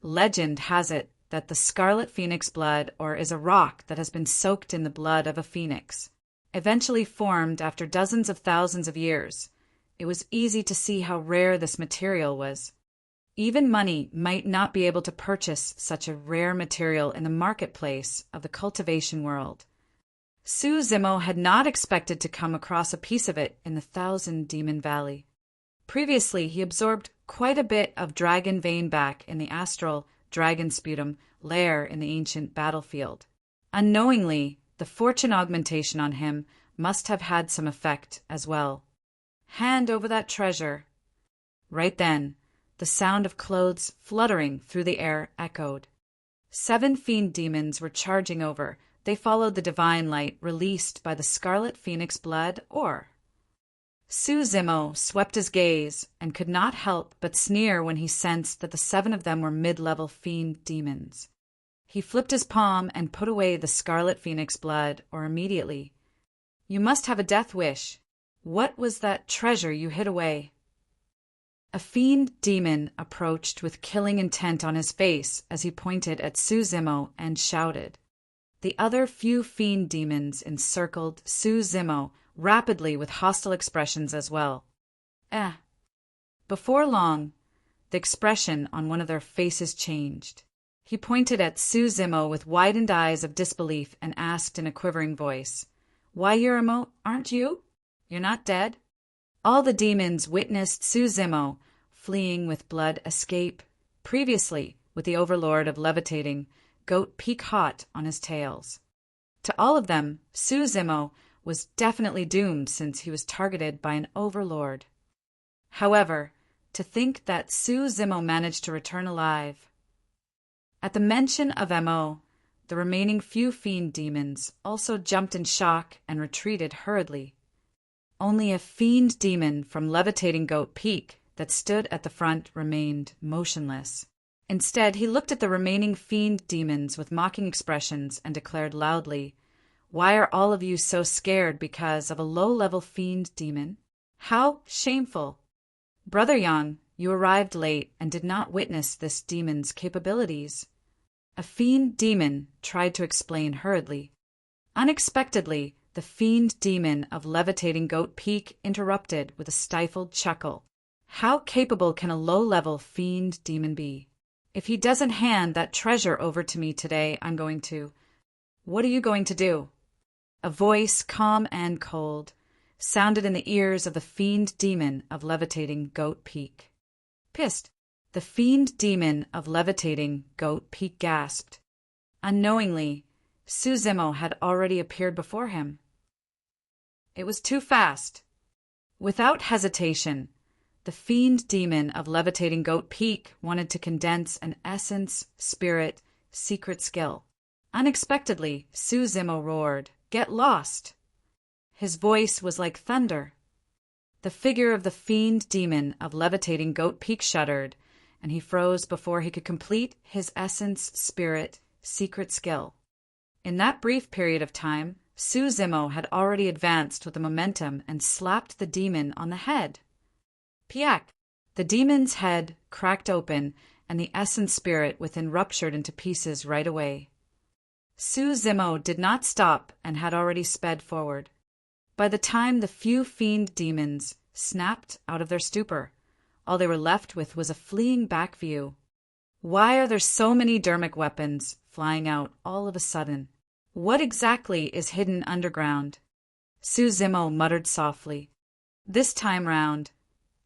[SPEAKER 1] Legend has it that the scarlet phoenix blood, or is a rock that has been soaked in the blood of a phoenix. Eventually formed after dozens of thousands of years. It was easy to see how rare this material was. Even money might not be able to purchase such a rare material in the marketplace of the cultivation world. Su Zimo had not expected to come across a piece of it in the Thousand Demon Valley. Previously, he absorbed quite a bit of dragon vein back in the astral dragon sputum lair in the ancient battlefield. Unknowingly, the fortune augmentation on him must have had some effect as well. Hand over that treasure. Right then, the sound of clothes fluttering through the air echoed. 7 fiend demons were charging over. They followed the divine light released by the scarlet phoenix blood ore. Su Zimo swept his gaze and could not help but sneer when he sensed that the 7 of them were mid-level fiend demons. He flipped his palm and put away the scarlet phoenix blood ore immediately. You must have a death wish. What was that treasure you hid away? A fiend demon approached with killing intent on his face as he pointed at Su Zimo and shouted. The other few fiend demons encircled Su Zimo rapidly with hostile expressions as well. Before long, the expression on one of their faces changed. He pointed at Su Zimo with widened eyes of disbelief and asked in a quivering voice, Why, Yurimo, aren't you? You're not dead? All the demons witnessed Su Zimo fleeing with blood escape, previously with the overlord of levitating, goat peak hot on his tails. To all of them, Su Zimo was definitely doomed since he was targeted by an overlord. However, to think that Su Zimo managed to return alive. At the mention of M.O., the remaining few fiend demons also jumped in shock and retreated hurriedly. Only a fiend demon from levitating Goat Peak that stood at the front remained motionless. Instead, he looked at the remaining fiend demons with mocking expressions and declared loudly, Why are all of you so scared because of a low-level fiend demon? How shameful! Brother Yang, you arrived late and did not witness this demon's capabilities. A fiend demon tried to explain hurriedly. Unexpectedly, the fiend demon of levitating Goat Peak interrupted with a stifled chuckle. How capable can a low-level fiend demon be? If he doesn't hand that treasure over to me today, I'm going to. What are you going to do? A voice, calm and cold, sounded in the ears of the fiend demon of levitating Goat Peak. Pissed, the fiend demon of levitating Goat Peak gasped. Unknowingly, Suzimo had already appeared before him. It was too fast. Without hesitation, the fiend demon of levitating Goat Peak wanted to condense an essence, spirit, secret skill. Unexpectedly, Suzimo roared, "Get lost!" His voice was like thunder. The figure of the fiend demon of levitating Goat Peak shuddered, and he froze before he could complete his essence, spirit, secret skill. In that brief period of time, Suzimo had already advanced with the momentum and slapped the demon on the head. Piak! The demon's head cracked open, and the essence spirit within ruptured into pieces right away. Suzimo did not stop and had already sped forward. By the time the few fiend demons snapped out of their stupor, all they were left with was a fleeing back view. Why are there so many dermic weapons flying out all of a sudden? What exactly is hidden underground? Suzimo muttered softly. This time round,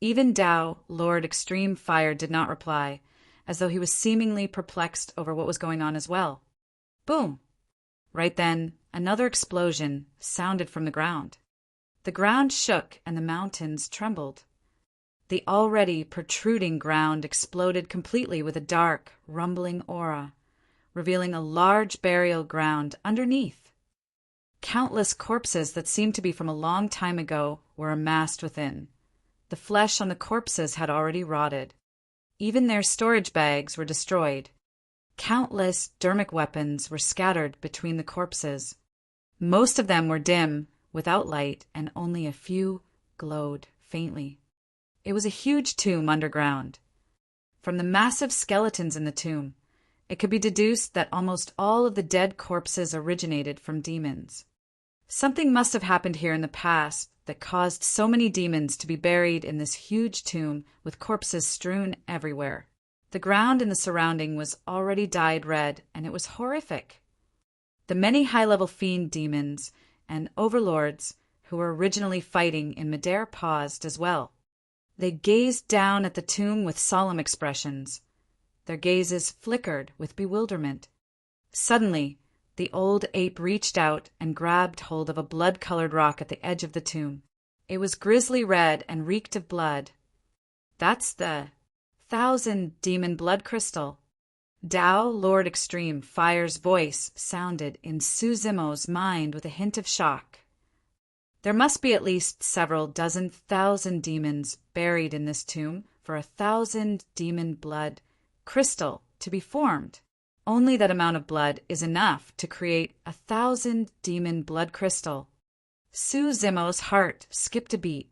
[SPEAKER 1] even Dao, Lord Extreme Fire, did not reply, as though he was seemingly perplexed over what was going on as well. Boom! Right then, another explosion sounded from the ground. The ground shook and the mountains trembled. The already protruding ground exploded completely with a dark, rumbling aura, revealing a large burial ground underneath. Countless corpses that seemed to be from a long time ago were amassed within. The flesh on the corpses had already rotted. Even their storage bags were destroyed. Countless dermic weapons were scattered between the corpses. Most of them were dim, without light, and only a few glowed faintly. It was a huge tomb underground. From the massive skeletons in the tomb, it could be deduced that almost all of the dead corpses originated from demons. Something must have happened here in the past that caused so many demons to be buried in this huge tomb with corpses strewn everywhere. The ground in the surrounding was already dyed red, and it was horrific. The many high-level fiend demons and overlords who were originally fighting in Midair paused as well. They gazed down at the tomb with solemn expressions. Their gazes flickered with bewilderment. Suddenly, the old ape reached out and grabbed hold of a blood-colored rock at the edge of the tomb. It was grisly red and reeked of blood. That's the 1,000 demon blood crystal. Dao, Lord Extreme Fire's voice sounded in Suzimo's mind with a hint of shock. There must be at least several dozen thousand demons buried in this tomb for 1,000 demon blood crystal to be formed. Only that amount of blood is enough to create 1,000 demon blood crystal. Suzimo's heart skipped a beat.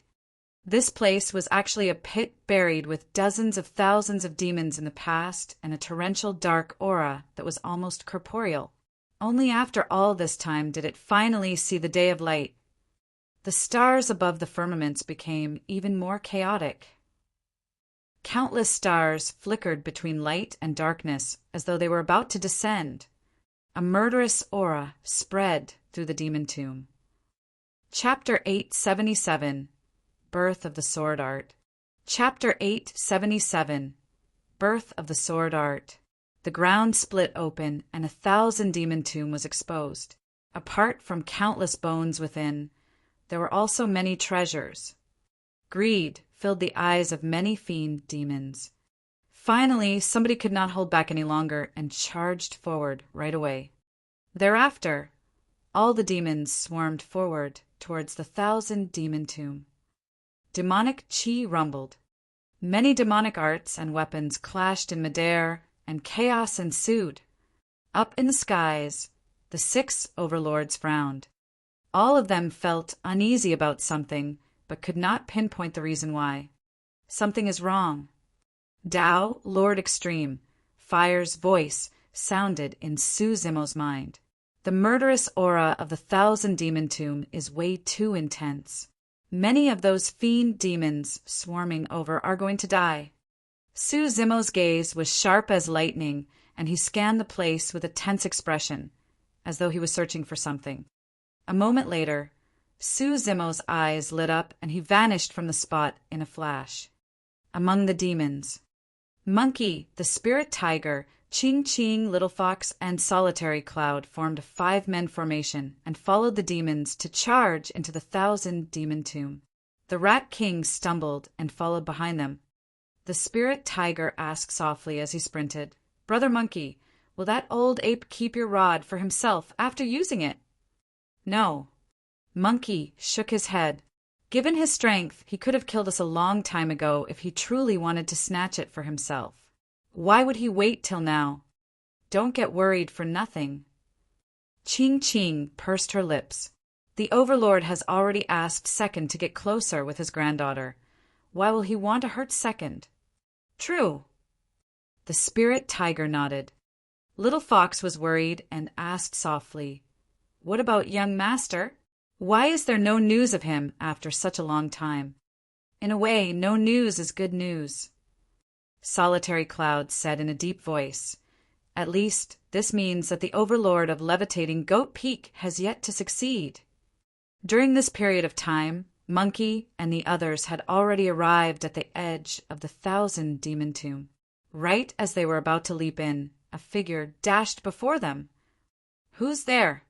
[SPEAKER 1] This place was actually a pit buried with dozens of thousands of demons in the past and a torrential dark aura that was almost corporeal. Only after all this time did it finally see the day of light. The stars above the firmaments became even more chaotic. Countless stars flickered between light and darkness as though they were about to descend. A murderous aura spread through the demon tomb. Chapter 877 Birth of the Sword Art. Chapter 877 Birth of the Sword Art. The ground split open, and 1,000 demon tomb was exposed. Apart from countless bones within, there were also many treasures. Greed filled the eyes of many fiend demons. Finally, somebody could not hold back any longer and charged forward right away. Thereafter, all the demons swarmed forward towards the 1,000 demon tomb. Demonic chi rumbled. Many demonic arts and weapons clashed in midair, and chaos ensued. Up in the skies, the 6 overlords frowned. All of them felt uneasy about something, but could not pinpoint the reason why. Something is wrong. Dao, Lord Extreme, Fire's voice sounded in Suzimo's mind. The murderous aura of the 1,000 Demon Tomb is way too intense. Many of those fiend demons swarming over are going to die. Su Zimo's gaze was sharp as lightning, and he scanned the place with a tense expression, as though he was searching for something. A moment later, Su Zimo's eyes lit up and he vanished from the spot in a flash. Among the demons, Monkey, the spirit tiger, Ching Ching, Little Fox, and Solitary Cloud formed a 5-man formation and followed the demons to charge into the 1,000 Demon Tomb. The Rat King stumbled and followed behind them. The spirit tiger asked softly as he sprinted, "Brother Monkey, will that old ape keep your rod for himself after using it?" "No." Monkey shook his head. Given his strength, he could have killed us a long time ago if he truly wanted to snatch it for himself. Why would he wait till now? Don't get worried for nothing. Ching Ching pursed her lips. The Overlord has already asked Second to get closer with his granddaughter. Why will he want to hurt Second? True. The spirit tiger nodded. Little Fox was worried and asked softly, "What about young Master? Why is there no news of him after such a long time?" "In a way, no news is good news," Solitary Cloud said in a deep voice. "At least, this means that the Overlord of Levitating Goat Peak has yet to succeed." During this period of time, Monkey and the others had already arrived at the edge of the 1,000 Demon Tomb. Right as they were about to leap in, a figure dashed before them. "Who's there?"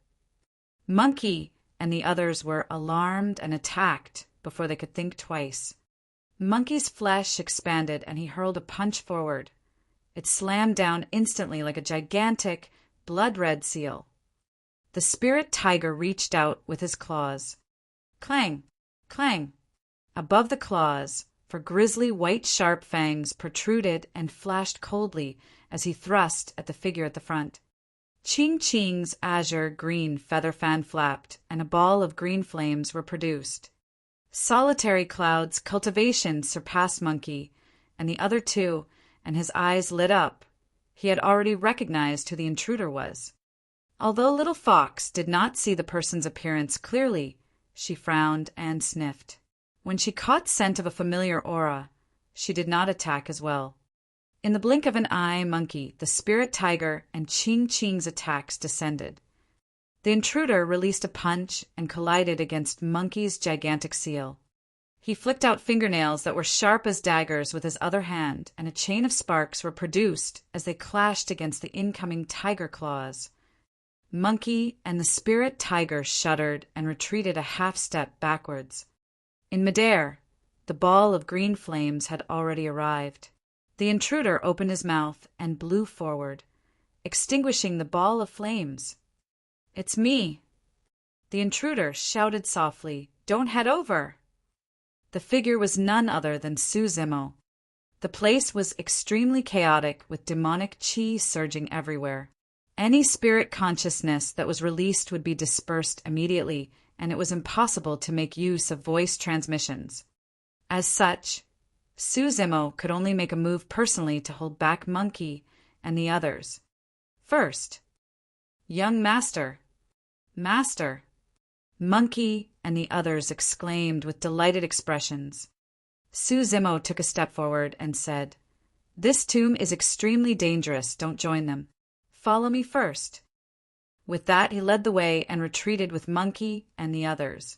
[SPEAKER 1] Monkey and the others were alarmed and attacked before they could think twice. Monkey's flesh expanded and he hurled a punch forward. It slammed down instantly like a gigantic, blood-red seal. The spirit tiger reached out with his claws. Clang! Clang! Above the claws, for grisly white sharp fangs protruded and flashed coldly as he thrust at the figure at the front. Ching Ching's azure green feather fan flapped, and a ball of green flames were produced. Solitary Cloud's cultivation surpassed Monkey, and the other two, and his eyes lit up. He had already recognized who the intruder was. Although Little Fox did not see the person's appearance clearly, she frowned and sniffed. When she caught scent of a familiar aura, she did not attack as well. In the blink of an eye, Monkey, the spirit tiger, and Ching Ching's attacks descended. The intruder released a punch and collided against Monkey's gigantic seal. He flicked out fingernails that were sharp as daggers with his other hand, and a chain of sparks were produced as they clashed against the incoming tiger claws. Monkey and the spirit tiger shuddered and retreated a half-step backwards. In midair, the ball of green flames had already arrived. The intruder opened his mouth and blew forward, extinguishing the ball of flames. "It's me!" The intruder shouted softly, "Don't head over!" The figure was none other than Su Zimo. The place was extremely chaotic with demonic chi surging everywhere. Any spirit consciousness that was released would be dispersed immediately, and it was impossible to make use of voice transmissions. As such, Su Zimo could only make a move personally to hold back Monkey and the others. First, "Young Master! Master!" Monkey and the others exclaimed with delighted expressions. Su Zimo took a step forward and said, "This tomb is extremely dangerous. Don't join them. Follow me first." With that, he led the way and retreated with Monkey and the others.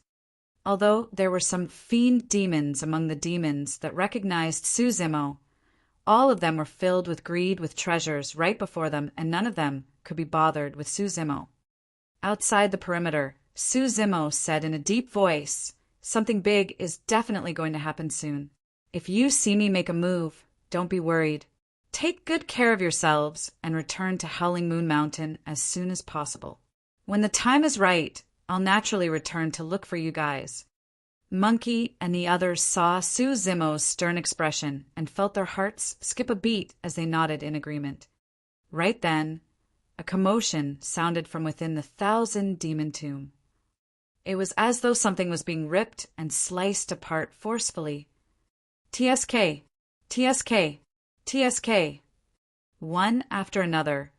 [SPEAKER 1] Although there were some fiend demons among the demons that recognized Su Zimo, all of them were filled with greed with treasures right before them, and none of them could be bothered with Su Zimo. Outside the perimeter, Su Zimo said in a deep voice, "Something big is definitely going to happen soon. If you see me make a move, don't be worried. Take good care of yourselves and return to Howling Moon Mountain as soon as possible. When the time is right, I'll naturally return to look for you guys." Monkey and the others saw Su Zimo's stern expression and felt their hearts skip a beat as they nodded in agreement. Right then, a commotion sounded from within the 1,000 Demon Tomb. It was as though something was being ripped and sliced apart forcefully. "TSK! TSK! TSK!" One after another,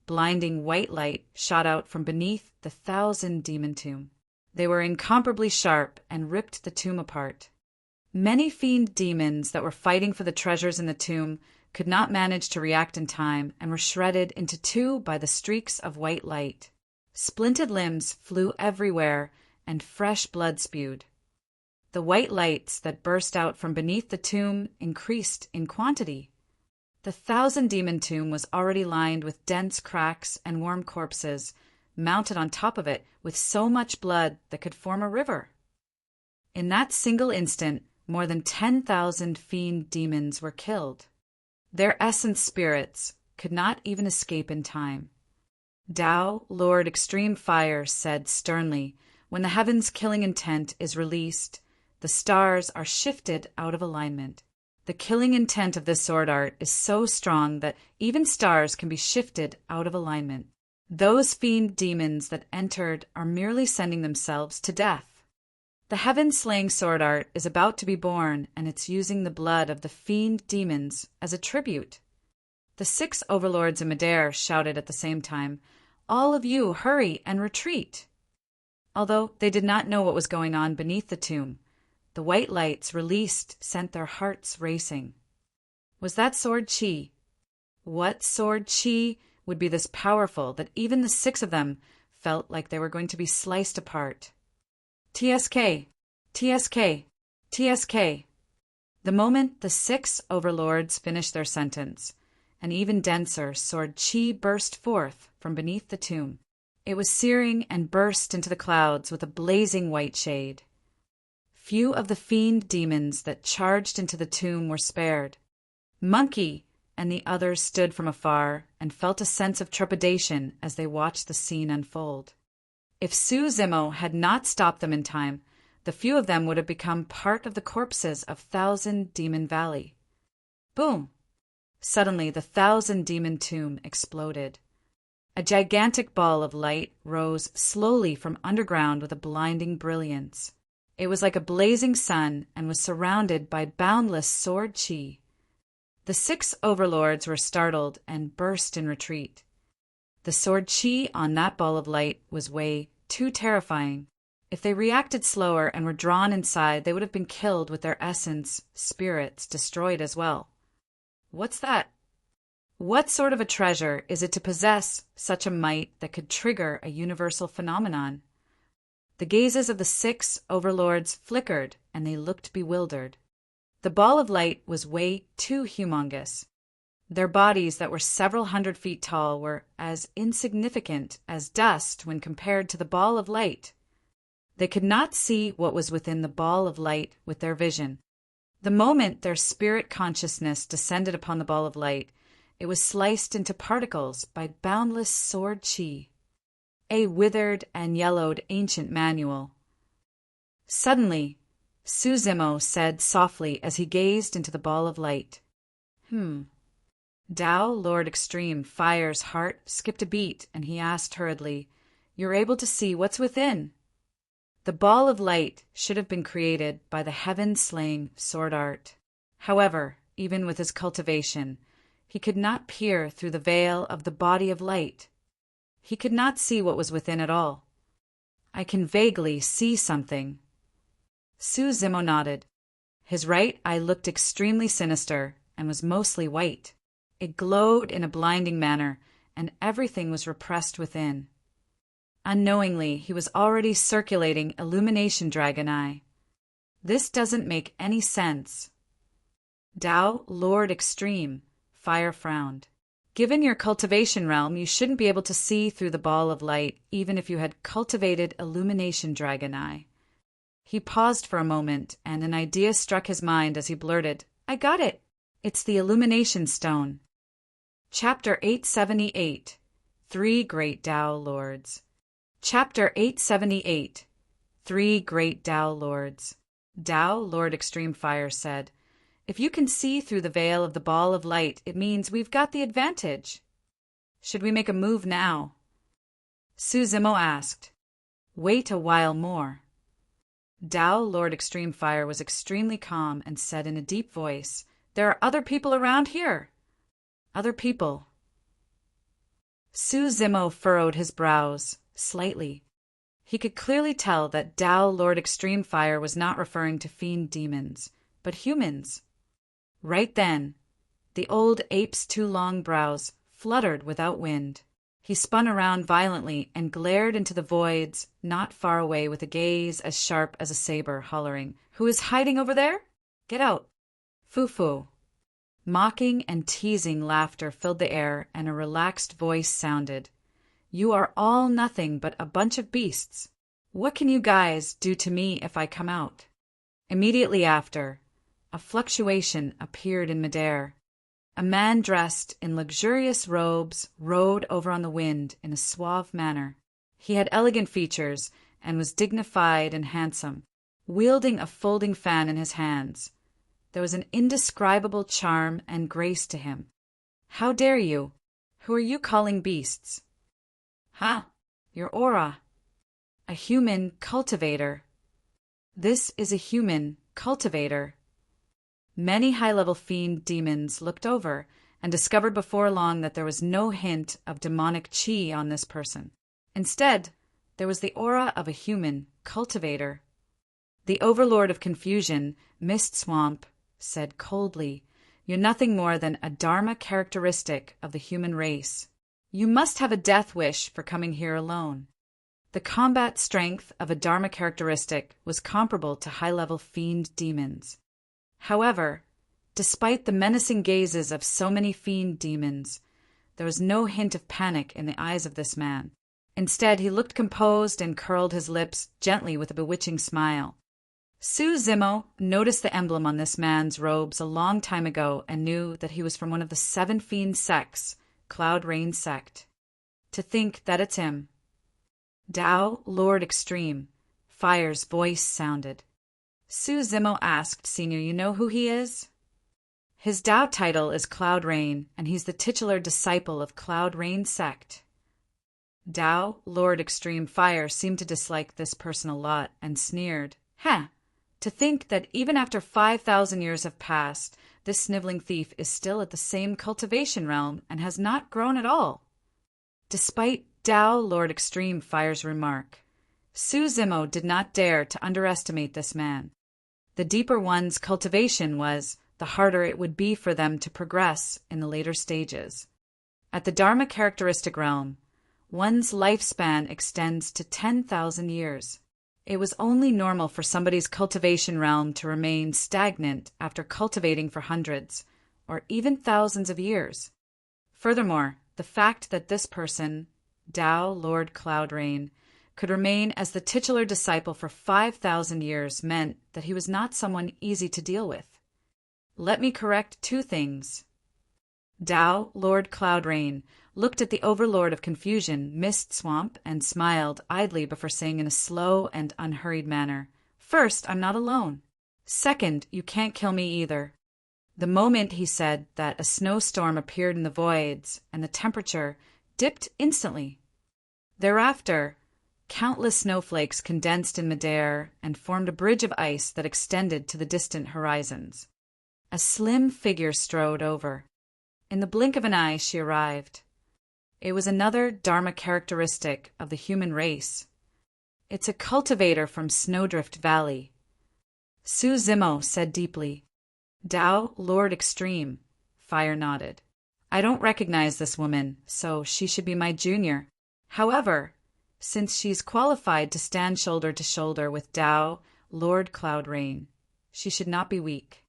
[SPEAKER 1] blinding white light shot out from beneath the 1,000-demon tomb. They were incomparably sharp and ripped the tomb apart. Many fiend demons that were fighting for the treasures in the tomb could not manage to react in time and were shredded into two by the streaks of white light. Splinted limbs flew everywhere and fresh blood spewed. The white lights that burst out from beneath the tomb increased in quantity. The 1,000-demon tomb was already lined with dense cracks and warm corpses, mounted on top of it with so much blood that could form a river. In that single instant, more than 10,000 fiend demons were killed. Their essence spirits could not even escape in time. Tao, Lord Extreme Fire, said sternly, "When the heaven's killing intent is released, the stars are shifted out of alignment. The killing intent of this sword art is so strong that even stars can be shifted out of alignment. Those fiend demons that entered are merely sending themselves to death. The heaven-slaying sword art is about to be born, and it's using the blood of the fiend demons as a tribute." The 6 overlords in Midair shouted at the same time, "All of you, hurry and retreat!" Although they did not know what was going on beneath the tomb, the white lights released sent their hearts racing. Was that sword chi? What sword chi would be this powerful that even the 6 of them felt like they were going to be sliced apart? TSK! TSK! TSK! The moment the 6 overlords finished their sentence, an even denser sword chi burst forth from beneath the tomb. It was searing and burst into the clouds with a blazing white shade. Few of the fiend demons that charged into the tomb were spared. Monkey and the others stood from afar and felt a sense of trepidation as they watched the scene unfold. If Su Zimo had not stopped them in time, the few of them would have become part of the corpses of 1,000-Demon Valley. Boom! Suddenly, the 1,000-demon tomb exploded. A gigantic ball of light rose slowly from underground with a blinding brilliance. It was like a blazing sun and was surrounded by boundless sword chi. The 6 overlords were startled and burst in retreat. The sword chi on that ball of light was way too terrifying. If they reacted slower and were drawn inside, they would have been killed with their essence, spirits, destroyed as well. What's that? What sort of a treasure is it to possess such a might that could trigger a universal phenomenon? The gazes of the 6 overlords flickered, and they looked bewildered. The ball of light was way too humongous. Their bodies that were several hundred feet tall were as insignificant as dust when compared to the ball of light. They could not see what was within the ball of light with their vision. The moment their spirit consciousness descended upon the ball of light, it was sliced into particles by boundless sword chi. A withered and yellowed ancient manual. Suddenly, Su Zimo said softly as he gazed into the ball of light, Tao, Lord Extreme Fire's heart skipped a beat, and he asked hurriedly, "You're able to see what's within?" The ball of light should have been created by the heaven-slaying sword art. However, even with his cultivation, he could not peer through the veil of the body of light. He could not see what was within at all. "I can vaguely see something." Su Zimo nodded. His right eye looked extremely sinister and was mostly white. It glowed in a blinding manner, and everything was repressed within. Unknowingly, he was already circulating Illumination Dragon Eye. This doesn't make any sense. Tao, Lord Extreme, Fire frowned. Given your cultivation realm, you shouldn't be able to see through the ball of light, even if you had cultivated Illumination Dragon Eye. He paused for a moment, and an idea struck his mind as he blurted, "I got it! It's the Illumination Stone." Chapter 878 3 Great Tao Lords. Chapter 878 3 Great Tao Lords. Tao, Lord Extreme Fire, said, "If you can see through the veil of the ball of light, it means we've got the advantage. Should we make a move now?" Su Zimo asked. "Wait a while more." Tao, Lord Extreme Fire, was extremely calm and said in a deep voice, "There are other people around here." Other people. Su Zimo furrowed his brows, slightly. He could clearly tell that Tao Lord Extreme Fire was not referring to fiend demons, but humans. Right then, the old ape's two long brows fluttered without wind. He spun around violently and glared into the voids not far away with a gaze as sharp as a saber, hollering, "Who is hiding over there? Get out!" Foo-foo. Mocking and teasing laughter filled the air, and a relaxed voice sounded. "You are all nothing but a bunch of beasts. What can you guys do to me if I come out?" Immediately after, a fluctuation appeared in midair. A man dressed in luxurious robes rode over on the wind in a suave manner. He had elegant features and was dignified and handsome, wielding a folding fan in his hands. There was an indescribable charm and grace to him. "How dare you? Who are you calling beasts?" "Ha! Your aura. A human cultivator." "This is a human cultivator." Many high-level fiend demons looked over and discovered before long that there was no hint of demonic chi on this person. Instead, there was the aura of a human cultivator. The overlord of confusion, Mist Swamp, said coldly, "You're nothing more than a dharma characteristic of the human race. You must have a death wish for coming here alone." The combat strength of a dharma characteristic was comparable to high-level fiend demons. However, despite the menacing gazes of so many fiend demons, there was no hint of panic in the eyes of this man. Instead, he looked composed and curled his lips gently with a bewitching smile. Su Zimo noticed the emblem on this man's robes a long time ago and knew that he was from one of the 7 fiend sects, Cloud Rain Sect. "To think that it's him." Tao Lord Extreme Fire's voice sounded. Su Zimo asked, "Senior, you know who he is?" "His Tao title is Cloud Rain, and he's the titular disciple of Cloud Rain Sect." Tao Lord Extreme Fire seemed to dislike this person a lot and sneered. "Heh! To think that even after 5,000 years have passed, this sniveling thief is still at the same cultivation realm and has not grown at all." Despite Tao Lord Extreme Fire's remark, Su Zimo did not dare to underestimate this man. The deeper one's cultivation was, the harder it would be for them to progress in the later stages. At the Dharma characteristic realm, one's lifespan extends to 10,000 years. It was only normal for somebody's cultivation realm to remain stagnant after cultivating for hundreds, or even thousands of years. Furthermore, the fact that this person, Tao Lord Cloud Rain, could remain as the titular disciple for 5,000 years meant that he was not someone easy to deal with. Let me correct 2 things. Tao Lord Cloud Rain looked at the overlord of confusion, Mist Swamp, and smiled idly before saying in a slow and unhurried manner, "First, I'm not alone. Second, you can't kill me either." The moment he said that, a snowstorm appeared in the voids, and the temperature dipped instantly. Thereafter, countless snowflakes condensed in midair and formed a bridge of ice that extended to the distant horizons. A slim figure strode over. In the blink of an eye, she arrived. It was another Dharma characteristic of the human race. "It's a cultivator from Snowdrift Valley." Su Zimo said deeply. "Tao Lord Extreme," Fire nodded. "I don't recognize this woman, so she should be my junior. However, since she's qualified to stand shoulder to shoulder with Tao Lord Cloud Rain, she should not be weak."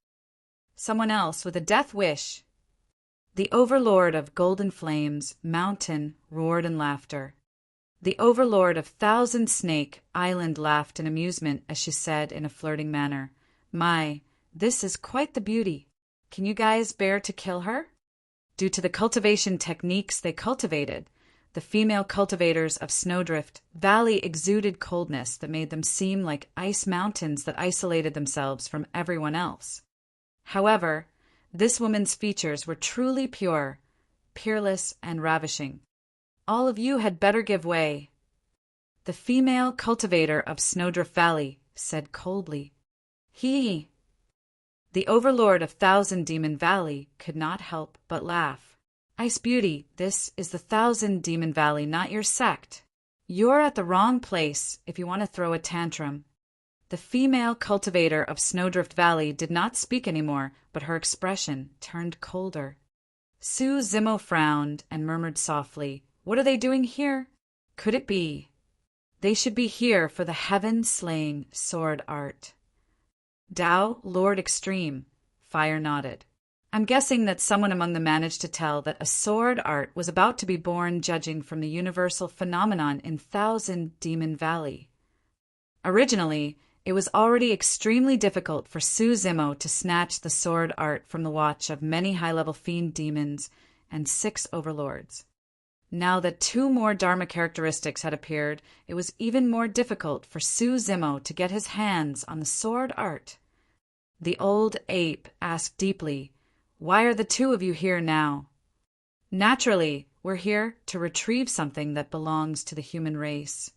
[SPEAKER 1] Someone else with a death wish. The overlord of Golden Flames Mountain roared in laughter. The overlord of Thousand Snake Island laughed in amusement as she said in a flirting manner, "My, this is quite the beauty. Can you guys bear to kill her?" Due to the cultivation techniques they cultivated, the female cultivators of Snowdrift Valley exuded coldness that made them seem like ice mountains that isolated themselves from everyone else. However, this woman's features were truly pure, peerless, and ravishing. "All of you had better give way." The female cultivator of Snowdrift Valley said coldly. "He." The overlord of Thousand Demon Valley could not help but laugh. Ice Beauty, this is the Thousand Demon Valley, not your sect. You're at the wrong place if you want to throw a tantrum. The female cultivator of Snowdrift Valley did not speak anymore, but her expression turned colder. Sue Zimmo frowned and murmured softly, "What are they doing here? Could it be? They should be here for the heaven-slaying sword art." Tao, Lord Extreme, Fire nodded. "I'm guessing that someone among them managed to tell that a sword art was about to be born, judging from the universal phenomenon in Thousand Demon Valley. Originally, it was already extremely difficult for Sue Zimmo to snatch the sword art from the watch of many high-level fiend demons and 6 overlords. Now that 2 more Dharma characteristics had appeared, it was even more difficult for Sue Zimmo to get his hands on the sword art. The old ape asked deeply, "Why are the 2 of you here now?" "Naturally, we're here to retrieve something that belongs to the human race."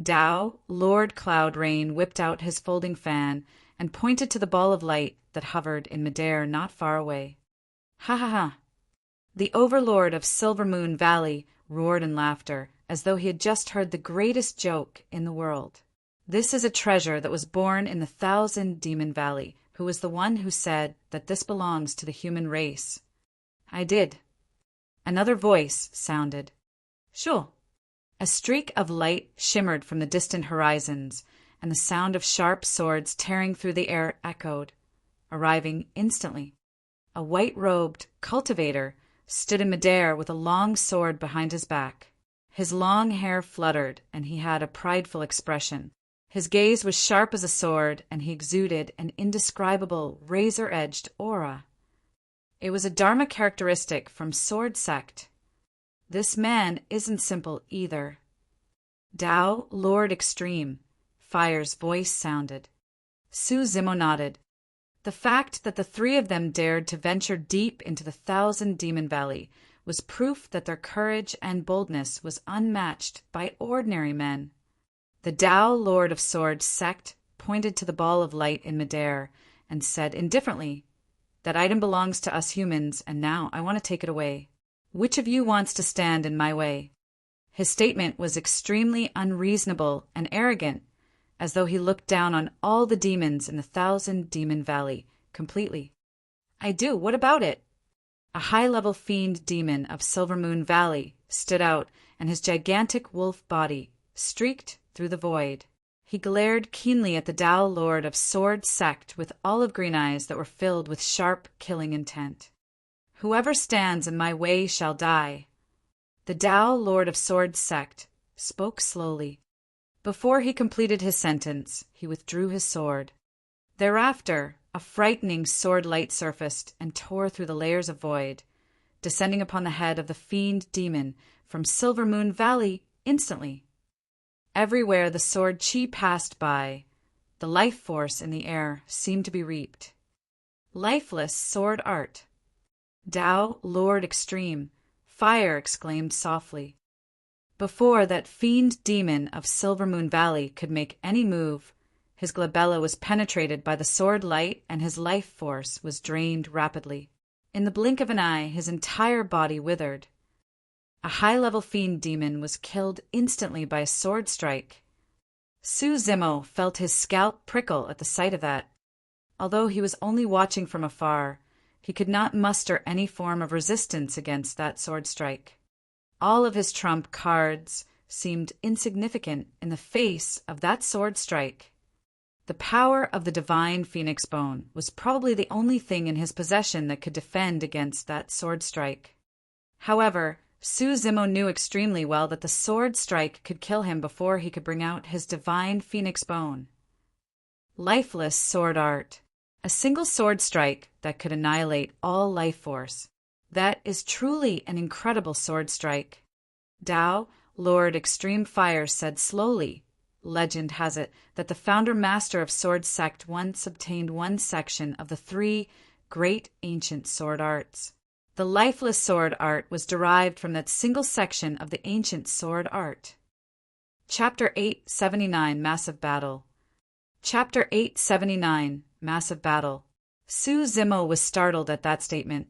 [SPEAKER 1] Tao, Lord Cloud Rain, whipped out his folding fan and pointed to the ball of light that hovered in midair not far away. "Ha ha ha!" The overlord of Silver Moon Valley roared in laughter, as though he had just heard the greatest joke in the world. "This is a treasure that was born in the Thousand Demon Valley. Who was the one who said that this belongs to the human race?" "I did." Another voice sounded. "Sure." A streak of light shimmered from the distant horizons, and the sound of sharp swords tearing through the air echoed, arriving instantly. A white-robed cultivator stood in midair with a long sword behind his back. His long hair fluttered, and he had a prideful expression. His gaze was sharp as a sword, and he exuded an indescribable, razor-edged aura. It was a Dharma characteristic from Sword Sect. This man isn't simple either. Tao, Lord Extreme, Fire's voice sounded. Sue Zimmo nodded. The fact that the 3 of them dared to venture deep into the Thousand Demon Valley was proof that their courage and boldness was unmatched by ordinary men. The Tao, Lord of Sword Sect, pointed to the ball of light in midair and said indifferently, "That item belongs to us humans, and now I want to take it away. Which of you wants to stand in my way?" His statement was extremely unreasonable and arrogant, as though he looked down on all the demons in the Thousand Demon Valley completely. "I do. What about it?" A high-level fiend demon of Silver Moon Valley stood out, and his gigantic wolf body streaked through the void. He glared keenly at the Tao Lord of Sword Sect with olive green eyes that were filled with sharp, killing intent. "Whoever stands in my way shall die." The Tao Lord of Sword Sect spoke slowly. Before he completed his sentence, he withdrew his sword. Thereafter, a frightening sword light surfaced and tore through the layers of void, descending upon the head of the fiend demon from Silver Moon Valley instantly. Everywhere the sword chi passed by, the life force in the air seemed to be reaped. Lifeless sword art. Tao, Lord Extreme, Fire exclaimed softly. Before that fiend demon of Silver Moon Valley could make any move, his glabella was penetrated by the sword light and his life force was drained rapidly. In the blink of an eye, his entire body withered. A high-level fiend demon was killed instantly by a sword strike. Sue Zimmo felt his scalp prickle at the sight of that. Although he was only watching from afar, he could not muster any form of resistance against that sword strike. All of his trump cards seemed insignificant in the face of that sword strike. The power of the divine phoenix bone was probably the only thing in his possession that could defend against that sword strike. However, Sue Zimmo knew extremely well that the sword strike could kill him before he could bring out his divine phoenix bone. Lifeless sword art. A single sword strike that could annihilate all life force. That is truly an incredible sword strike. Tao, Lord Extreme Fire, said slowly, "Legend has it that the founder master of Sword Sect once obtained one section of the 3 great ancient sword arts. The lifeless sword art was derived from that single section of the ancient sword art." Chapter 879, Massive Battle. Chapter 879, Massive Battle. Sue Zimmo was startled at that statement.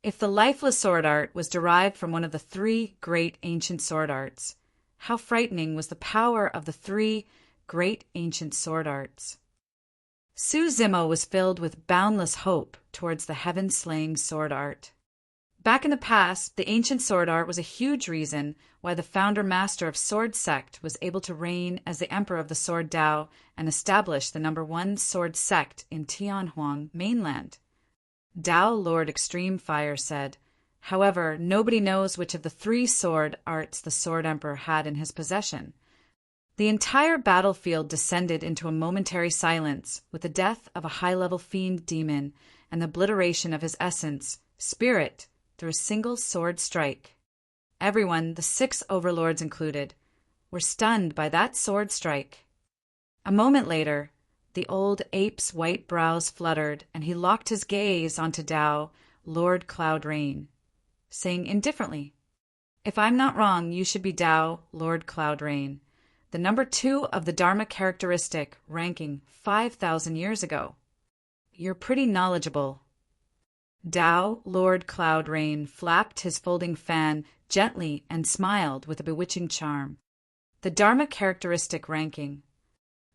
[SPEAKER 1] If the lifeless sword art was derived from one of the three great ancient sword arts, how frightening was the power of the three great ancient sword arts. Sue Zimmo was filled with boundless hope towards the heaven-slaying sword art. Back in the past, the ancient sword art was a huge reason why the founder-master of Sword Sect was able to reign as the emperor of the Sword Dao and establish the #1 sword sect in Tianhuang mainland. Dao Lord Extreme Fire said, however, nobody knows which of the three sword arts the Sword Emperor had in his possession. The entire battlefield descended into a momentary silence with the death of a high-level fiend demon and the obliteration of his essence, spirit, through a single sword strike. Everyone, the 6 overlords included, were stunned by that sword strike. A moment later, the old ape's white brows fluttered, and he locked his gaze onto Dao, Lord Cloud Rain, saying indifferently, "If I'm not wrong, you should be Dao, Lord Cloud Rain, the #2 of the Dharma characteristic, ranking 5,000 years ago. You're pretty knowledgeable." Dao, Lord Cloud Rain, flapped his folding fan gently and smiled with a bewitching charm. The Dharma characteristic ranking.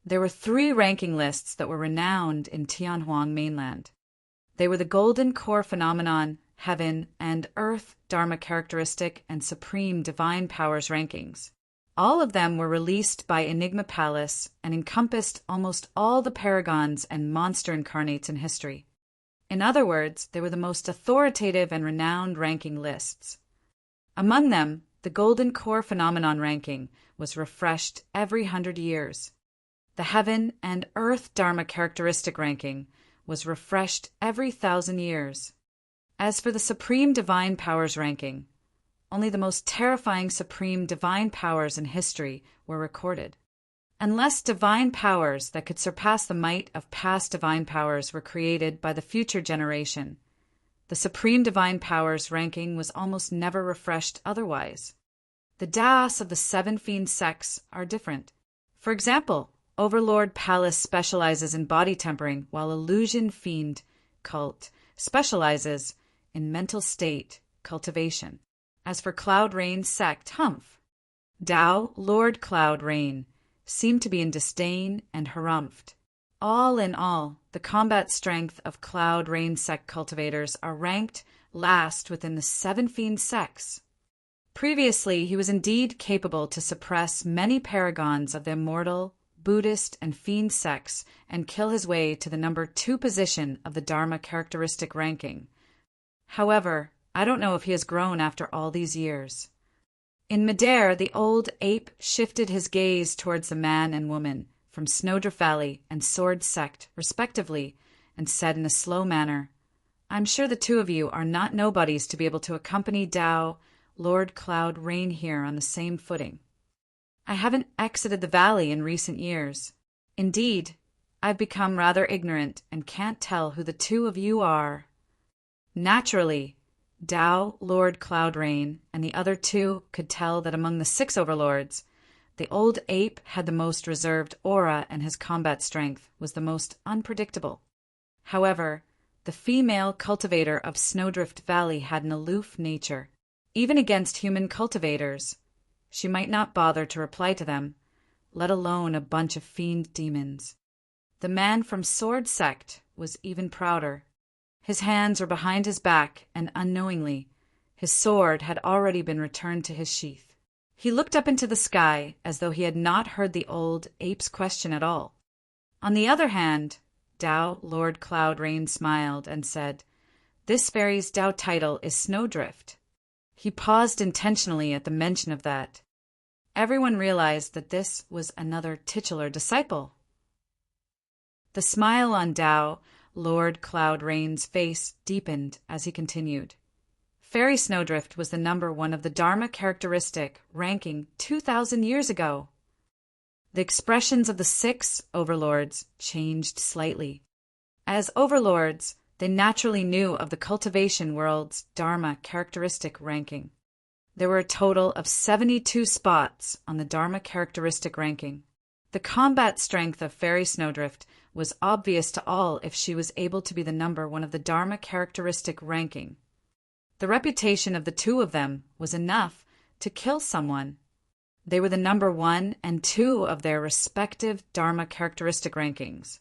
[SPEAKER 1] There were 3 ranking lists that were renowned in Tianhuang mainland. They were the Golden Core Phenomenon, Heaven, and Earth Dharma characteristic and Supreme Divine Powers rankings. All of them were released by Enigma Palace and encompassed almost all the paragons and monster incarnates in history. In other words, they were the most authoritative and renowned ranking lists. Among them, the Golden Core Phenomenon ranking was refreshed every 100 years. The Heaven and Earth Dharma characteristic ranking was refreshed every 1,000 years. As for the Supreme Divine Powers ranking, only the most terrifying supreme divine powers in history were recorded. Unless divine powers that could surpass the might of past divine powers were created by the future generation, the supreme divine powers ranking was almost never refreshed otherwise. The Daos of the 7 fiend sects are different. For example, Overlord Palace specializes in body tempering, while Illusion Fiend Cult specializes in mental state cultivation. As for Cloud Rain Sect Humph, Dao Lord Cloud Rain seemed to be in disdain and harumphed. All in all, the combat strength of Cloud Rain Sect cultivators are ranked last within the 7 fiend sects. Previously, he was indeed capable to suppress many paragons of the immortal, Buddhist, and fiend sects and kill his way to the #2 position of the Dharma characteristic ranking. However, I don't know if he has grown after all these years. In midair, the old ape shifted his gaze towards the man and woman from Snowdrift Valley and Sword Sect, respectively, and said in a slow manner, "I'm sure the 2 of you are not nobodies to be able to accompany Dao, Lord Cloud Rain here on the same footing. I haven't exited the valley in recent years. Indeed, I've become rather ignorant and can't tell who the 2 of you are." Naturally, Dao, Lord Cloud Rain, and the other 2 could tell that among the 6 overlords, the old ape had the most reserved aura and his combat strength was the most unpredictable. However, the female cultivator of Snowdrift Valley had an aloof nature. Even against human cultivators, she might not bother to reply to them, let alone a bunch of fiend demons. The man from Sword Sect was even prouder. His hands were behind his back, and unknowingly, his sword had already been returned to his sheath. He looked up into the sky as though he had not heard the old ape's question at all. On the other hand, Dao Lord Cloud Rain smiled and said, "This fairy's Dao title is Snowdrift." He paused intentionally at the mention of that. Everyone realized that this was another titular disciple. The smile on Dao Lord Cloud Rain's face deepened as he continued. Fairy Snowdrift was the #1 of the Dharma characteristic, ranking 2,000 years ago. The expressions of the 6 overlords changed slightly. As overlords, they naturally knew of the cultivation world's Dharma characteristic ranking. There were a total of 72 spots on the Dharma characteristic ranking. The combat strength of Fairy Snowdrift was obvious to all if she was able to be the #1 of the Dharma characteristic ranking. The reputation of the two of them was enough to kill someone. They were the number 1 and 2 of their respective Dharma characteristic rankings.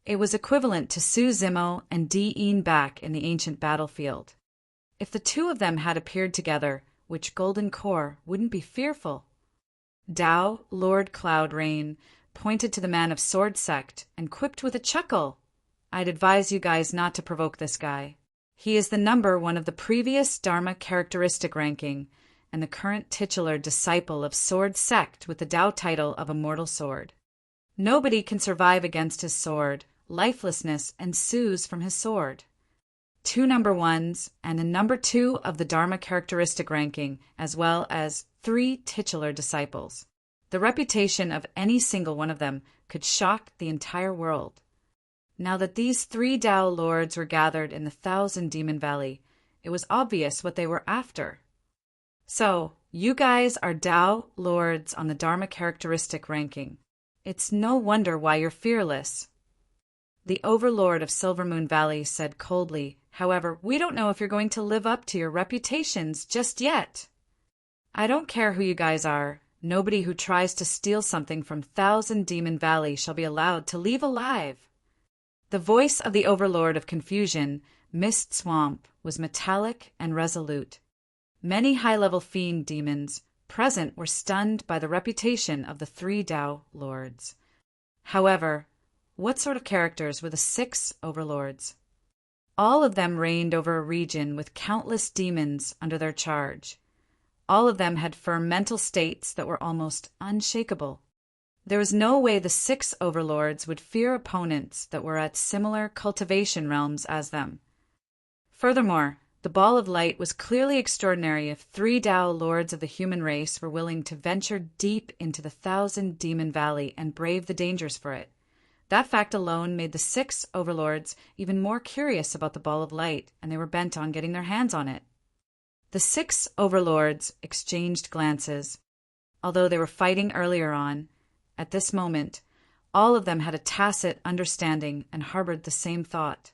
[SPEAKER 1] It was equivalent to Su Zimo and Di Yin back in the ancient battlefield. If the two of them had appeared together, which golden core wouldn't be fearful? Tao, Lord Cloud Rain, pointed to the man of sword sect and quipped with a chuckle, "I'd advise you guys not to provoke this guy. He is the number 1 of the previous Dharma characteristic ranking and the current titular disciple of sword sect with the Tao title of Immortal Sword. Nobody can survive against his sword. Lifelessness ensues from his sword. 2 number 1s and a number 2 of the Dharma characteristic ranking, as well as 3 titular disciples. The reputation of any single one of them could shock the entire world. Now that these 3 Tao lords were gathered in the 1,000 Demon Valley, it was obvious what they were after. So, you guys are Tao lords on the Dharma characteristic ranking. It's no wonder why you're fearless." The overlord of Silver Moon Valley said coldly, "However, we don't know if you're going to live up to your reputations just yet. I don't care who you guys are. Nobody who tries to steal something from 1,000 Demon Valley shall be allowed to leave alive." The voice of the overlord of confusion, Mist Swamp, was metallic and resolute. Many high-level fiend demons present were stunned by the reputation of the 3 Tao lords. However, what sort of characters were the 6 overlords? All of them reigned over a region with countless demons under their charge. All of them had firm mental states that were almost unshakable. There was no way the 6 overlords would fear opponents that were at similar cultivation realms as them. Furthermore, the ball of light was clearly extraordinary if 3 Tao lords of the human race were willing to venture deep into the 1,000 Demon Valley and brave the dangers for it. That fact alone made the 6 overlords even more curious about the ball of light, and they were bent on getting their hands on it. The 6 overlords exchanged glances. Although they were fighting earlier on, at this moment, all of them had a tacit understanding and harbored the same thought.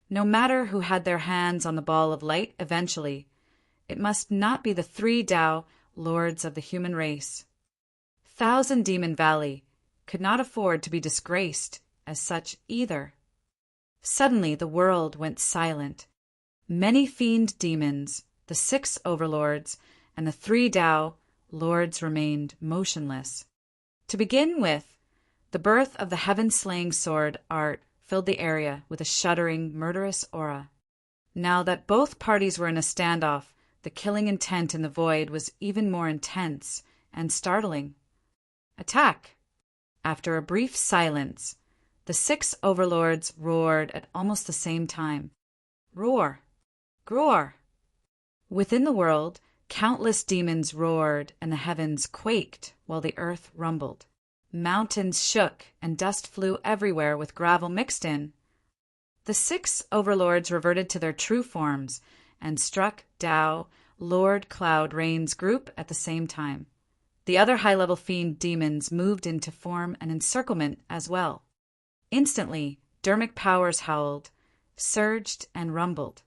[SPEAKER 1] No matter who had their hands on the ball of light eventually, it must not be the 3 Tao lords of the human race. 1,000 Demon Valley could not afford to be disgraced as such either. Suddenly the world went silent. Many fiend demons, the 6 overlords, and the 3 Tao lords remained motionless. To begin with, the birth of the heaven-slaying sword art filled the area with a shuddering, murderous aura. Now that both parties were in a standoff, the killing intent in the void was even more intense and startling. Attack! After a brief silence, the 6 overlords roared at almost the same time. Roar! Groar! Within the world, countless demons roared and the heavens quaked while the earth rumbled. Mountains shook and dust flew everywhere with gravel mixed in. The 6 overlords reverted to their true forms and struck Tao, Lord Cloud Rain's group at the same time. The other high-level fiend demons moved in to form an encirclement as well. Instantly, dermic powers howled, surged, and rumbled.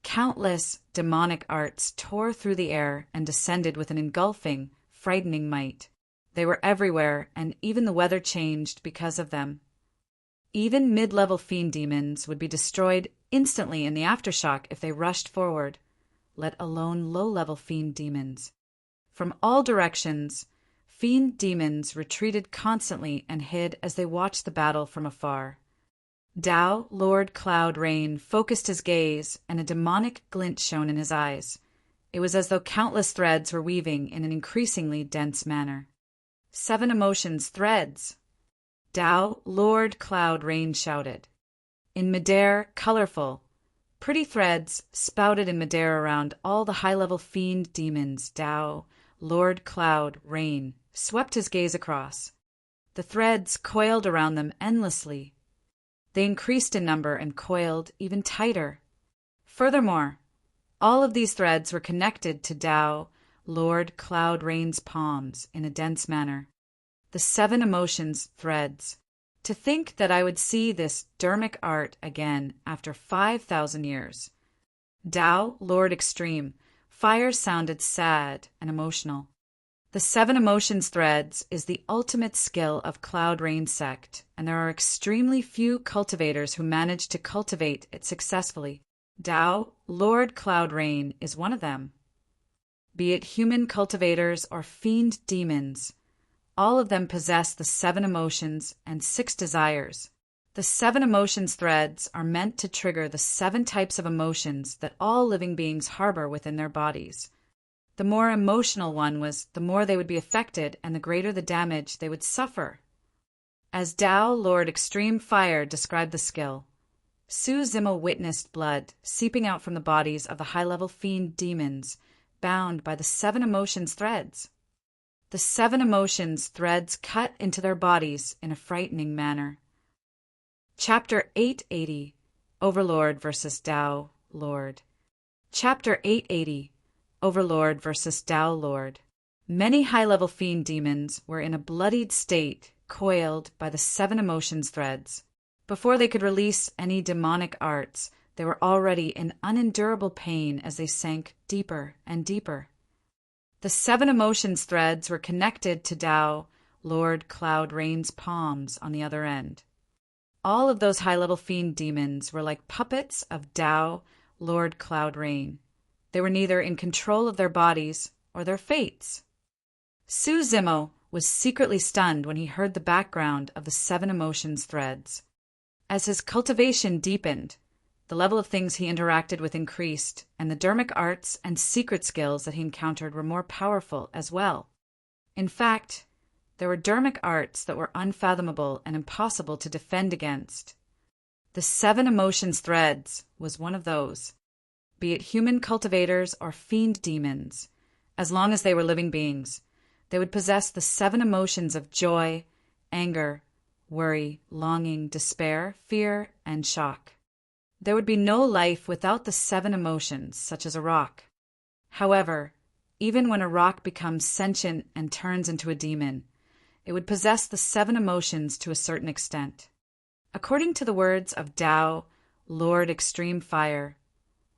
[SPEAKER 1] Countless demonic arts tore through the air and descended with an engulfing, frightening might. They were everywhere, and even the weather changed because of them. Even mid-level fiend demons would be destroyed instantly in the aftershock if they rushed forward, let alone low-level fiend demons. From all directions, fiend demons retreated constantly and hid as they watched the battle from afar. Tao, Lord Cloud Rain, focused his gaze, and a demonic glint shone in his eyes. It was as though countless threads were weaving in an increasingly dense manner. 7 emotions threads! Tao, Lord Cloud Rain shouted. In midair, colorful, pretty threads spouted in midair around all the high-level fiend demons. Tao, Lord Cloud Rain swept his gaze across. The threads coiled around them endlessly. They increased in number and coiled even tighter. Furthermore, all of these threads were connected to Tao, Lord Cloud Rain's palms in a dense manner. The 7 emotions threads. To think that I would see this dermic art again after 5,000 years. Tao, Lord Extreme, Fire sounded sad and emotional. The 7 emotions threads is the ultimate skill of Cloud Rain sect, and there are extremely few cultivators who manage to cultivate it successfully. Tao, Lord Cloud Rain, is one of them. Be it human cultivators or fiend demons, all of them possess the 7 emotions and 6 desires. The 7 emotions threads are meant to trigger the 7 types of emotions that all living beings harbor within their bodies. The more emotional one was, the more they would be affected and the greater the damage they would suffer. As Tao Lord Extreme Fire described the skill, Su Zimmo witnessed blood seeping out from the bodies of the high-level fiend demons, bound by the 7 emotions threads. The 7 emotions threads cut into their bodies in a frightening manner. Chapter 880, Overlord vs. Tao Lord. Chapter 880, Overlord vs. Tao Lord. Many high-level fiend demons were in a bloodied state, coiled by the 7 emotions threads. Before they could release any demonic arts, they were already in unendurable pain as they sank deeper and deeper. The 7 emotions threads were connected to Tao, Lord Cloud Rain's palms on the other end. All of those high-level fiend demons were like puppets of Tao, Lord Cloud Rain. They were neither in control of their bodies or their fates. Su Zimmo was secretly stunned when he heard the background of the 7 emotions threads. As his cultivation deepened, the level of things he interacted with increased, and the dermic arts and secret skills that he encountered were more powerful as well. In fact, there were dermic arts that were unfathomable and impossible to defend against. The 7 emotions threads was one of those. Be it human cultivators or fiend demons, as long as they were living beings, they would possess the 7 emotions of joy, anger, worry, longing, despair, fear, and shock. There would be no life without the 7 emotions, such as a rock. However, even when a rock becomes sentient and turns into a demon, it would possess the 7 emotions to a certain extent. According to the words of Tao, Lord Extreme Fire,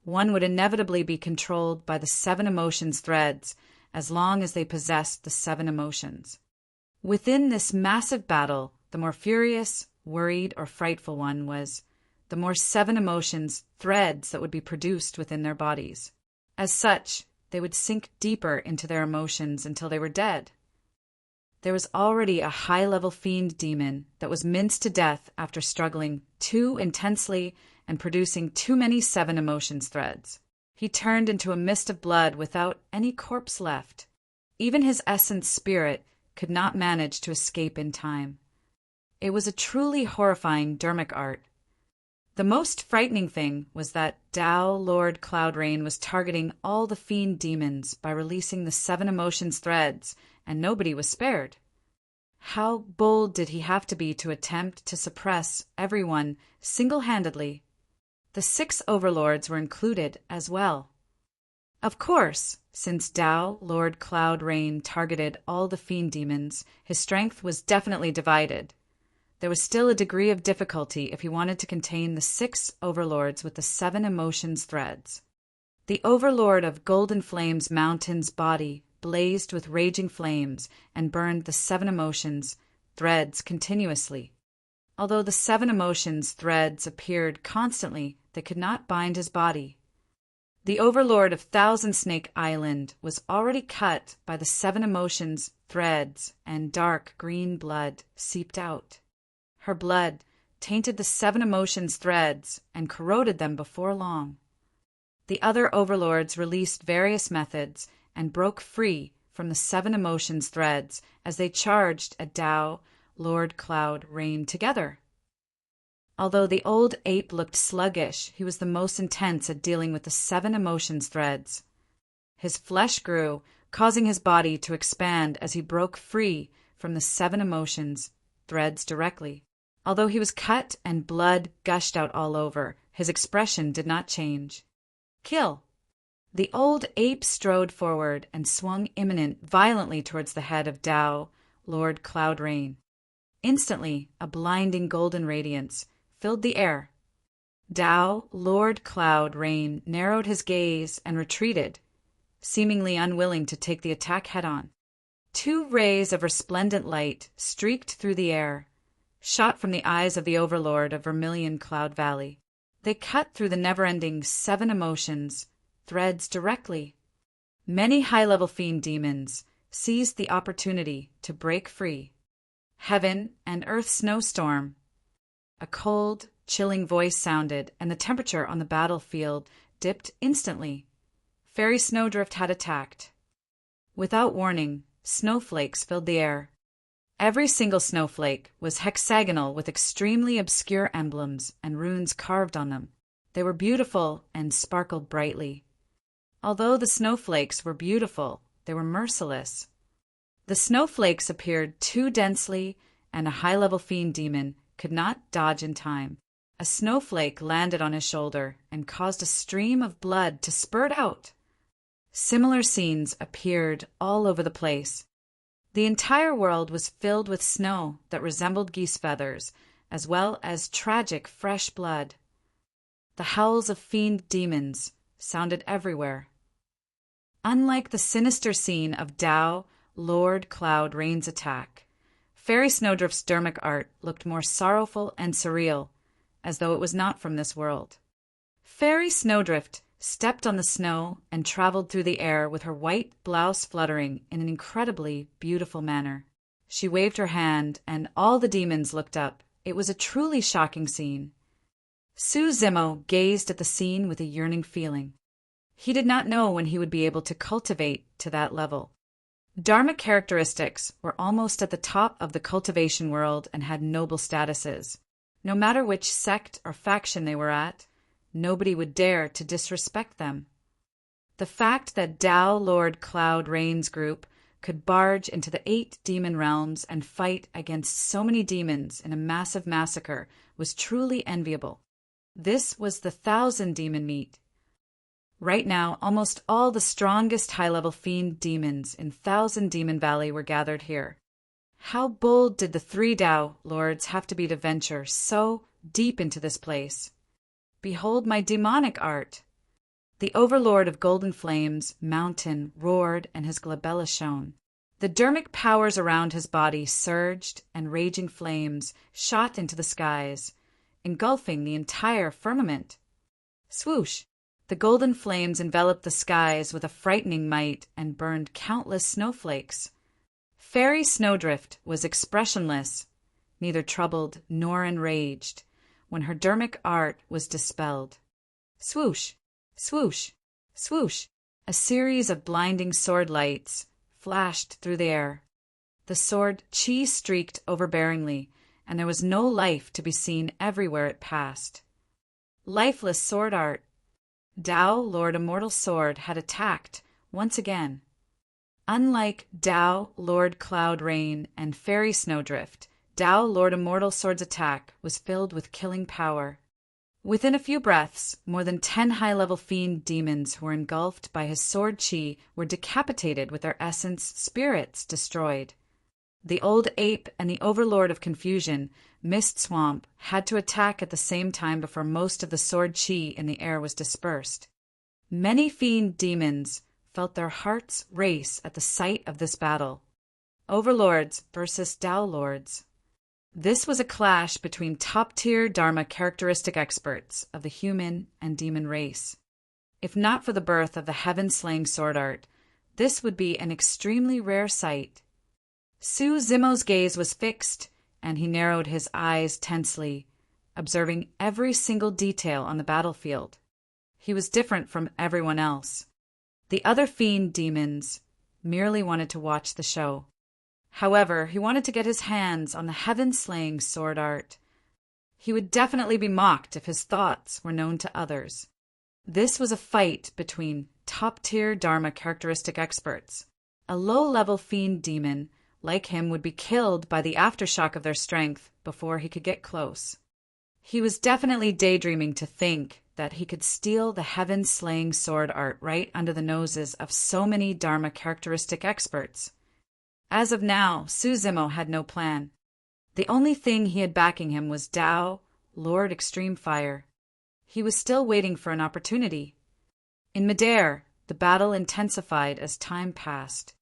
[SPEAKER 1] one would inevitably be controlled by the 7 emotions threads as long as they possessed the 7 emotions. Within this massive battle, the more furious, worried, or frightful one was, the more 7 emotions threads that would be produced within their bodies. As such, they would sink deeper into their emotions until they were dead. There was already a high-level fiend demon that was minced to death after struggling too intensely and producing too many 7 emotions threads. He turned into a mist of blood without any corpse left. Even his essence spirit could not manage to escape in time. It was a truly horrifying dermic art. The most frightening thing was that Tao Lord Cloud Rain was targeting all the fiend demons by releasing the 7 emotions threads, and nobody was spared. How bold did he have to be to attempt to suppress everyone single-handedly? The 6 overlords were included as well. Of course, since Tao Lord Cloud Rain targeted all the fiend demons, his strength was definitely divided. There was still a degree of difficulty if he wanted to contain the 6 overlords with the 7 emotions threads. The overlord of Golden Flames Mountain's body blazed with raging flames and burned the 7 emotions threads continuously. Although the 7 emotions threads appeared constantly, they could not bind his body. The overlord of Thousand Snake Island was already cut by the 7 emotions threads, and dark green blood seeped out. Her blood tainted the 7 emotions threads and corroded them before long. The other overlords released various methods and broke free from the 7 emotions threads as they charged at Tao, Lord Cloud Rain together. Although the old ape looked sluggish, he was the most intense at dealing with the 7 emotions threads. His flesh grew, causing his body to expand as he broke free from the 7 emotions threads directly. Although he was cut and blood gushed out all over, his expression did not change. Kill! The old ape strode forward and swung imminent violently towards the head of Tao, Lord Cloud Rain. Instantly, a blinding golden radiance filled the air. Tao, Lord Cloud Rain, narrowed his gaze and retreated, seemingly unwilling to take the attack head-on. Two rays of resplendent light streaked through the air, shot from the eyes of the overlord of Vermilion Cloud Valley. They cut through the never-ending 7 emotions threads directly. Many high-level fiend demons seized the opportunity to break free. Heaven and earth snowstorm. A cold, chilling voice sounded, and the temperature on the battlefield dipped instantly. Fairy Snowdrift had attacked. Without warning, snowflakes filled the air. Every single snowflake was hexagonal with extremely obscure emblems and runes carved on them. They were beautiful and sparkled brightly. Although the snowflakes were beautiful, they were merciless. The snowflakes appeared too densely, and a high-level fiend demon could not dodge in time. A snowflake landed on his shoulder and caused a stream of blood to spurt out. Similar scenes appeared all over the place. The entire world was filled with snow that resembled geese feathers, as well as tragic fresh blood. The howls of fiend demons sounded everywhere. Unlike the sinister scene of Tao, Lord Cloud Rain's attack, Fairy Snowdrift's dermic art looked more sorrowful and surreal, as though it was not from this world. Fairy Snowdrift stepped on the snow and traveled through the air with her white blouse fluttering in an incredibly beautiful manner. She waved her hand, and all the demons looked up. It was a truly shocking scene. Su Zimo gazed at the scene with a yearning feeling. He did not know when he would be able to cultivate to that level. Dharma characteristics were almost at the top of the cultivation world and had noble statuses. No matter which sect or faction they were at, nobody would dare to disrespect them. The fact that Tao Lord Cloud Rain's group could barge into the 8 demon realms and fight against so many demons in a massive massacre was truly enviable. This was the 1,000 demon meet. Right now, almost all the strongest high-level fiend demons in 1,000 Demon Valley were gathered here. How bold did the 3 Tao lords have to be to venture so deep into this place? Behold my demonic art! The overlord of golden flames, Mountain, roared and his glabella shone. The dermic powers around his body surged, and raging flames shot into the skies, engulfing the entire firmament. Swoosh! The golden flames enveloped the skies with a frightening might and burned countless snowflakes. Fairy Snowdrift was expressionless, neither troubled nor enraged, when her dermic art was dispelled. Swoosh! Swoosh! Swoosh! A series of blinding sword lights flashed through the air. The sword chi streaked overbearingly, and there was no life to be seen everywhere it passed. Lifeless sword art. Tao, Lord Immortal Sword, had attacked once again. Unlike Tao, Lord Cloud Rain, and Fairy Snowdrift, Tao, Lord Immortal Sword's attack was filled with killing power. Within a few breaths, more than 10 high-level fiend demons who were engulfed by his sword chi were decapitated with their essence spirits destroyed. The old ape and the overlord of confusion, Mist Swamp, had to attack at the same time before most of the sword chi in the air was dispersed. Many fiend demons felt their hearts race at the sight of this battle. Overlords versus Tao lords. This was a clash between top-tier Dharma characteristic experts of the human and demon race. If not for the birth of the heaven-slaying sword art, this would be an extremely rare sight. Su Zimo's gaze was fixed, and he narrowed his eyes tensely, observing every single detail on the battlefield. He was different from everyone else. The other fiend demons merely wanted to watch the show. However, he wanted to get his hands on the heaven-slaying sword art. He would definitely be mocked if his thoughts were known to others. This was a fight between top-tier Dharma characteristic experts. A low-level fiend demon like him would be killed by the aftershock of their strength before he could get close. He was definitely daydreaming to think that he could steal the heaven-slaying sword art right under the noses of so many Dharma characteristic experts. As of now, Su Zimo had no plan. The only thing he had backing him was Tao, Lord Extreme Fire. He was still waiting for an opportunity. In midair, the battle intensified as time passed.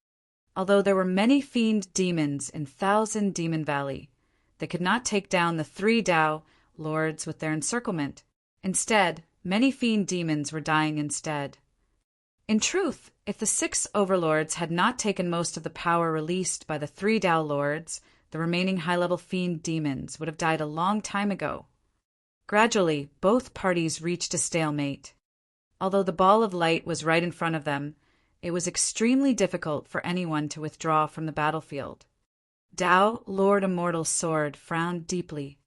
[SPEAKER 1] Although there were many fiend demons in Thousand Demon Valley, they could not take down the 3 Tao lords with their encirclement. Instead, many fiend demons were dying instead. In truth, if the 6 overlords had not taken most of the power released by the 3 Tao lords, the remaining high-level fiend demons would have died a long time ago. Gradually, both parties reached a stalemate. Although the ball of light was right in front of them, it was extremely difficult for anyone to withdraw from the battlefield. Tao, Lord Immortal's sword, frowned deeply.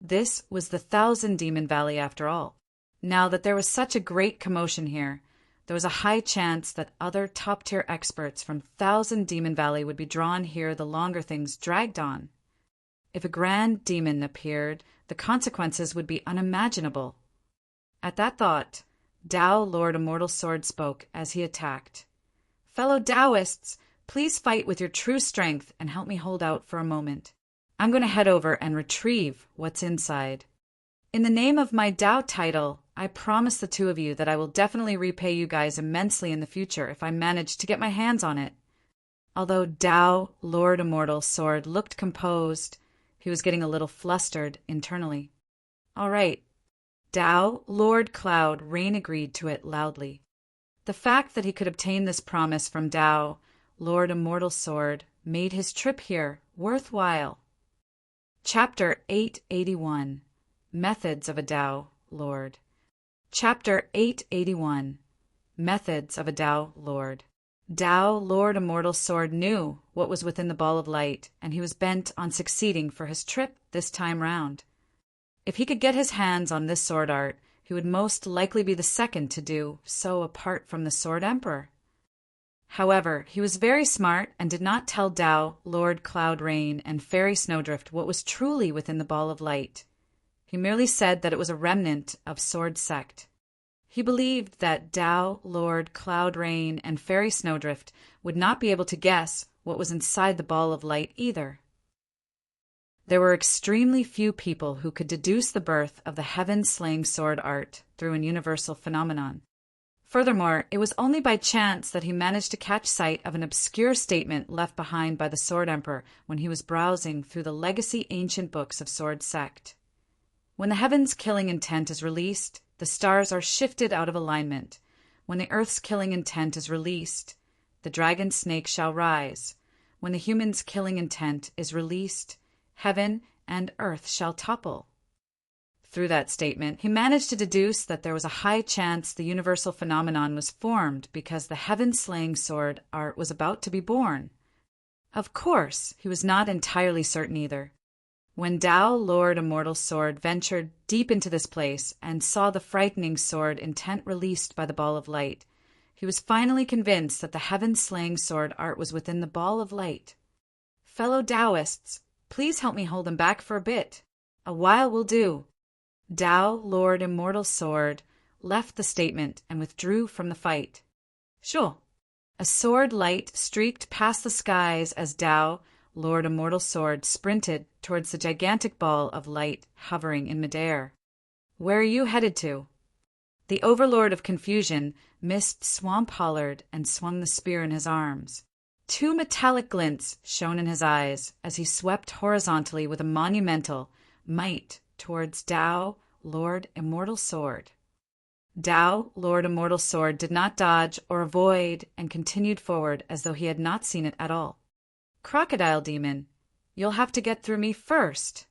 [SPEAKER 1] This was the Thousand Demon Valley after all. Now that there was such a great commotion here, there was a high chance that other top-tier experts from Thousand Demon Valley would be drawn here the longer things dragged on. If a grand demon appeared, the consequences would be unimaginable. At that thought, Tao, Lord Immortal's sword, spoke as he attacked. "Fellow Taoists, please fight with your true strength and help me hold out for a moment. I'm going to head over and retrieve what's inside. In the name of my Tao title, I promise the 2 of you that I will definitely repay you guys immensely in the future if I manage to get my hands on it." Although Tao, Lord Immortal's sword, looked composed, he was getting a little flustered internally. "All right." Tao, Lord Cloud, Rain agreed to it loudly. The fact that he could obtain this promise from Tao, Lord Immortal's sword, made his trip here worthwhile. Chapter 881 Methods of a Tao Lord. Chapter 881 Methods of a Tao Lord. Tao, Lord Immortal's sword, knew what was within the ball of light, and he was bent on succeeding for his trip this time round. If he could get his hands on this sword art, he would most likely be the second to do so apart from the Sword Emperor. However, he was very smart and did not tell Tao, Lord Cloud Rain, and Fairy Snowdrift what was truly within the ball of light. He merely said that it was a remnant of Sword Sect. He believed that Tao, Lord Cloud Rain, and Fairy Snowdrift would not be able to guess what was inside the ball of light either. There were extremely few people who could deduce the birth of the heaven-slaying sword art through an universal phenomenon. Furthermore, it was only by chance that he managed to catch sight of an obscure statement left behind by the Sword Emperor when he was browsing through the legacy ancient books of Sword Sect. When the heaven's killing intent is released, the stars are shifted out of alignment. When the earth's killing intent is released, the dragon snake shall rise. When the human's killing intent is released, heaven and earth shall topple. Through that statement, he managed to deduce that there was a high chance the universal phenomenon was formed because the heaven-slaying sword art was about to be born. Of course, he was not entirely certain either. When Tao, Lord Immortal's sword, ventured deep into this place and saw the frightening sword intent released by the ball of light, he was finally convinced that the heaven-slaying sword art was within the ball of light. Fellow Taoists, please help me hold him back for a bit. A while will do. Tao, Lord Immortal's sword, left the statement and withdrew from the fight. Sure. A sword light streaked past the skies as Tao, Lord Immortal's sword, sprinted towards the gigantic ball of light hovering in midair. Where are you headed to? The Overlord of Confusion missed Swamp Hollard and swung the spear in his arms. 2 metallic glints shone in his eyes as he swept horizontally with a monumental might towards Tao, Lord Immortal's sword. Tao, Lord Immortal's sword, did not dodge or avoid and continued forward as though he had not seen it at all. Crocodile Demon, you'll have to get through me first.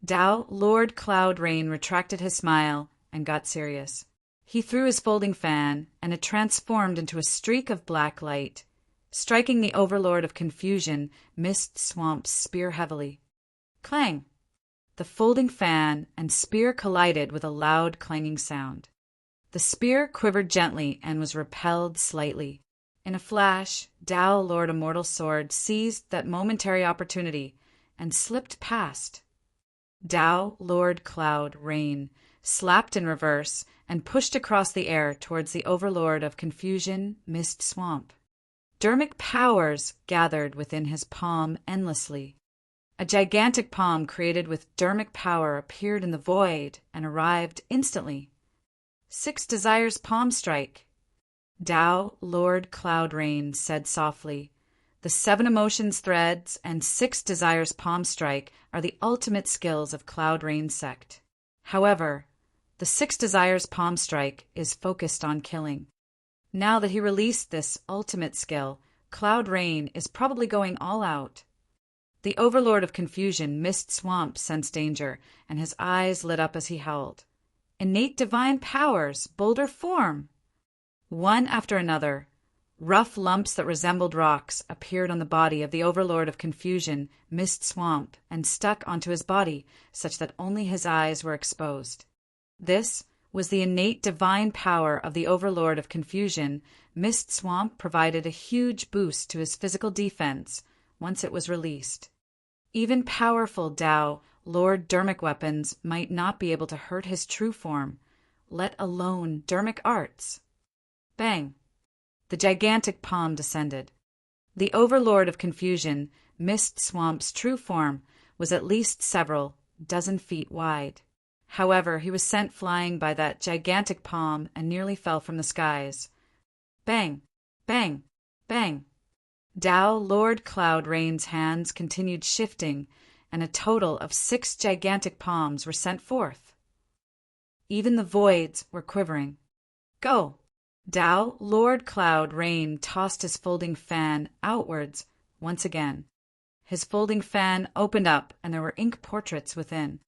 [SPEAKER 1] Tao, Lord Cloud Rain, retracted his smile and got serious. He threw his folding fan, and it transformed into a streak of black light. Striking the Overlord of Confusion, Mist Swamp's spear heavily. Clang! The folding fan and spear collided with a loud clanging sound. The spear quivered gently and was repelled slightly. In a flash, Tao, Lord Immortal's sword, seized that momentary opportunity and slipped past. Tao, Lord Cloud Rain, slapped in reverse and pushed across the air towards the Overlord of Confusion, Mist Swamp. Dermic powers gathered within his palm endlessly. A gigantic palm created with dermic power appeared in the void and arrived instantly. 6 Desires Palm Strike. Tao, Lord Cloud Rain, said softly, "The 7 Emotions Threads and 6 Desires Palm Strike are the ultimate skills of Cloud Rain sect. However, the 6 Desires Palm Strike is focused on killing. Now that he released this ultimate skill, Cloud Rain is probably going all out." The Overlord of Confusion, Mist Swamp, sensed danger, and his eyes lit up as he howled. Innate divine powers, bolder form! One after another, rough lumps that resembled rocks appeared on the body of the Overlord of Confusion, Mist Swamp, and stuck onto his body such that only his eyes were exposed. This was the innate divine power of the Overlord of Confusion. Mist Swamp provided a huge boost to his physical defense once it was released. Even powerful Tao, Lord Dermic weapons might not be able to hurt his true form, let alone Dermic arts. Bang! The gigantic palm descended. The Overlord of Confusion, Mist Swamp's true form, was at least several dozen feet wide. However, he was sent flying by that gigantic palm and nearly fell from the skies. Bang! Bang! Bang! Tao, Lord Cloud Rain's hands continued shifting, and a total of 6 gigantic palms were sent forth. Even the voids were quivering. Go! Tao, Lord Cloud Rain tossed his folding fan outwards once again. His folding fan opened up, and there were ink portraits within.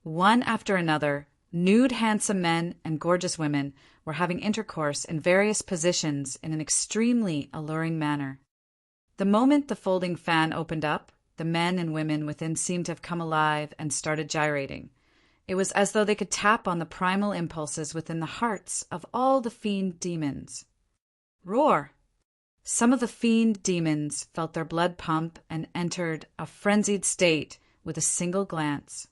[SPEAKER 1] One after another, nude handsome men and gorgeous women were having intercourse in various positions in an extremely alluring manner. The moment the folding fan opened up, the men and women within seemed to have come alive and started gyrating. It was as though they could tap on the primal impulses within the hearts of all the fiend demons. Roar! Some of the fiend demons felt their blood pump and entered a frenzied state with a single glance.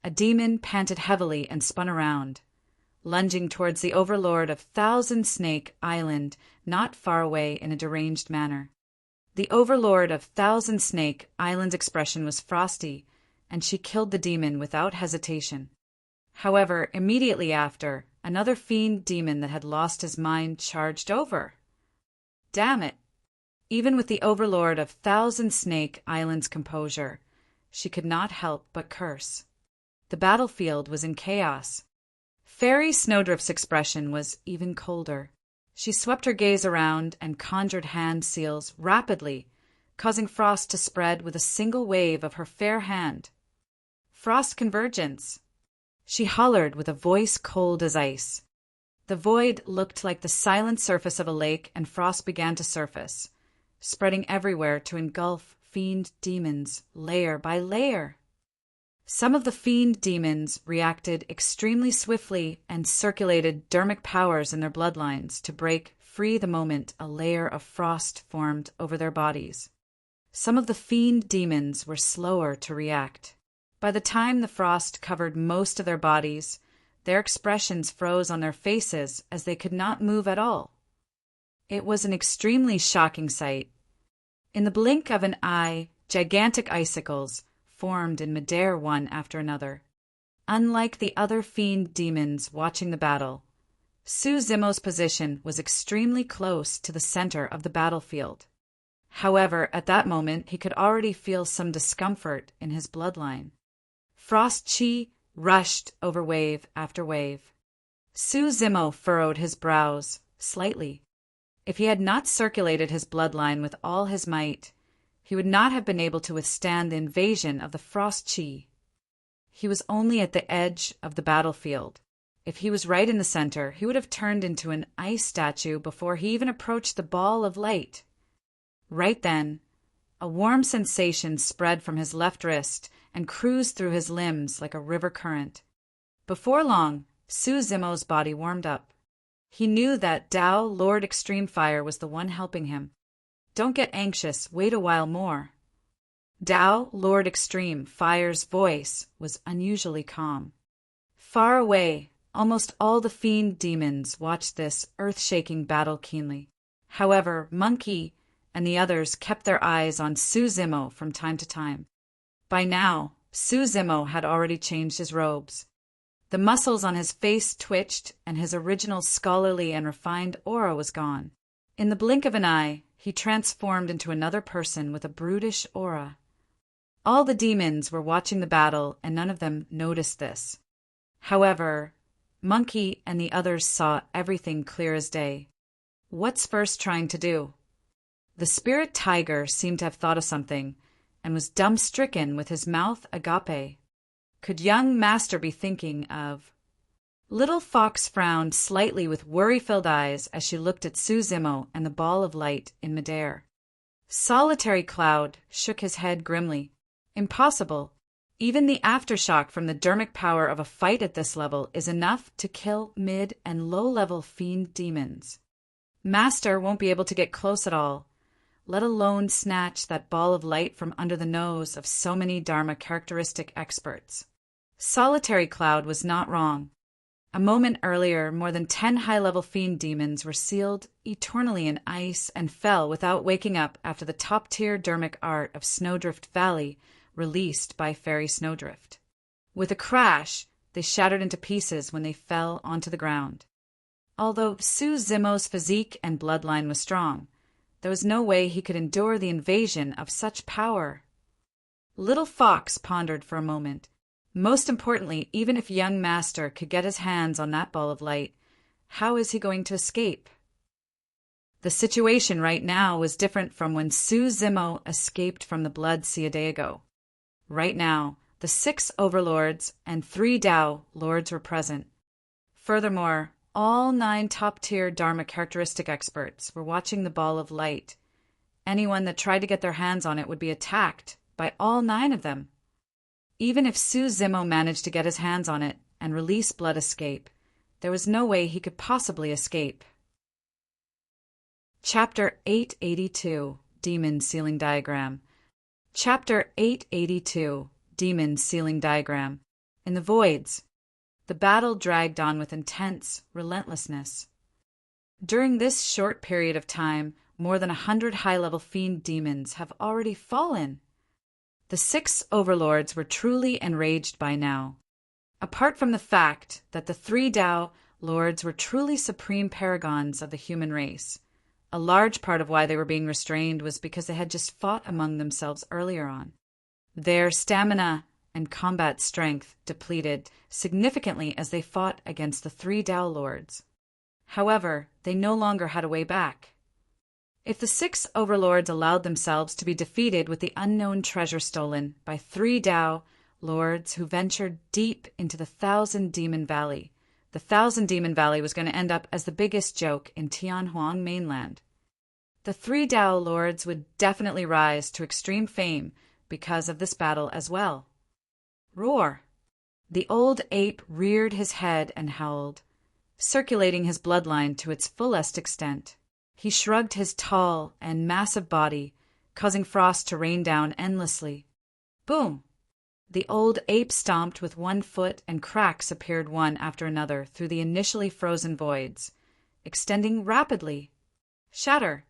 [SPEAKER 1] A demon panted heavily and spun around, lunging towards the Overlord of Thousand Snake Island, not far away in a deranged manner. The Overlord of Thousand Snake Island's expression was frosty, and she killed the demon without hesitation. However, immediately after, another fiend demon that had lost his mind charged over. Damn it! Even with the Overlord of Thousand Snake Island's composure, she could not help but curse. The battlefield was in chaos. Fairy Snowdrift's expression was even colder. She swept her gaze around and conjured hand seals rapidly, causing frost to spread with a single wave of her fair hand. Frost convergence! She hollered with a voice cold as ice. The void looked like the silent surface of a lake, and frost began to surface, spreading everywhere to engulf fiend demons, layer by layer. Some of the fiend demons reacted extremely swiftly and circulated dermic powers in their bloodlines to break free the moment a layer of frost formed over their bodies. Some of the fiend demons were slower to react. By the time the frost covered most of their bodies, their expressions froze on their faces as they could not move at all. It was an extremely shocking sight. In the blink of an eye, gigantic icicles formed in midair one after another. Unlike the other fiend demons watching the battle, Su Zimo's position was extremely close to the center of the battlefield. However, at that moment he could already feel some discomfort in his bloodline. Frost chi rushed over wave after wave. Su Zimo furrowed his brows slightly. If he had not circulated his bloodline with all his might, he would not have been able to withstand the invasion of the frost chi. He was only at the edge of the battlefield. If he was right in the center, he would have turned into an ice statue before he even approached the ball of light. Right then, a warm sensation spread from his left wrist and cruised through his limbs like a river current. Before long, Su Zimo's body warmed up. He knew that Tao, Lord Extreme Fire, was the one helping him. Don't get anxious, wait a while more. Tao, Lord Extreme Fire's voice was unusually calm. Far away, almost all the fiend demons watched this earth-shaking battle keenly. However, Monkey and the others kept their eyes on Su Zimo from time to time. By now, Su Zimo had already changed his robes. The muscles on his face twitched, and his original scholarly and refined aura was gone. In the blink of an eye, he transformed into another person with a brutish aura. All the demons were watching the battle, and none of them noticed this. However, Monkey and the others saw everything clear as day. What's First trying to do? The spirit tiger seemed to have thought of something, and was dumb-stricken with his mouth agape. Could young Master be thinking of... Little Fox frowned slightly with worry-filled eyes as she looked at Suzumo and the ball of light in midair. Solitary Cloud shook his head grimly. Impossible. Even the aftershock from the dermic power of a fight at this level is enough to kill mid- and low-level fiend demons. Master won't be able to get close at all, let alone snatch that ball of light from under the nose of so many Dharma characteristic experts. Solitary Cloud was not wrong. A moment earlier, more than 10 high-level fiend demons were sealed eternally in ice and fell without waking up after the top-tier dermic art of Snowdrift Valley released by Fairy Snowdrift. With a crash, they shattered into pieces when they fell onto the ground. Although Suzumo's physique and bloodline was strong, there was no way he could endure the invasion of such power. Little Fox pondered for a moment. Most importantly, even if young Master could get his hands on that ball of light, how is he going to escape? The situation right now was different from when Suzumo escaped from the Blood Sea a day ago. Right now, the 6 overlords and 3 Dao lords were present. Furthermore, all 9 top-tier Dharma characteristic experts were watching the ball of light. Anyone that tried to get their hands on it would be attacked by all 9 of them. Even if Suzumo managed to get his hands on it and release Blood Escape, there was no way he could possibly escape. Chapter 882, Demon Sealing Diagram. Chapter 882, Demon Sealing Diagram. In the voids, the battle dragged on with intense relentlessness. During this short period of time, more than 100 high-level fiend demons have already fallen. The 6 overlords were truly enraged by now. Apart from the fact that the 3 Dao lords were truly supreme paragons of the human race, a large part of why they were being restrained was because they had just fought among themselves earlier on. Their stamina and combat strength depleted significantly as they fought against the 3 Dao lords. However, they no longer had a way back. If the 6 overlords allowed themselves to be defeated with the unknown treasure stolen by 3 Dao lords who ventured deep into the Thousand Demon Valley, the Thousand Demon Valley was going to end up as the biggest joke in Tianhuang mainland. The 3 Dao lords would definitely rise to extreme fame because of this battle as well. Roar! The old ape reared his head and howled, circulating his bloodline to its fullest extent. He shrugged his tall and massive body, causing frost to rain down endlessly. Boom! The old ape stomped with one foot, and cracks appeared one after another through the initially frozen voids, extending rapidly. Shatter!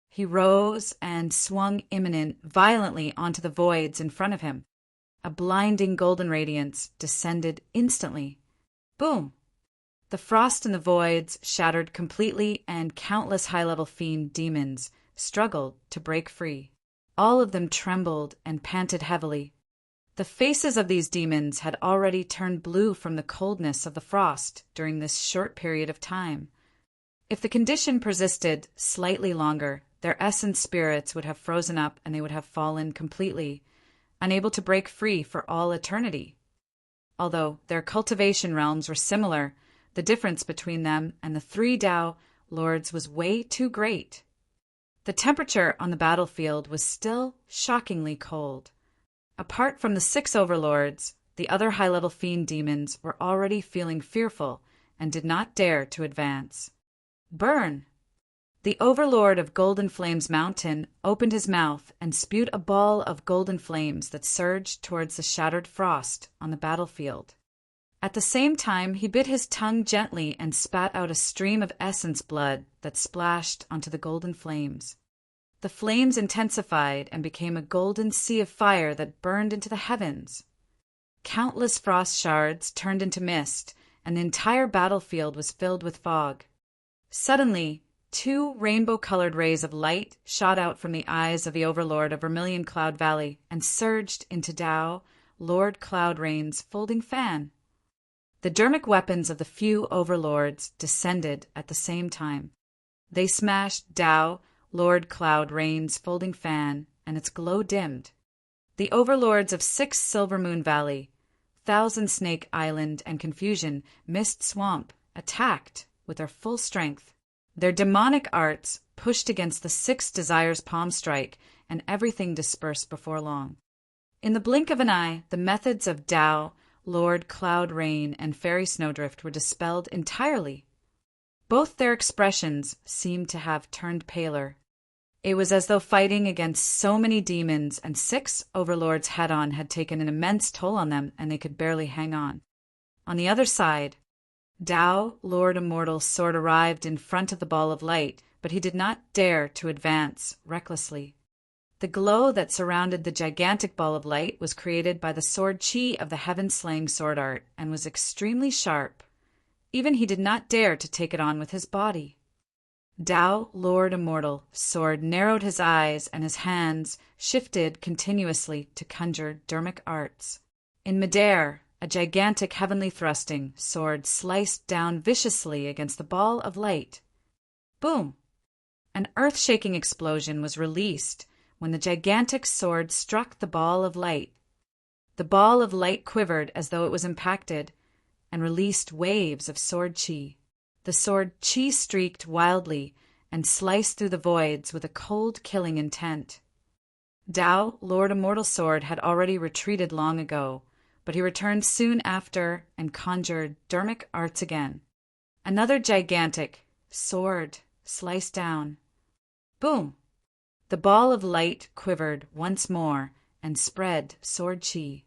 [SPEAKER 1] He rose and swung imminent violently onto the voids in front of him. A blinding golden radiance descended instantly. Boom! The frost in the voids shattered completely, and countless high-level fiend demons struggled to break free. All of them trembled and panted heavily. The faces of these demons had already turned blue from the coldness of the frost during this short period of time. If the condition persisted slightly longer, their essence spirits would have frozen up and they would have fallen completely, unable to break free for all eternity. Although their cultivation realms were similar, the difference between them and the 3 Dao lords was way too great. The temperature on the battlefield was still shockingly cold. Apart from the 6 overlords, the other high-level fiend demons were already feeling fearful and did not dare to advance. Burn! The overlord of Golden Flames Mountain opened his mouth and spewed a ball of golden flames that surged towards the shattered frost on the battlefield. At the same time, he bit his tongue gently and spat out a stream of essence blood that splashed onto the golden flames. The flames intensified and became a golden sea of fire that burned into the heavens. countless frost shards turned into mist, and the entire battlefield was filled with fog. Suddenly, 2 rainbow-colored rays of light shot out from the eyes of the Overlord of Vermilion Cloud Valley and surged into Tao, Lord Cloud Rain's folding fan. The dermic weapons of the few overlords descended at the same time. They smashed Tao, Lord Cloud Rain's folding fan, and its glow dimmed. The overlords of 6 Silver Moon Valley, Thousand Snake Island, and Confusion Mist Swamp attacked with their full strength. Their demonic arts pushed against the 6 Desires Palm Strike, and everything dispersed before long. In the blink of an eye, the methods of Tao, Lord Cloud Rain, and Fairy Snowdrift were dispelled entirely. Both their expressions seemed to have turned paler. It was as though fighting against so many demons and 6 overlords head-on had taken an immense toll on them, and they could barely hang on. On the other side, Tao, Lord Immortal's sword arrived in front of the ball of light, but he did not dare to advance recklessly. The glow that surrounded the gigantic ball of light was created by the sword chi of the heaven-slaying sword art and was extremely sharp. Even he did not dare to take it on with his body. Tao, Lord Immortal, sword narrowed his eyes and his hands shifted continuously to conjure dermic arts. In midair, a gigantic heavenly thrusting sword sliced down viciously against the ball of light. Boom! An earth-shaking explosion was released when the gigantic sword struck the ball of light. The ball of light quivered as though it was impacted and released waves of sword chi. The sword chi streaked wildly and sliced through the voids with a cold, killing intent. Tao, Lord Immortal's sword, had already retreated long ago, but he returned soon after and conjured dermic arts again. Another gigantic sword sliced down. Boom! The ball of light quivered once more and spread sword chi.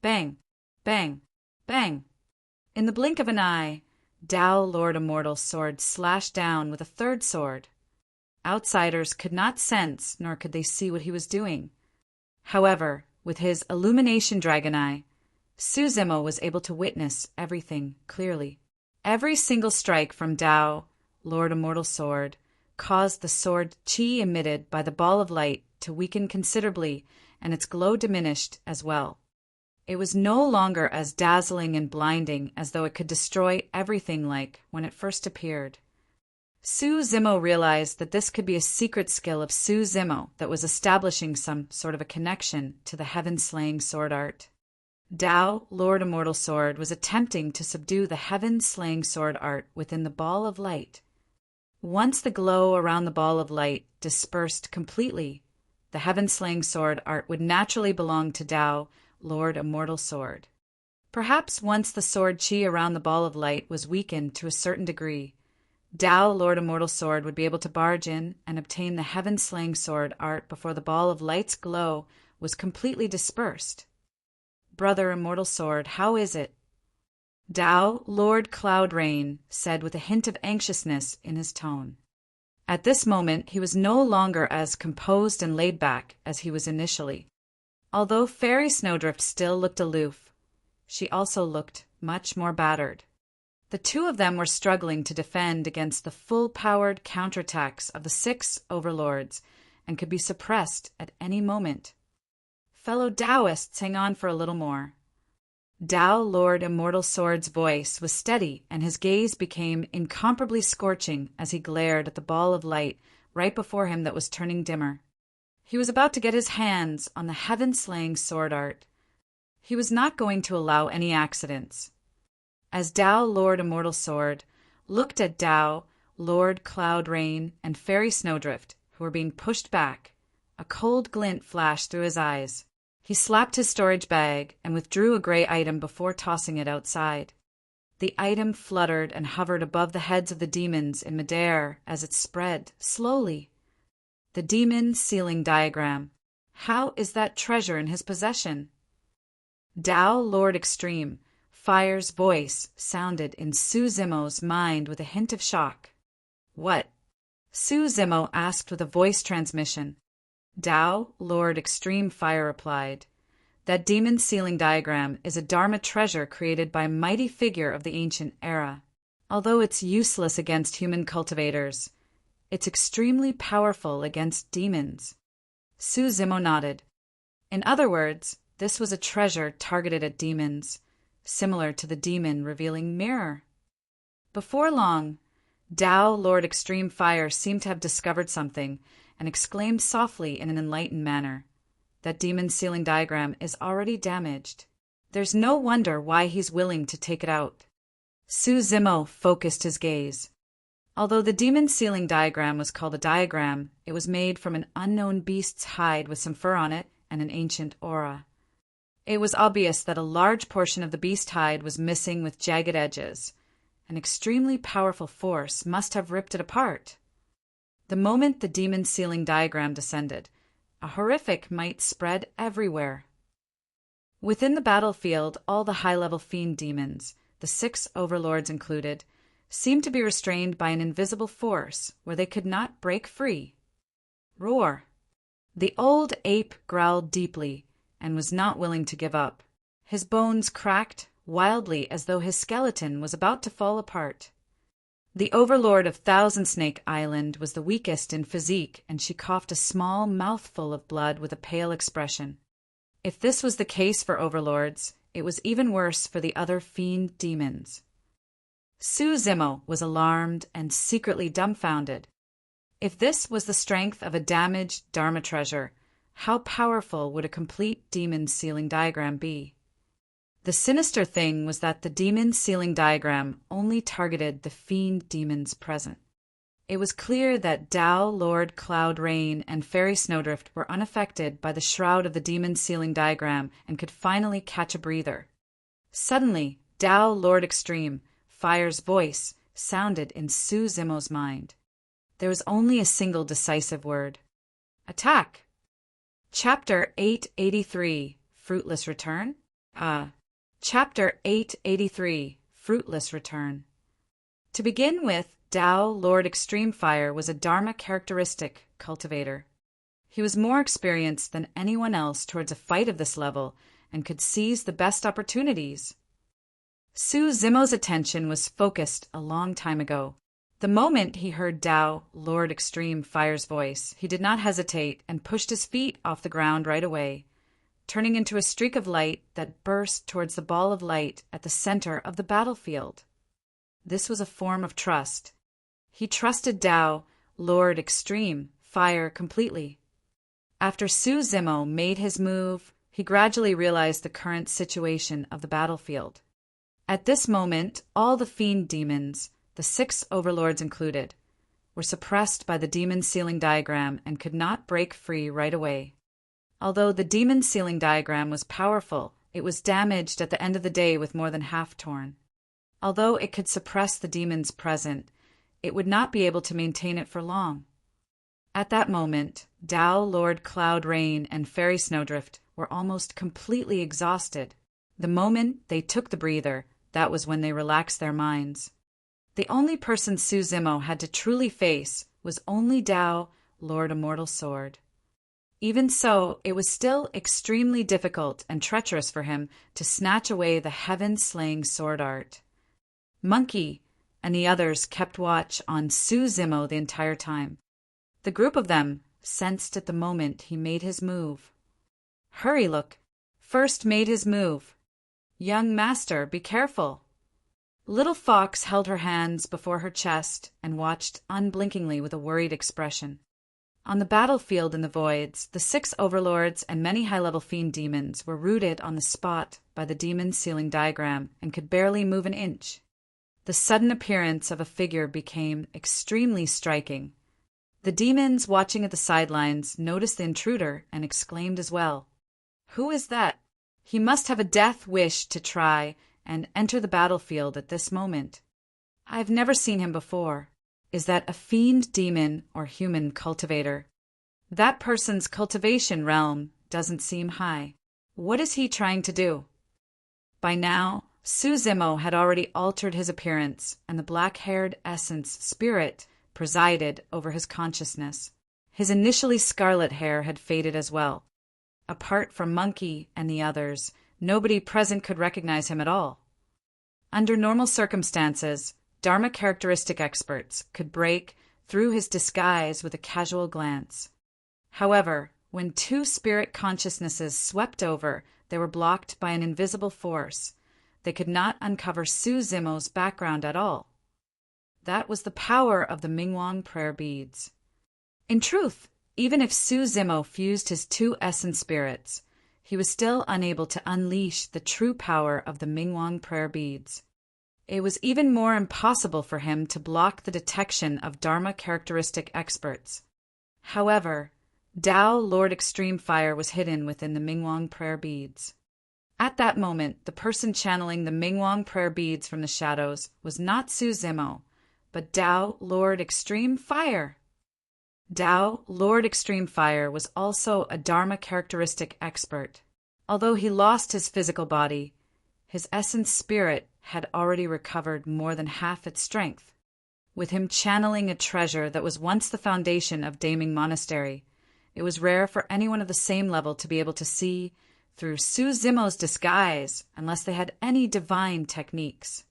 [SPEAKER 1] Bang! Bang! Bang! In the blink of an eye, Tao, Lord Immortal's sword slashed down with a third sword. Outsiders could not sense nor could they see what he was doing. However, with his illumination dragon eye, Suzimo was able to witness everything clearly. Every single strike from Tao, Lord Immortal's sword, caused the sword chi emitted by the ball of light to weaken considerably, and its glow diminished as well. It was no longer as dazzling and blinding as though it could destroy everything like when it first appeared. Suzimo realized that this could be a secret skill of Suzimo that was establishing some sort of a connection to the heaven-slaying sword art. Tao, Lord Immortal's sword, was attempting to subdue the heaven-slaying sword art within the ball of light. Once the glow around the ball of light dispersed completely, the heaven-slaying sword art would naturally belong to Tao, Lord Immortal's sword. Perhaps once the sword chi around the ball of light was weakened to a certain degree, Tao, Lord Immortal's sword, would be able to barge in and obtain the heaven-slaying sword art before the ball of light's glow was completely dispersed. Brother Immortal Sword, how is it? Tao, Lord Cloud Rain, said with a hint of anxiousness in his tone. At this moment he was no longer as composed and laid back as he was initially. Although Fairy Snowdrift still looked aloof, she also looked much more battered. The 2 of them were struggling to defend against the full-powered counterattacks of the 6 overlords and could be suppressed at any moment. Fellow Taoists, hang on for a little more. Tao, Lord Immortal Sword's voice was steady, and his gaze became incomparably scorching as he glared at the ball of light right before him that was turning dimmer. He was about to get his hands on the heaven-slaying sword art. He was not going to allow any accidents. As Tao, Lord Immortal Sword, looked at Tao, Lord Cloud Rain, and Fairy Snowdrift, who were being pushed back, a cold glint flashed through his eyes. He slapped his storage bag and withdrew a gray item before tossing it outside. The item fluttered and hovered above the heads of the demons in midair as it spread, slowly. The demon sealing diagram. How is that treasure in his possession? Tao, Lord Extreme, Fire's voice sounded in Suzimo's mind with a hint of shock. What? Suzimo asked with a voice transmission. Tao, Lord Extreme Fire replied. That demon ceiling diagram is a Dharma treasure created by a mighty figure of the ancient era. Although it's useless against human cultivators, it's extremely powerful against demons. Su Zimo nodded. In other words, this was a treasure targeted at demons, similar to the demon revealing mirror. Before long, Tao, Lord Extreme Fire, seemed to have discovered something and exclaimed softly in an enlightened manner. That demon ceiling diagram is already damaged. There's no wonder why he's willing to take it out. Su Zimo focused his gaze. Although the demon ceiling diagram was called a diagram, it was made from an unknown beast's hide with some fur on it and an ancient aura. It was obvious that a large portion of the beast hide was missing with jagged edges. An extremely powerful force must have ripped it apart. The moment the demon ceiling diagram descended, a horrific might spread everywhere. Within the battlefield, all the high-level fiend demons, the 6 overlords included, seemed to be restrained by an invisible force where they could not break free. Roar! The old ape growled deeply and was not willing to give up. His bones cracked wildly as though his skeleton was about to fall apart. The overlord of Thousand Snake Island was the weakest in physique, and she coughed a small mouthful of blood with a pale expression. If this was the case for overlords, it was even worse for the other fiend demons. Su Zimo was alarmed and secretly dumbfounded. If this was the strength of a damaged Dharma treasure, how powerful would a complete demon ceiling diagram be? The sinister thing was that the demon ceiling diagram only targeted the fiend demons present. It was clear that Tao, Lord Cloud Rain, and Fairy Snowdrift were unaffected by the shroud of the demon ceiling diagram and could finally catch a breather. Suddenly, Tao, Lord Extreme, Fire's voice sounded in Su Zimo's mind. There was only a single decisive word. Attack! Chapter 883, Fruitless Return? Chapter 883, Fruitless Return. To begin with, Tao, Lord Extreme Fire, was a Dharma characteristic cultivator. He was more experienced than anyone else towards a fight of this level and could seize the best opportunities. Su Zimo's attention was focused a long time ago. The moment he heard Tao, Lord Extreme Fire's voice, he did not hesitate and pushed his feet off the ground right away, turning into a streak of light that burst towards the ball of light at the center of the battlefield. This was a form of trust. He trusted Tao, Lord Extreme Fire, completely. After Su Zimo made his move, he gradually realized the current situation of the battlefield. At this moment, all the fiend demons, the 6 overlords included, were suppressed by the demon ceiling diagram and could not break free right away. Although the demon ceiling diagram was powerful, it was damaged at the end of the day with more than half torn. Although it could suppress the demons present, it would not be able to maintain it for long. At that moment, Tao, Lord Cloud Rain, and Fairy Snowdrift were almost completely exhausted. The moment they took the breather, that was when they relaxed their minds. The only person Su Zimo had to truly face was only Tao, Lord Immortal Sword. Even so, it was still extremely difficult and treacherous for him to snatch away the heaven-slaying sword art. Monkey and the others kept watch on Su Zimo the entire time. The group of them sensed at the moment he made his move. Hurry, look! First made his move. Young master, be careful! Little Fox held her hands before her chest and watched unblinkingly with a worried expression. On the battlefield in the voids, the 6 overlords and many high-level fiend demons were rooted on the spot by the demon ceiling diagram and could barely move an inch. The sudden appearance of a figure became extremely striking. The demons watching at the sidelines noticed the intruder and exclaimed as well. Who is that? He must have a death wish to try and enter the battlefield at this moment. I've never seen him before. Is that a fiend demon or human cultivator? That person's cultivation realm doesn't seem high. What is he trying to do? By now, Su Zimo had already altered his appearance, and the black-haired essence spirit presided over his consciousness. His initially scarlet hair had faded as well. Apart from Monkey and the others, nobody present could recognize him at all. Under normal circumstances, Dharma characteristic experts could break through his disguise with a casual glance. However, when two spirit consciousnesses swept over, they were blocked by an invisible force. They could not uncover Su Zimo's background at all. That was the power of the Mingwang prayer beads. In truth, even if Su Zimo fused his two essence spirits, he was still unable to unleash the true power of the Mingwang prayer beads. It was even more impossible for him to block the detection of Dharma characteristic experts. However, Tao Lord Extreme Fire was hidden within the Mingwang prayer beads. At that moment, the person channeling the Mingwang prayer beads from the shadows was not Su Zimo, but Tao Lord Extreme Fire. Tao Lord Extreme Fire was also a Dharma characteristic expert. Although he lost his physical body, his essence spirit had already recovered more than half its strength. With him channeling a treasure that was once the foundation of Daming Monastery, it was rare for anyone of the same level to be able to see through Su Zimo's disguise unless they had any divine techniques.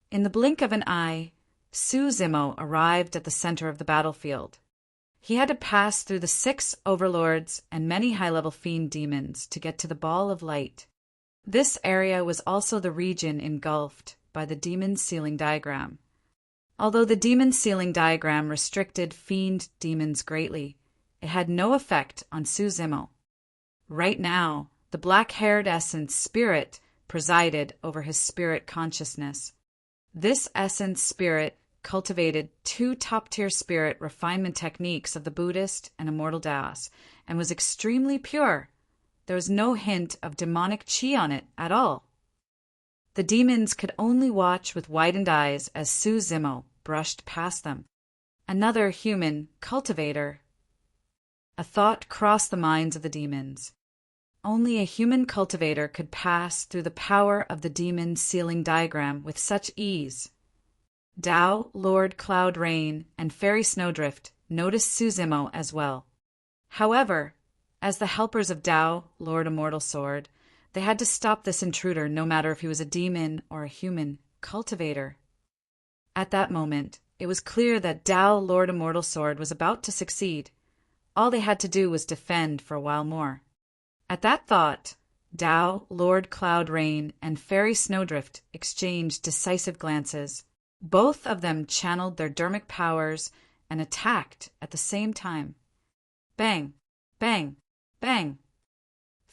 [SPEAKER 1] In the blink of an eye, Su Zimo arrived at the center of the battlefield. He had to pass through the 6 overlords and many high-level fiend demons to get to the ball of light. This area was also the region engulfed by the demon ceiling diagram. Although the demon ceiling diagram restricted fiend demons greatly, it had no effect on Su Zimo. Right now, the black-haired essence spirit presided over his spirit consciousness. This essence spirit cultivated 2 top-tier spirit refinement techniques of the Buddhist and Immortal Taoists, and was extremely pure. There was no hint of demonic qi on it at all. The demons could only watch with widened eyes as Su Zimo brushed past them. Another human cultivator. A thought crossed the minds of the demons. Only a human cultivator could pass through the power of the demon ceiling diagram with such ease. Tao, Lord Cloud Rain, and Fairy Snowdrift noticed Su Zimo as well. However, as the helpers of Tao, Lord Immortal Sword, they had to stop this intruder no matter if he was a demon or a human cultivator. At that moment, it was clear that Tao, Lord Immortal Sword, was about to succeed. All they had to do was defend for a while more. At that thought, Tao, Lord Cloud Rain, and Fairy Snowdrift exchanged decisive glances. Both of them channeled their dharmic powers and attacked at the same time. Bang, bang, bang.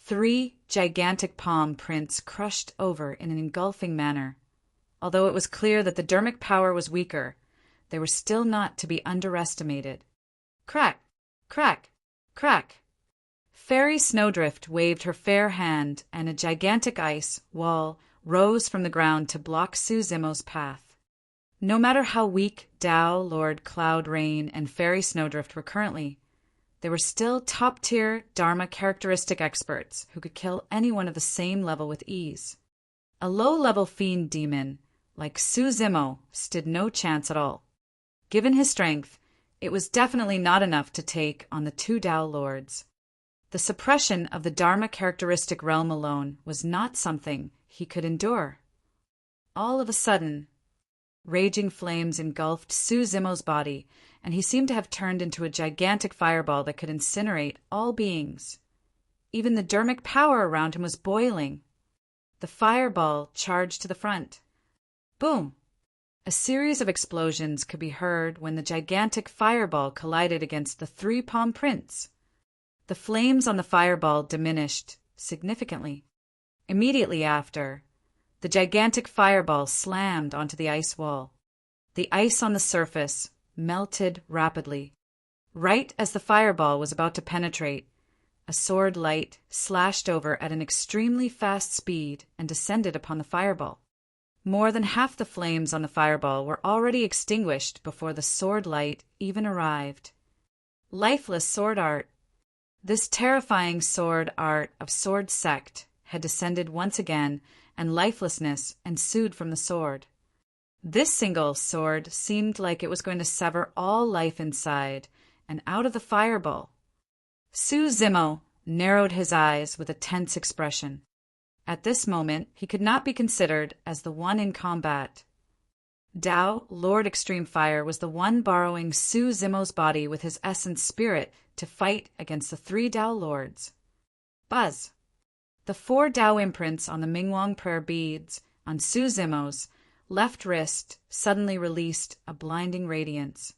[SPEAKER 1] 3 gigantic palm prints crushed over in an engulfing manner. Although it was clear that the dharmic power was weaker, they were still not to be underestimated. Crack, crack, crack. Fairy Snowdrift waved her fair hand, and a gigantic ice wall rose from the ground to block Su Zimo's path. No matter how weak Tao, Lord Cloud Rain, and Fairy Snowdrift were currently, they were still top-tier Dharma characteristic experts who could kill anyone of the same level with ease. A low-level fiend demon like Su Zimo stood no chance at all. Given his strength, it was definitely not enough to take on the 2 Tao lords. The suppression of the Dharma characteristic realm alone was not something he could endure. All of a sudden, raging flames engulfed Su Zimo's body, and he seemed to have turned into a gigantic fireball that could incinerate all beings. Even the dharmic power around him was boiling. The fireball charged to the front. Boom! A series of explosions could be heard when the gigantic fireball collided against the 3 palm prints. The flames on the fireball diminished significantly. Immediately after, the gigantic fireball slammed onto the ice wall. The ice on the surface melted rapidly. Right as the fireball was about to penetrate, a sword light slashed over at an extremely fast speed and descended upon the fireball. More than half the flames on the fireball were already extinguished before the sword light even arrived. Lifeless sword art. This terrifying sword art of sword sect had descended once again, and lifelessness ensued from the sword. This single sword seemed like it was going to sever all life inside and out of the fireball. Su Zimo narrowed his eyes with a tense expression. At this moment, he could not be considered as the one in combat. Tao, Lord Extreme Fire, was the one borrowing Su Zimo's body with his essence spirit to fight against the 3 Tao Lords. Buzz! The 4 Tao imprints on the Mingwang prayer beads on Su Zimo's left wrist suddenly released a blinding radiance.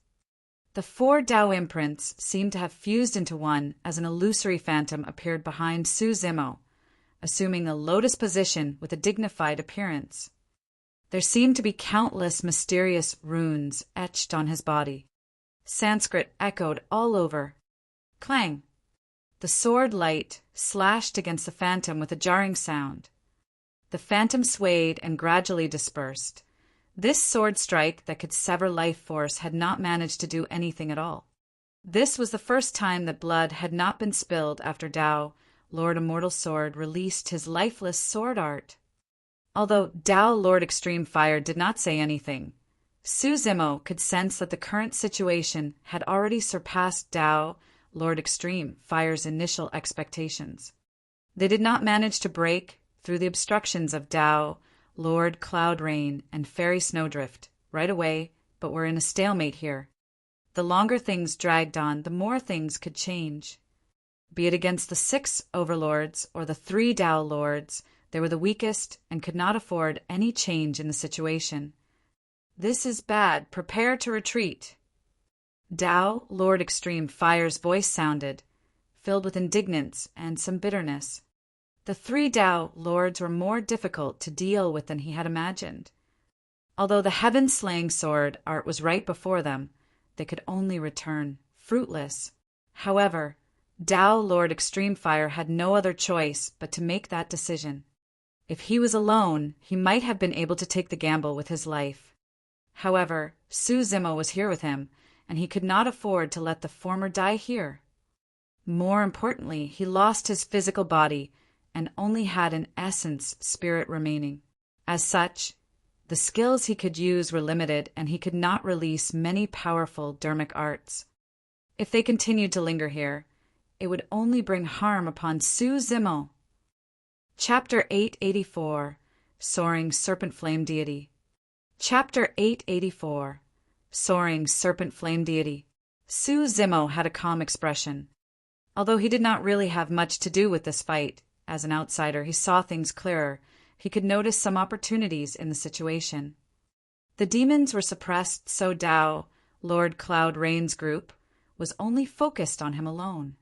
[SPEAKER 1] The 4 Tao imprints seemed to have fused into one as an illusory phantom appeared behind Su Zimo, assuming a lotus position with a dignified appearance. There seemed to be countless mysterious runes etched on his body. Sanskrit echoed all over. Clang! The sword light slashed against the phantom with a jarring sound. The phantom swayed and gradually dispersed. This sword strike that could sever life force had not managed to do anything at all. This was the first time that blood had not been spilled after Tao, Lord Immortal Sword, released his lifeless sword art. Although Tao, Lord Extreme Fire, did not say anything, Su Zimo could sense that the current situation had already surpassed Tao, Lord Extreme Fire's initial expectations. They did not manage to break through the obstructions of Tao, Lord Cloud Rain, and Fairy Snowdrift right away, but were in a stalemate here. The longer things dragged on, the more things could change. Be it against the 6 overlords or the 3 Tao Lords, they were the weakest and could not afford any change in the situation. This is bad. Prepare to retreat. Tao, Lord Extreme Fire's voice sounded, filled with indignance and some bitterness. The 3 Tao Lords were more difficult to deal with than he had imagined. Although the heaven-slaying sword art was right before them, they could only return fruitless. However, Tao, Lord Extreme Fire, had no other choice but to make that decision. If he was alone, he might have been able to take the gamble with his life. However, Su Zimo was here with him, and he could not afford to let the former die here. More importantly, he lost his physical body and only had an essence spirit remaining. As such, the skills he could use were limited, and he could not release many powerful dermic arts. If they continued to linger here, it would only bring harm upon Su Zimo. Chapter 884, Soaring Serpent Flame Deity. Chapter 884, Soaring Serpent Flame Deity. Su Zimo had a calm expression. Although he did not really have much to do with this fight, as an outsider he saw things clearer. He could notice some opportunities in the situation. The demons were suppressed, so Tao, Lord Cloud Rain's group, was only focused on him alone.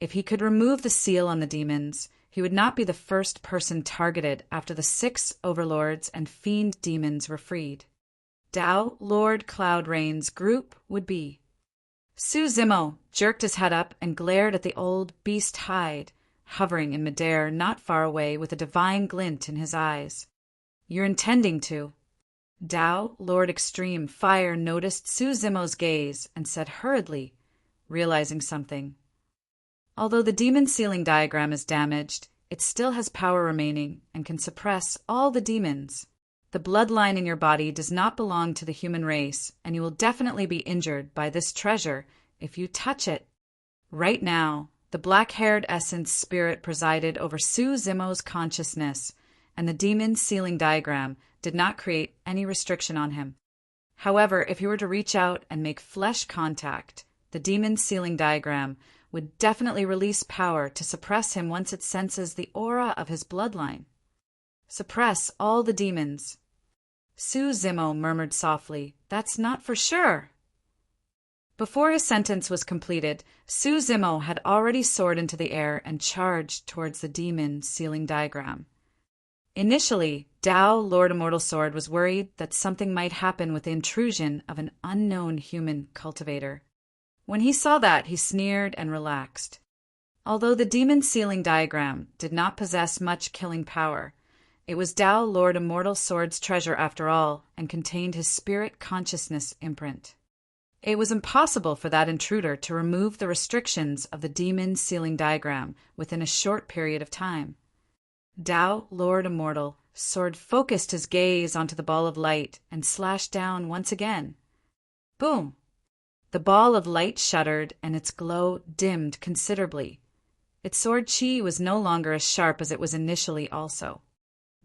[SPEAKER 1] If he could remove the seal on the demons, he would not be the first person targeted after the 6 overlords and fiend demons were freed. Tao, Lord Cloud Rain's group would be. Su Zimo jerked his head up and glared at the old beast hide, hovering in midair not far away with a divine glint in his eyes. You're intending to. Tao, Lord Extreme Fire, noticed Su Zimo's gaze and said hurriedly, realizing something. Although the demon sealing diagram is damaged, it still has power remaining and can suppress all the demons. The bloodline in your body does not belong to the human race, and you will definitely be injured by this treasure if you touch it. Right now, the black-haired essence spirit presided over Su Zimo's consciousness, and the demon sealing diagram did not create any restriction on him. However, if he were to reach out and make flesh contact, the demon sealing diagram would definitely release power to suppress him once it senses the aura of his bloodline. Suppress all the demons. Su Zimo murmured softly, "That's not for sure." Before his sentence was completed, Su Zimo had already soared into the air and charged towards the demon sealing diagram. Initially, Tao, Lord Immortal Sword, was worried that something might happen with the intrusion of an unknown human cultivator. When he saw that, he sneered and relaxed. Although the demon sealing diagram did not possess much killing power, it was Tao, Lord Immortal Sword's treasure after all, and contained his spirit consciousness imprint. It was impossible for that intruder to remove the restrictions of the demon sealing diagram within a short period of time. Tao, Lord Immortal Sword, focused his gaze onto the ball of light and slashed down once again. Boom! The ball of light shuddered and its glow dimmed considerably. Its sword chi was no longer as sharp as it was initially also.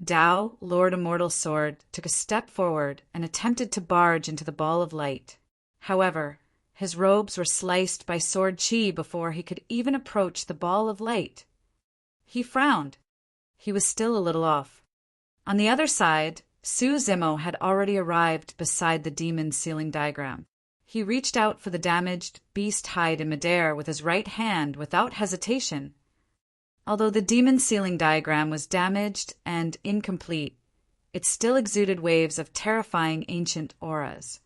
[SPEAKER 1] Tao, Lord Immortal Sword, took a step forward and attempted to barge into the ball of light. However, his robes were sliced by sword chi before he could even approach the ball of light. He frowned. He was still a little off. On the other side, Su Zimo had already arrived beside the demon's sealing diagram. He reached out for the damaged beast hide in midair with his right hand without hesitation. Although the demon's sealing diagram was damaged and incomplete, it still exuded waves of terrifying ancient auras.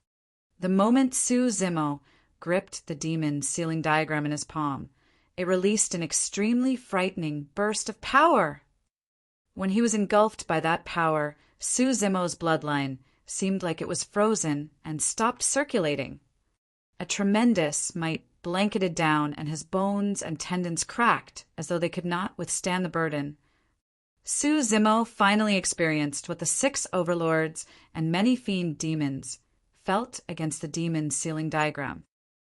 [SPEAKER 1] The moment Su Zimo gripped the demon's sealing diagram in his palm, it released an extremely frightening burst of power. When he was engulfed by that power, Su Zimo's bloodline seemed like it was frozen and stopped circulating. A tremendous might blanketed down, and his bones and tendons cracked as though they could not withstand the burden. Su Zimo finally experienced what the 6 overlords and many fiend demons felt against the demon's sealing diagram.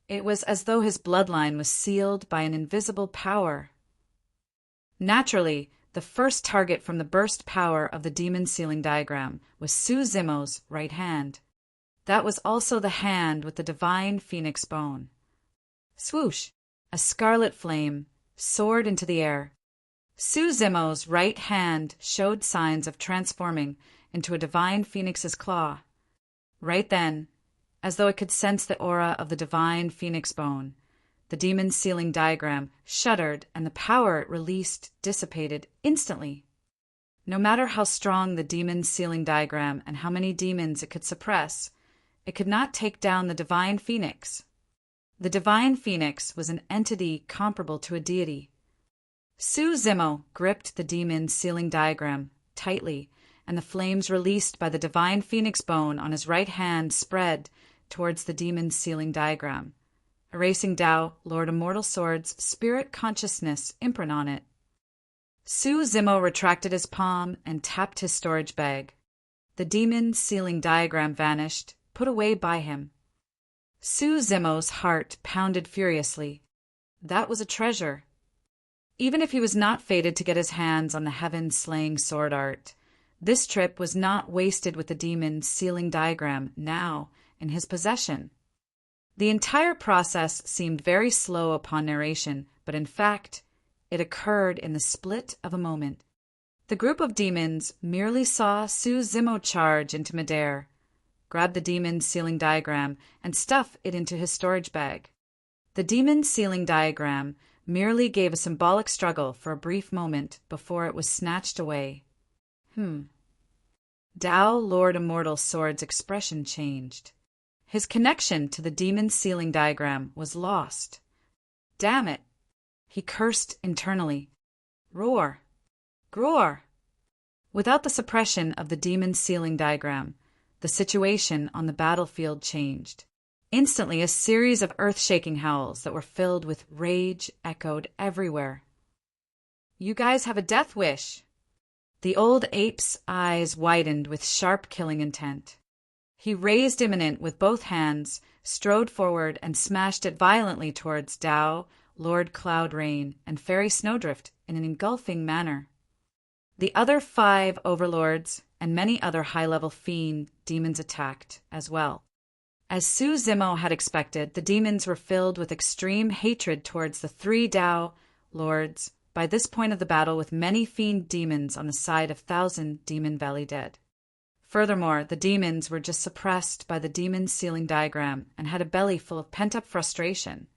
[SPEAKER 1] It was as though his bloodline was sealed by an invisible power. Naturally, the first target from the burst power of the demon's sealing diagram was Su Zimo's right hand. That was also the hand with the divine phoenix bone. Swoosh! A scarlet flame soared into the air. Su Zimo's right hand showed signs of transforming into a divine phoenix's claw. Right then, as though it could sense the aura of the divine phoenix bone, the demon's sealing diagram shuddered and the power it released dissipated instantly. No matter how strong the demon's sealing diagram and how many demons it could suppress, it could not take down the divine phoenix. The divine phoenix was an entity comparable to a deity. Su Zimo gripped the demon's sealing diagram tightly, and the flames released by the divine phoenix bone on his right hand spread towards the demon's sealing diagram, erasing Tao, Lord Immortal Sword's spirit consciousness imprint on it. Su Zimo retracted his palm and tapped his storage bag. The demon's sealing diagram vanished, put away by him. Su Zimo's heart pounded furiously. That was a treasure. Even if he was not fated to get his hands on the heaven-slaying sword art, this trip was not wasted with the demon's sealing diagram now in his possession. The entire process seemed very slow upon narration, but in fact, it occurred in the split of a moment. The group of demons merely saw Su Zimo charge into midair, grab the demon's sealing diagram, and stuff it into his storage bag. The demon's sealing diagram merely gave a symbolic struggle for a brief moment before it was snatched away. Tao, Lord Immortal Sword's expression changed. His connection to the demon's sealing diagram was lost. Damn it! He cursed internally. Roar! Groar! Without the suppression of the demon's sealing diagram, the situation on the battlefield changed. Instantly, a series of earth-shaking howls that were filled with rage echoed everywhere. You guys have a death wish. The old ape's eyes widened with sharp killing intent. He raised Imminent with both hands, strode forward, and smashed it violently towards Tao, Lord Cloud Rain, and Fairy Snowdrift in an engulfing manner. The other 5 overlords and many other high-level fiend demons attacked as well. As Su Zimo had expected, the demons were filled with extreme hatred towards the 3 Tao lords, by this point of the battle with many fiend demons on the side of 1,000 Demon Valley dead. Furthermore, the demons were just suppressed by the demon's sealing diagram and had a belly full of pent-up frustration.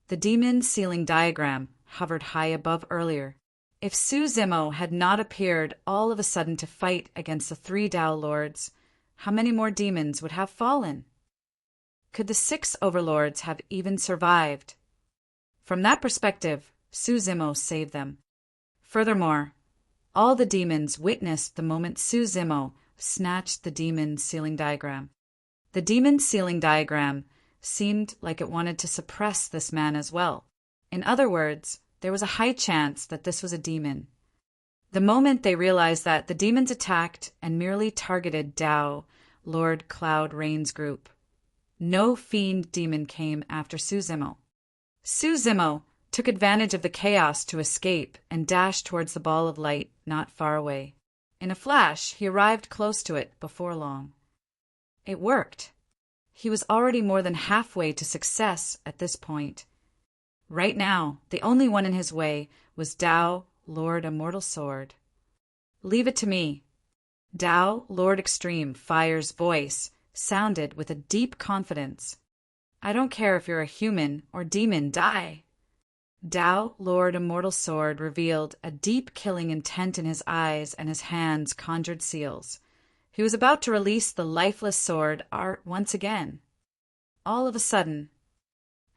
[SPEAKER 1] The demon's sealing diagram hovered high above earlier. If Su Zimo had not appeared all of a sudden to fight against the 3 Tao lords, how many more demons would have fallen? Could the 6 overlords have even survived? From that perspective, Su Zimo saved them. Furthermore, all the demons witnessed the moment Su Zimo snatched the demon's sealing diagram. The demon's sealing diagram seemed like it wanted to suppress this man as well. In other words, there was a high chance that this was a demon. The moment they realized that, the demons attacked and merely targeted Tao, Lord Cloud Rain's group. No fiend demon came after Su Zimo. Su Zimo took advantage of the chaos to escape and dashed towards the ball of light not far away. In a flash, he arrived close to it before long. It worked. He was already more than halfway to success at this point. Right now, the only one in his way was Tao, Lord Immortal Sword. "Leave it to me." Tao, Lord Extreme Fire's voice sounded with a deep confidence. "I don't care if you're a human or demon, die." Tao, Lord Immortal Sword revealed a deep killing intent in his eyes, and his hands conjured seals. He was about to release the lifeless sword art once again. All of a sudden,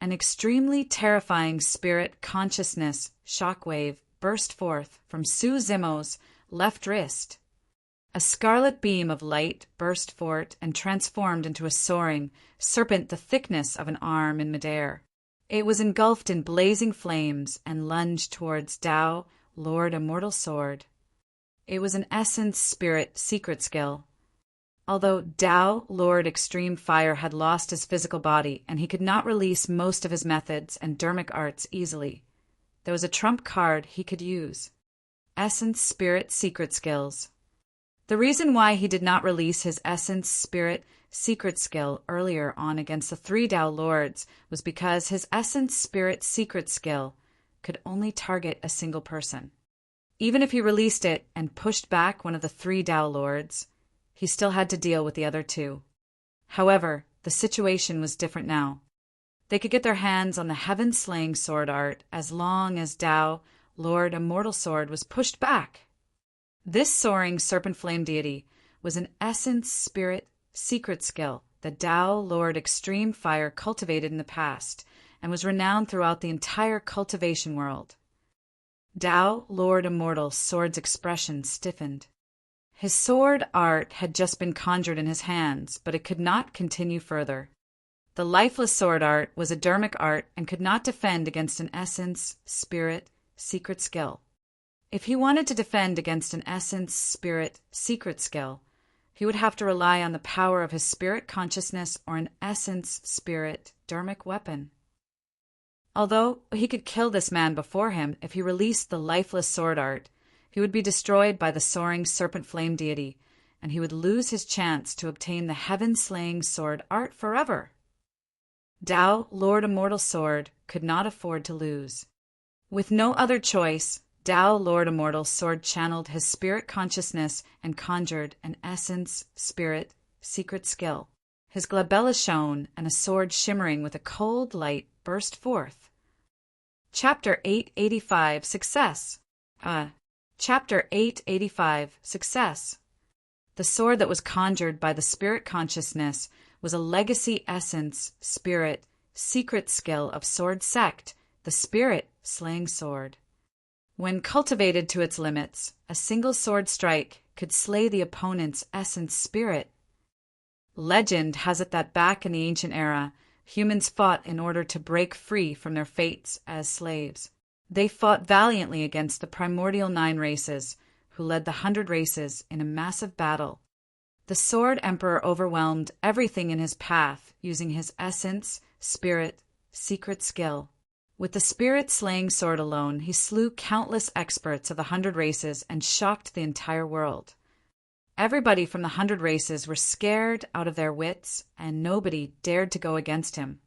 [SPEAKER 1] an extremely terrifying spirit consciousness shockwave burst forth from Su Zimo's left wrist. A scarlet beam of light burst forth and transformed into a soaring serpent the thickness of an arm in midair. It was engulfed in blazing flames and lunged towards Tao, Lord Immortal Sword. It was an essence spirit secret skill. Although Tao, Lord Extreme Fire, had lost his physical body and he could not release most of his methods and dermic arts easily, there was a trump card he could use. Essence Spirit Secret Skills. The reason why he did not release his Essence Spirit Secret Skill earlier on against the 3 Tao Lords was because his Essence Spirit Secret Skill could only target a single person. Even if he released it and pushed back one of the 3 Tao Lords, he still had to deal with the other 2. However, the situation was different now. They could get their hands on the heaven-slaying sword art as long as Tao, Lord Immortal Sword, was pushed back. This soaring serpent flame deity was an essence spirit secret skill that Tao, Lord Extreme Fire, cultivated in the past and was renowned throughout the entire cultivation world. Tao, Lord Immortal Sword's expression stiffened. His sword art had just been conjured in his hands, but it could not continue further. The lifeless sword art was a dermic art and could not defend against an essence, spirit, secret skill. If he wanted to defend against an essence, spirit, secret skill, he would have to rely on the power of his spirit consciousness or an essence, spirit, dermic weapon. Although he could kill this man before him if he released the lifeless sword art, he would be destroyed by the soaring serpent flame deity, and he would lose his chance to obtain the heaven-slaying sword art forever. Tao, Lord Immortal Sword, could not afford to lose. With no other choice, Tao, Lord Immortal Sword channeled his spirit consciousness and conjured an essence, spirit, secret skill. His glabella shone, and a sword shimmering with a cold light burst forth. Chapter 885 Success. Chapter 885 Success. The sword that was conjured by the spirit consciousness was a legacy essence, spirit, secret skill of sword sect, the spirit slaying sword. When cultivated to its limits, a single sword strike could slay the opponent's essence spirit. Legend has it that back in the ancient era, humans fought in order to break free from their fates as slaves. They fought valiantly against the primordial 9 races, who led the 100 races in a massive battle. The Sword Emperor overwhelmed everything in his path using his essence, spirit, secret skill. With the spirit-slaying sword alone, he slew countless experts of the 100 races and shocked the entire world. Everybody from the 100 races were scared out of their wits, and nobody dared to go against him.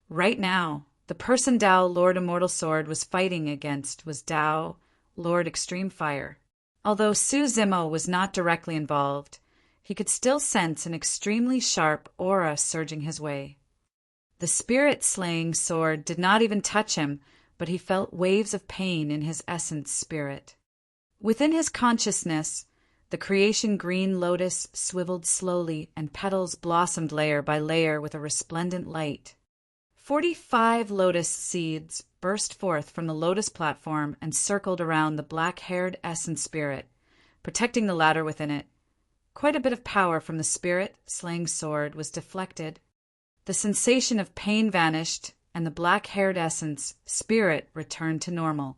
[SPEAKER 1] Right now, the person Tao, Lord Immortal Sword, was fighting against was Tao, Lord Extreme Fire. Although Su Zimo was not directly involved, he could still sense an extremely sharp aura surging his way. The spirit-slaying sword did not even touch him, but he felt waves of pain in his essence spirit. Within his consciousness, the creation green lotus swiveled slowly and petals blossomed layer by layer with a resplendent light. 45 lotus seeds burst forth from the lotus platform and circled around the black-haired essence spirit, protecting the ladder within it. Quite a bit of power from the spirit-slaying sword was deflected. The sensation of pain vanished, and the black-haired essence spirit returned to normal.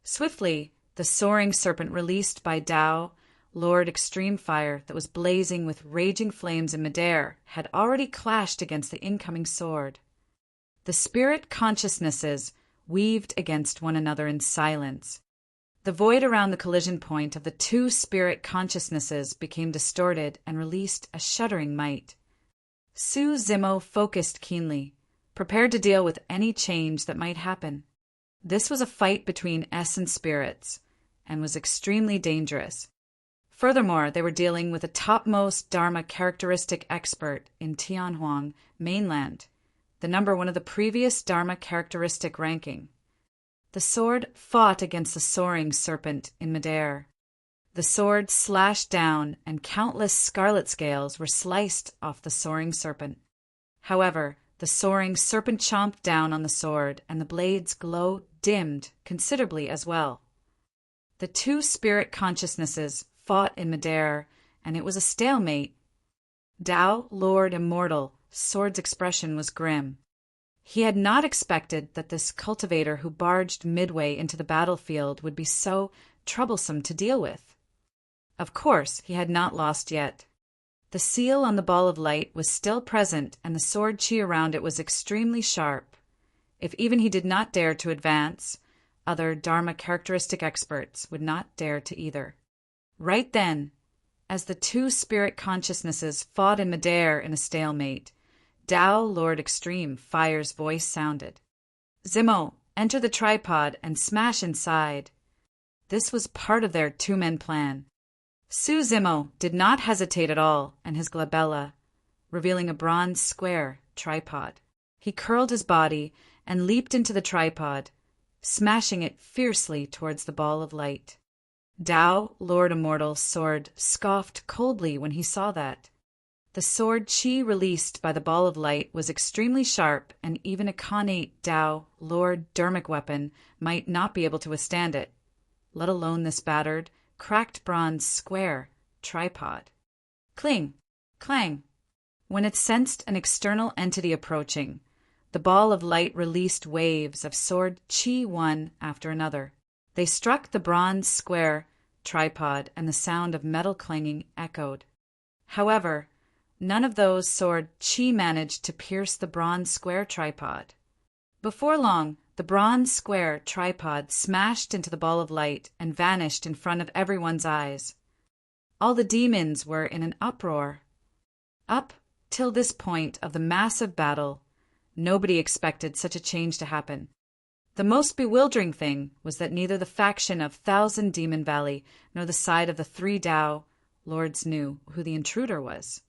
[SPEAKER 1] Swiftly, the soaring serpent released by Tao, Lord Extreme Fire, that was blazing with raging flames in midair, had already clashed against the incoming sword. The spirit consciousnesses weaved against one another in silence. The void around the collision point of the two spirit consciousnesses became distorted and released a shuddering might. Su Zimo focused keenly, prepared to deal with any change that might happen. This was a fight between essence spirits, and was extremely dangerous. Furthermore, they were dealing with a topmost Dharma characteristic expert in Tianhuang mainland, the number one of the previous Dharma characteristic ranking. The sword fought against the soaring serpent in midair. The sword slashed down, and countless scarlet scales were sliced off the soaring serpent. However, the soaring serpent chomped down on the sword, and the blade's glow dimmed considerably as well. The two spirit consciousnesses fought in midair, and it was a stalemate. Tao, Lord Immortal, sword's expression was grim. He had not expected that this cultivator who barged midway into the battlefield would be so troublesome to deal with. Of course, he had not lost yet. The seal on the ball of light was still present, and the sword chi around it was extremely sharp. If even he did not dare to advance, other Dharma characteristic experts would not dare to either. Right then, as the two spirit consciousnesses fought in midair in a stalemate, Tao Lord Extreme Fire's voice sounded. Zimo, enter the tripod and smash inside. This was part of their two-men plan. Su Zimo did not hesitate at all, and his glabella, revealing a bronze square tripod. He curled his body and leaped into the tripod, smashing it fiercely towards the ball of light. Tao, Lord Immortal's sword, scoffed coldly when he saw that. The sword chi released by the ball of light was extremely sharp, and even a Khanate Tao, Lord Dharmic weapon might not be able to withstand it, let alone this battered, cracked bronze square tripod. Cling! Clang! When it sensed an external entity approaching, the ball of light released waves of sword chi one after another. They struck the bronze square tripod, and the sound of metal clanging echoed. However, none of those sword chi managed to pierce the bronze square tripod. Before long, the bronze square tripod smashed into the ball of light and vanished in front of everyone's eyes. All the demons were in an uproar. Up till this point of the massive battle, nobody expected such a change to happen. The most bewildering thing was that neither the faction of Thousand Demon Valley nor the side of the three Tao lords knew who the intruder was.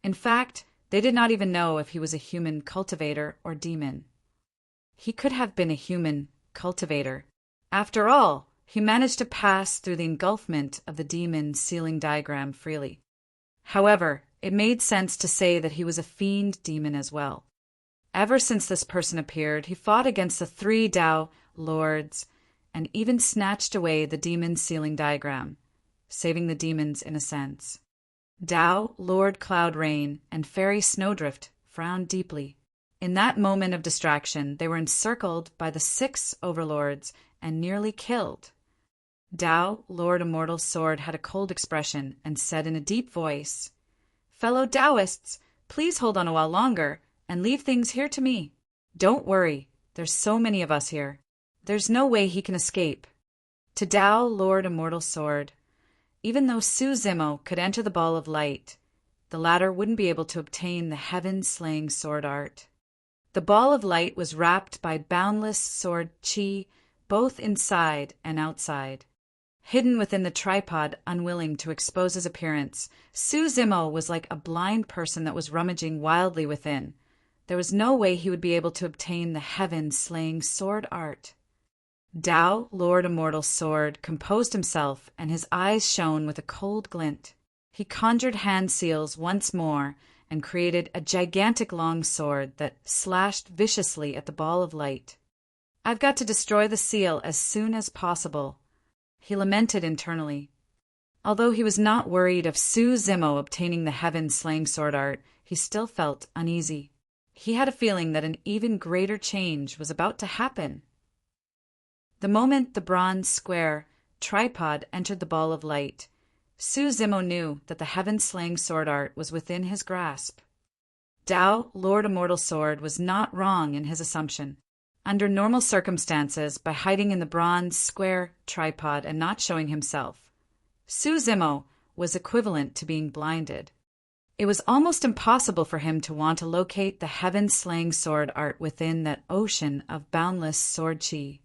[SPEAKER 1] In fact, they did not even know if he was a human cultivator or demon. He could have been a human cultivator. After all, he managed to pass through the engulfment of the demon sealing diagram freely. However, it made sense to say that he was a fiend demon as well. Ever since this person appeared, he fought against the three Tao lords and even snatched away the demon sealing diagram, saving the demons in a sense. Tao, Lord Cloud Rain, and Fairy Snowdrift frowned deeply. In that moment of distraction, they were encircled by the 6 overlords and nearly killed. Tao, Lord Immortal's sword, had a cold expression and said in a deep voice, "Fellow Taoists, please hold on a while longer and leave things here to me. Don't worry, there's so many of us here. There's no way he can escape." To Tao, Lord Immortal's sword, even though Su Zimo could enter the ball of light, the latter wouldn't be able to obtain the heaven-slaying sword art. The ball of light was wrapped by boundless sword chi, both inside and outside. Hidden within the tripod, unwilling to expose his appearance, Su Zimo was like a blind person that was rummaging wildly within. There was no way he would be able to obtain the heaven-slaying sword art. Tao, Lord Immortal's sword, composed himself, and his eyes shone with a cold glint. He conjured hand seals once more and created a gigantic long sword that slashed viciously at the ball of light. "I've got to destroy the seal as soon as possible," he lamented internally. Although he was not worried of Su Zimo obtaining the heaven-slaying sword art, he still felt uneasy. He had a feeling that an even greater change was about to happen. The moment the bronze square tripod entered the ball of light, Su Zimo knew that the heaven-slaying sword art was within his grasp. Tao, Lord Immortal Sword, was not wrong in his assumption. Under normal circumstances, by hiding in the bronze square tripod and not showing himself, Su Zimo was equivalent to being blinded. It was almost impossible for him to want to locate the heaven-slaying sword art within that ocean of boundless sword chi.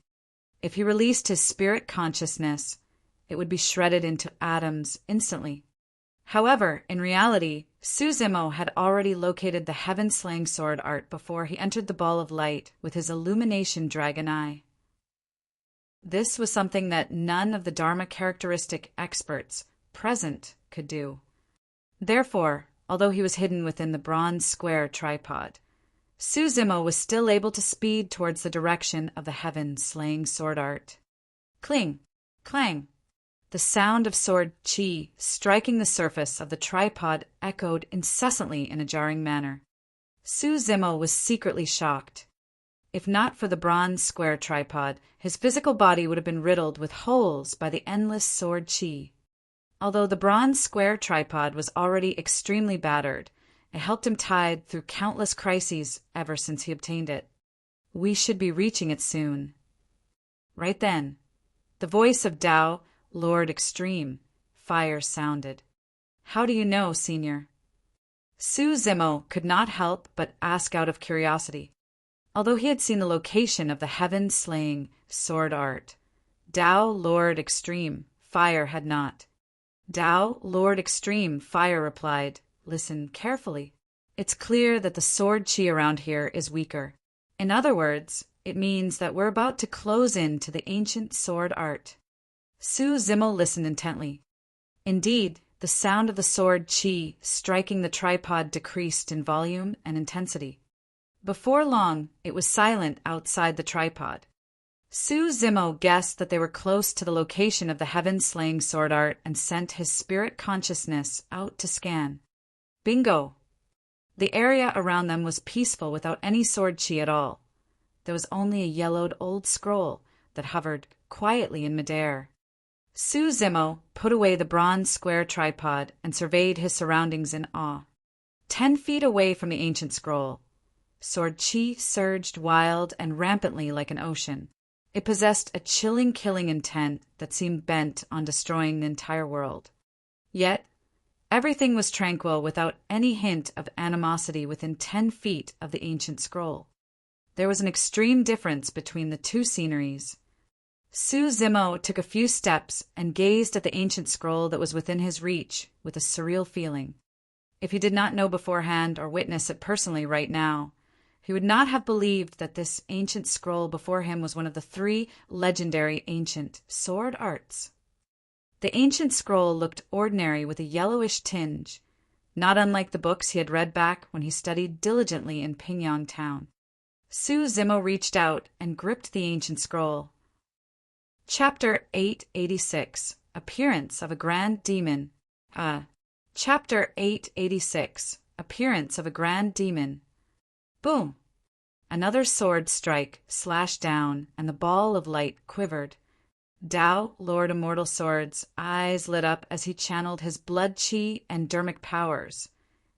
[SPEAKER 1] If he released his spirit consciousness, it would be shredded into atoms instantly. However, in reality, Su Zimo had already located the heaven-slaying sword art before he entered the ball of light with his illumination dragon eye. This was something that none of the Dharma characteristic experts present could do. Therefore, although he was hidden within the bronze square tripod, Su Zimo was still able to speed towards the direction of the heaven-slaying sword art. Cling, clang. The sound of sword chi striking the surface of the tripod echoed incessantly in a jarring manner. Su Zimo was secretly shocked. If not for the bronze square tripod, his physical body would have been riddled with holes by the endless sword chi. Although the bronze square tripod was already extremely battered, it helped him tide through countless crises ever since he obtained it. We should be reaching it soon. Right then, the voice of Tao, Lord Extreme, Fire sounded. How do you know, Senior? Su Zimo could not help but ask out of curiosity. Although he had seen the location of the heaven-slaying sword art, Tao, Lord Extreme, Fire had not. Tao, Lord Extreme, Fire replied, "Listen carefully. It's clear that the sword chi around here is weaker. In other words, it means that we're about to close in to the ancient sword art." Su Zimo listened intently. Indeed, the sound of the sword chi striking the tripod decreased in volume and intensity. Before long, it was silent outside the tripod. Su Zimo guessed that they were close to the location of the heaven-slaying sword art and sent his spirit consciousness out to scan. Bingo! The area around them was peaceful without any sword chi at all. There was only a yellowed old scroll that hovered quietly in midair. Su Zimo put away the bronze square tripod and surveyed his surroundings in awe. 10 feet away from the ancient scroll, sword chi surged wild and rampantly like an ocean. It possessed a chilling killing intent that seemed bent on destroying the entire world. Yet, everything was tranquil without any hint of animosity within 10 feet of the ancient scroll. There was an extreme difference between the two sceneries. Su Zimo took a few steps and gazed at the ancient scroll that was within his reach with a surreal feeling. If he did not know beforehand or witness it personally right now, he would not have believed that this ancient scroll before him was one of the 3 legendary ancient sword arts. The ancient scroll looked ordinary with a yellowish tinge, not unlike the books he had read back when he studied diligently in Pingyang Town. Su Zimo reached out and gripped the ancient scroll. Chapter 886, Appearance of a Grand Demon. Chapter 886, Appearance of a Grand Demon. Boom! Another sword strike slashed down, and the ball of light quivered. Tao, Lord Immortal Sword's eyes lit up as he channeled his blood chi and dermic powers.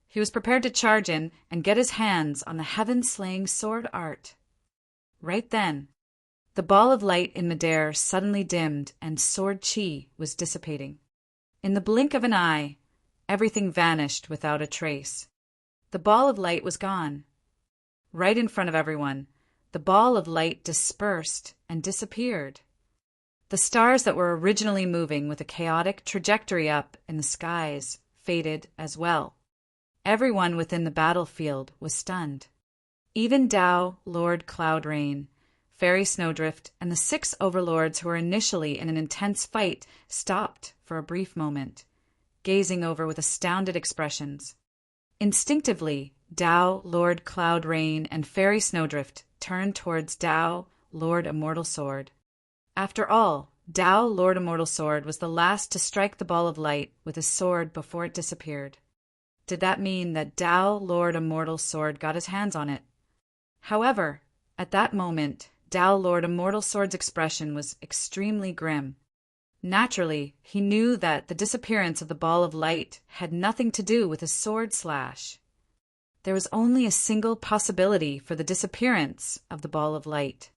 [SPEAKER 1] He was prepared to charge in and get his hands on the heaven-slaying sword art. Right then, the ball of light in midair suddenly dimmed and sword chi was dissipating. In the blink of an eye, everything vanished without a trace. The ball of light was gone. Right in front of everyone, the ball of light dispersed and disappeared. The stars that were originally moving with a chaotic trajectory up in the skies faded as well. Everyone within the battlefield was stunned. Even Tao, Lord Cloudrain, Fairy Snowdrift, and the 6 overlords who were initially in an intense fight stopped for a brief moment, gazing over with astounded expressions. Instinctively, Tao, Lord Cloudrain, and Fairy Snowdrift turned towards Tao, Lord Immortal Sword. After all, Tao, Lord Immortal Sword, was the last to strike the ball of light with his sword before it disappeared. Did that mean that Tao, Lord Immortal Sword, got his hands on it? However, at that moment, Tao, Lord Immortal Sword's expression was extremely grim. Naturally, he knew that the disappearance of the ball of light had nothing to do with his sword slash. there was only a single possibility for the disappearance of the ball of light.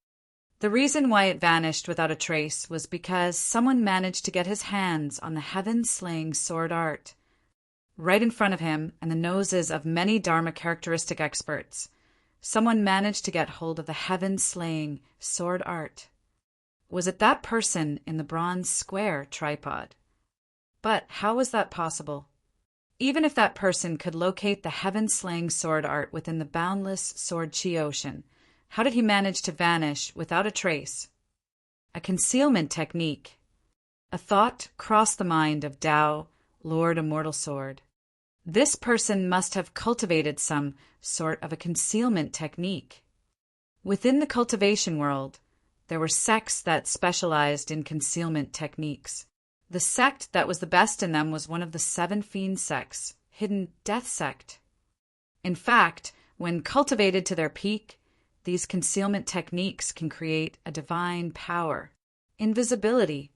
[SPEAKER 1] The reason why it vanished without a trace was because someone managed to get his hands on the heaven-slaying sword art. Right in front of him, and the noses of many Dharma characteristic experts, someone managed to get hold of the heaven-slaying sword art. Was it that person in the bronze square tripod? But how was that possible? Even if that person could locate the heaven-slaying sword art within the boundless sword chi ocean, how did he manage to vanish without a trace? A concealment technique. A thought crossed the mind of Tao, Lord Immortal Sword. This person must have cultivated some sort of a concealment technique. Within the cultivation world, there were sects that specialized in concealment techniques. The sect that was the best in them was one of the 7 fiend sects, Hidden Death Sect. In fact, when cultivated to their peak, these concealment techniques can create a divine power, invisibility.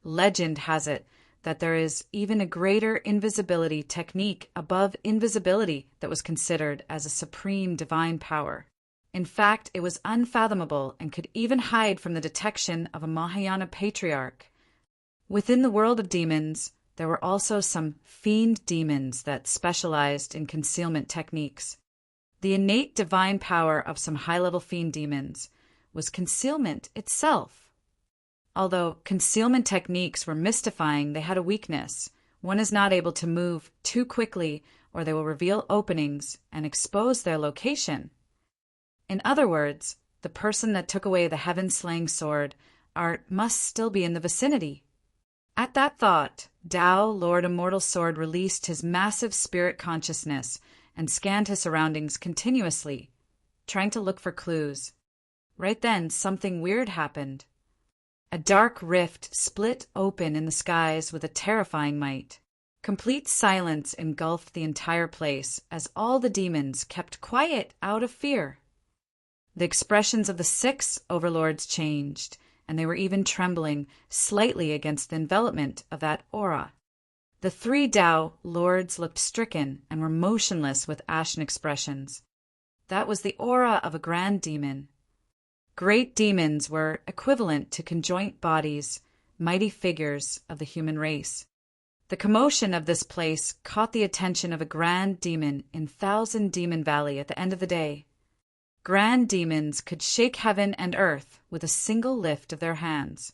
[SPEAKER 1] Legend has it that there is even a greater invisibility technique above invisibility that was considered as a supreme divine power. In fact, it was unfathomable and could even hide from the detection of a Mahayana patriarch. Within the world of demons, there were also some fiend demons that specialized in concealment techniques. The innate divine power of some high-level fiend demons was concealment itself. Although concealment techniques were mystifying, they had a weakness. One is not able to move too quickly, or they will reveal openings and expose their location. In other words, the person that took away the heaven-slaying sword art must still be in the vicinity. At that thought, Tao, Lord Immortal Sword, released his massive spirit consciousness and scanned his surroundings continuously, trying to look for clues. Right then, something weird happened. A dark rift split open in the skies with a terrifying might. Complete silence engulfed the entire place as all the demons kept quiet out of fear. The expressions of the 6 overlords changed, and they were even trembling slightly against the envelopment of that aura. The 3 Tao lords looked stricken and were motionless with ashen expressions. That was the aura of a grand demon. Great demons were equivalent to conjoint bodies, mighty figures of the human race. The commotion of this place caught the attention of a grand demon in Thousand Demon Valley at the end of the day. Grand demons could shake heaven and earth with a single lift of their hands.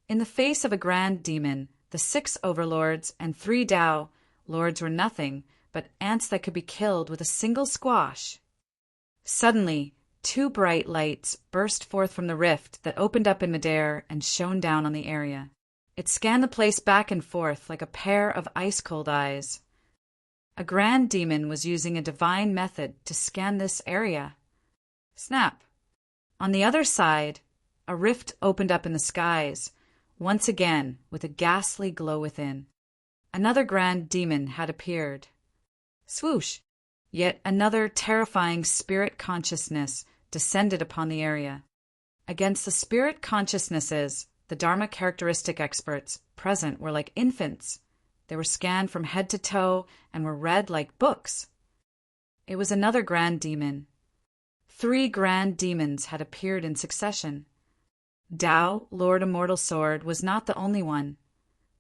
[SPEAKER 1] In the face of a grand demon, the 6 overlords and 3 Tao lords were nothing but ants that could be killed with a single squash. Suddenly, 2 bright lights burst forth from the rift that opened up in midair and shone down on the area. It scanned the place back and forth like a pair of ice-cold eyes. A grand demon was using a divine method to scan this area. Snap! On the other side, a rift opened up in the skies, once again with a ghastly glow within. Another grand demon had appeared. Swoosh! Yet another terrifying spirit consciousness descended upon the area. Against the spirit consciousnesses, the Dharma characteristic experts present were like infants. They were scanned from head to toe and were read like books. It was another grand demon. 3 grand demons had appeared in succession. Tao, Lord Immortal Sword, was not the only one.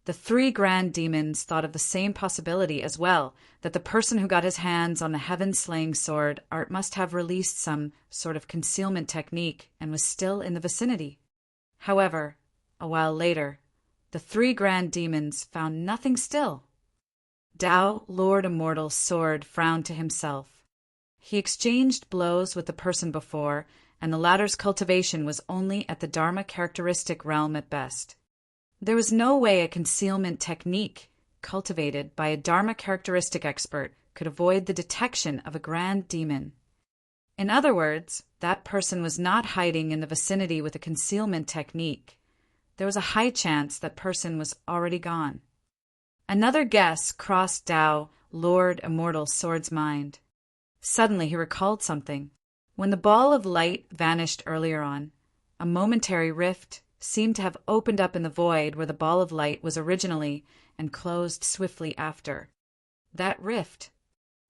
[SPEAKER 1] The 3 grand demons thought of the same possibility as well, that the person who got his hands on the heaven-slaying sword art must have released some sort of concealment technique and was still in the vicinity. However, a while later, the 3 grand demons found nothing still. Tao, Lord Immortal Sword, frowned to himself. He exchanged blows with the person before, and the latter's cultivation was only at the Dharma characteristic realm at best. There was no way a concealment technique cultivated by a Dharma characteristic expert could avoid the detection of a grand demon. In other words, that person was not hiding in the vicinity with a concealment technique. There was a high chance that person was already gone. Another guess crossed Tao, Lord Immortal Sword's mind. Suddenly he recalled something. When the ball of light vanished earlier on, a momentary rift seemed to have opened up in the void where the ball of light was originally and closed swiftly after. That rift,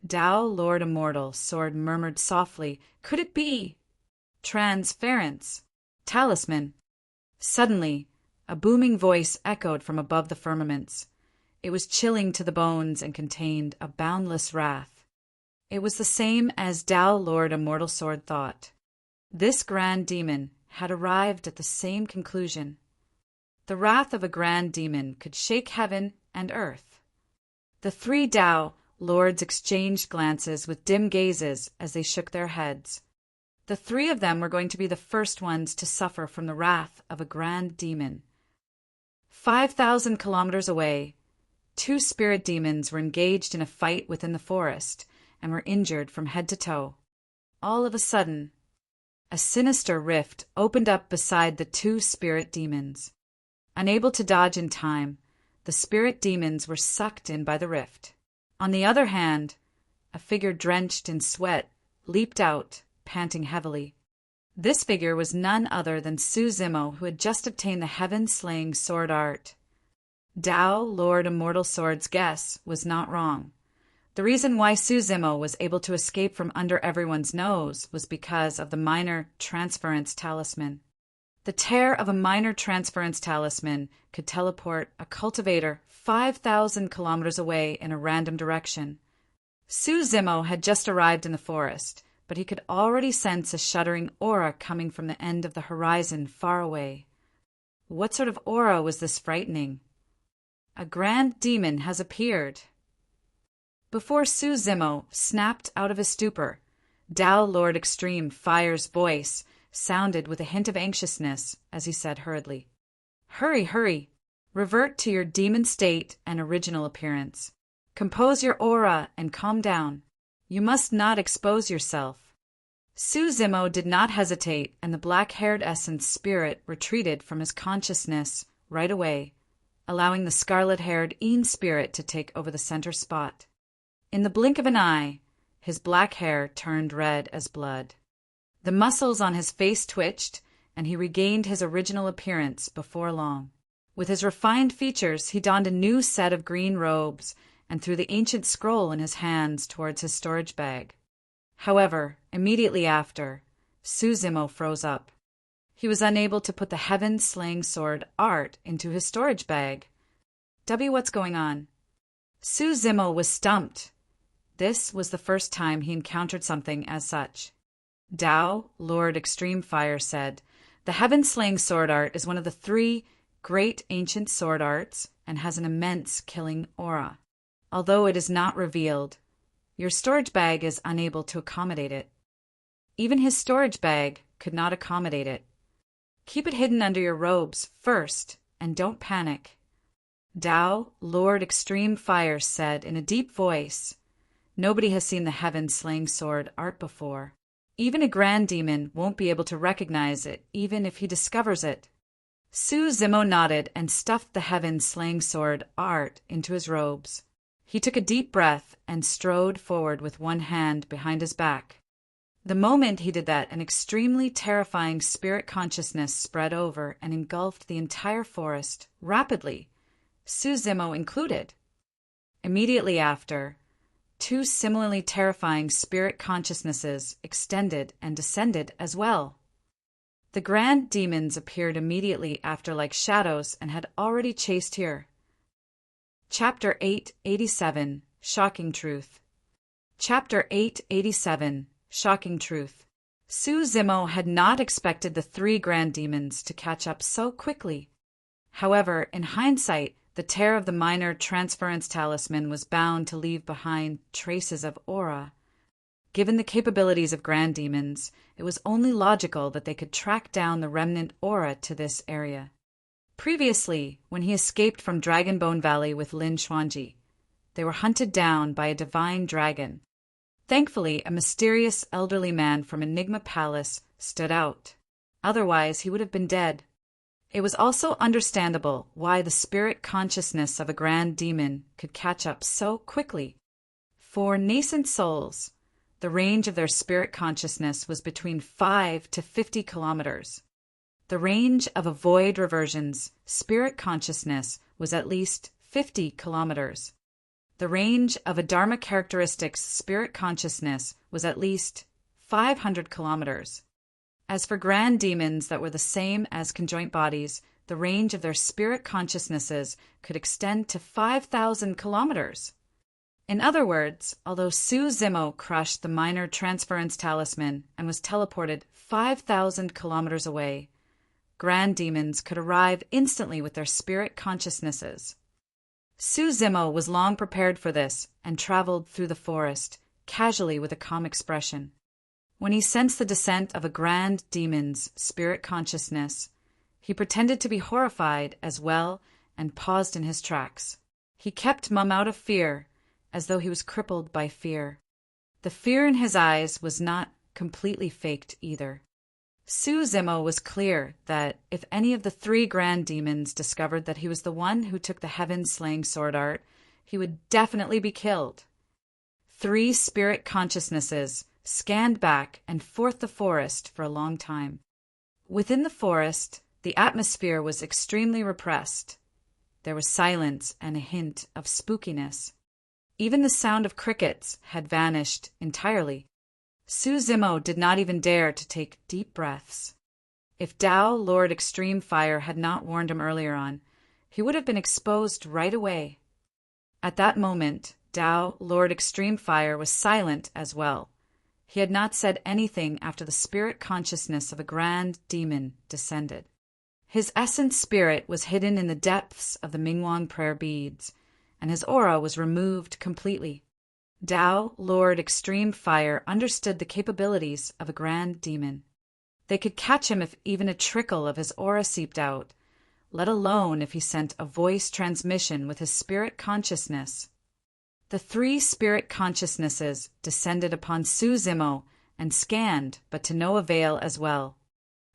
[SPEAKER 1] Tao, Lord Immortal, Sword murmured softly, "Could it be? Transference. Talisman." Suddenly, a booming voice echoed from above the firmaments. It was chilling to the bones and contained a boundless wrath. It was the same as Tao, Lord Immortal Sword thought. This grand demon had arrived at the same conclusion. The wrath of a grand demon could shake heaven and earth. The three Tao lords exchanged glances with dim gazes as they shook their heads. The three of them were going to be the first ones to suffer from the wrath of a grand demon. 5,000 kilometers away, two spirit demons were engaged in a fight within the forest and were injured from head to toe. All of a sudden, a sinister rift opened up beside the two spirit demons. Unable to dodge in time, the spirit demons were sucked in by the rift. On the other hand, a figure drenched in sweat leaped out, panting heavily. This figure was none other than Su Zimo, who had just obtained the heaven-slaying sword art. Tao, Lord Immortal Sword's guess was not wrong. The reason why Su Zimo was able to escape from under everyone's nose was because of the minor transference talisman. The tear of a minor transference talisman could teleport a cultivator 5,000 kilometers away in a random direction. Su Zimo had just arrived in the forest, but he could already sense a shuddering aura coming from the end of the horizon far away. What sort of aura was this frightening? A grand demon has appeared. Before Su Zimo snapped out of his stupor, Tao Lord Extreme Fire's voice sounded with a hint of anxiousness as he said hurriedly, "Hurry, hurry! Revert to your demon state and original appearance. Compose your aura and calm down. You must not expose yourself." Su Zimo did not hesitate, and the black-haired essence spirit retreated from his consciousness right away, allowing the scarlet-haired Een spirit to take over the center spot. In the blink of an eye, his black hair turned red as blood. The muscles on his face twitched, and he regained his original appearance before long. With his refined features, he donned a new set of green robes and threw the ancient scroll in his hands towards his storage bag. However, immediately after, Su Zimo froze up. He was unable to put the heaven-slaying sword art into his storage bag. What's going on? Su Zimo was stumped. This was the first time he encountered something as such. Tao, Lord Extreme Fire, said, "The heaven-slaying sword art is one of the three great ancient sword arts and has an immense killing aura. Although it is not revealed, your storage bag is unable to accommodate it." Even his storage bag could not accommodate it. "Keep it hidden under your robes first, and don't panic." Tao, Lord Extreme Fire, said in a deep voice, "Nobody has seen the heaven-slaying sword art before. Even a grand demon won't be able to recognize it, even if he discovers it." Su Zimo nodded and stuffed the heaven-slaying sword art into his robes. He took a deep breath and strode forward with one hand behind his back. The moment he did that, an extremely terrifying spirit consciousness spread over and engulfed the entire forest, rapidly, Su Zimo included. Immediately after, two similarly terrifying spirit consciousnesses extended and descended as well. The grand demons appeared immediately after like shadows and had already chased here. Chapter 887, Shocking Truth. Chapter 887, Shocking Truth. Su Zimo had not expected the three grand demons to catch up so quickly. However, in hindsight, the tear of the minor transference talisman was bound to leave behind traces of aura. Given the capabilities of grand demons, it was only logical that they could track down the remnant aura to this area. Previously, when he escaped from Dragonbone Valley with Lin Xuanji, they were hunted down by a divine dragon. Thankfully, a mysterious elderly man from Enigma Palace stood out. Otherwise, he would have been dead. It was also understandable why the spirit consciousness of a grand demon could catch up so quickly. For nascent souls, the range of their spirit consciousness was between 5 to 50 kilometers. The range of a void reversion's spirit consciousness was at least 50 kilometers. The range of a Dharma characteristic's spirit consciousness was at least 500 kilometers. As for grand demons that were the same as conjoint bodies, the range of their spirit consciousnesses could extend to 5,000 kilometers. In other words, although Su Zimo crushed the minor transference talisman and was teleported 5,000 kilometers away, grand demons could arrive instantly with their spirit consciousnesses. Su Zimo was long prepared for this and traveled through the forest, casually with a calm expression. When he sensed the descent of a grand demon's spirit consciousness, he pretended to be horrified as well and paused in his tracks. He kept mum out of fear, as though he was crippled by fear. The fear in his eyes was not completely faked either. Su Zimo was clear that if any of the 3 grand demons discovered that he was the one who took the heaven-slaying sword art, he would definitely be killed. 3 spirit consciousnesses scanned back and forth the forest for a long time. Within the forest, the atmosphere was extremely repressed. There was silence and a hint of spookiness. Even the sound of crickets had vanished entirely. Su Zimo did not even dare to take deep breaths. If Tao, Lord Extreme Fire, had not warned him earlier on, he would have been exposed right away. At that moment, Tao, Lord Extreme Fire, was silent as well. He had not said anything after the spirit consciousness of a grand demon descended. His essence spirit was hidden in the depths of the Mingwang prayer beads, and his aura was removed completely. Tao, Lord Extreme Fire, understood the capabilities of a grand demon. They could catch him if even a trickle of his aura seeped out, let alone if he sent a voice transmission with his spirit consciousness. The 3 spirit consciousnesses descended upon Su Zimo and scanned, but to no avail as well.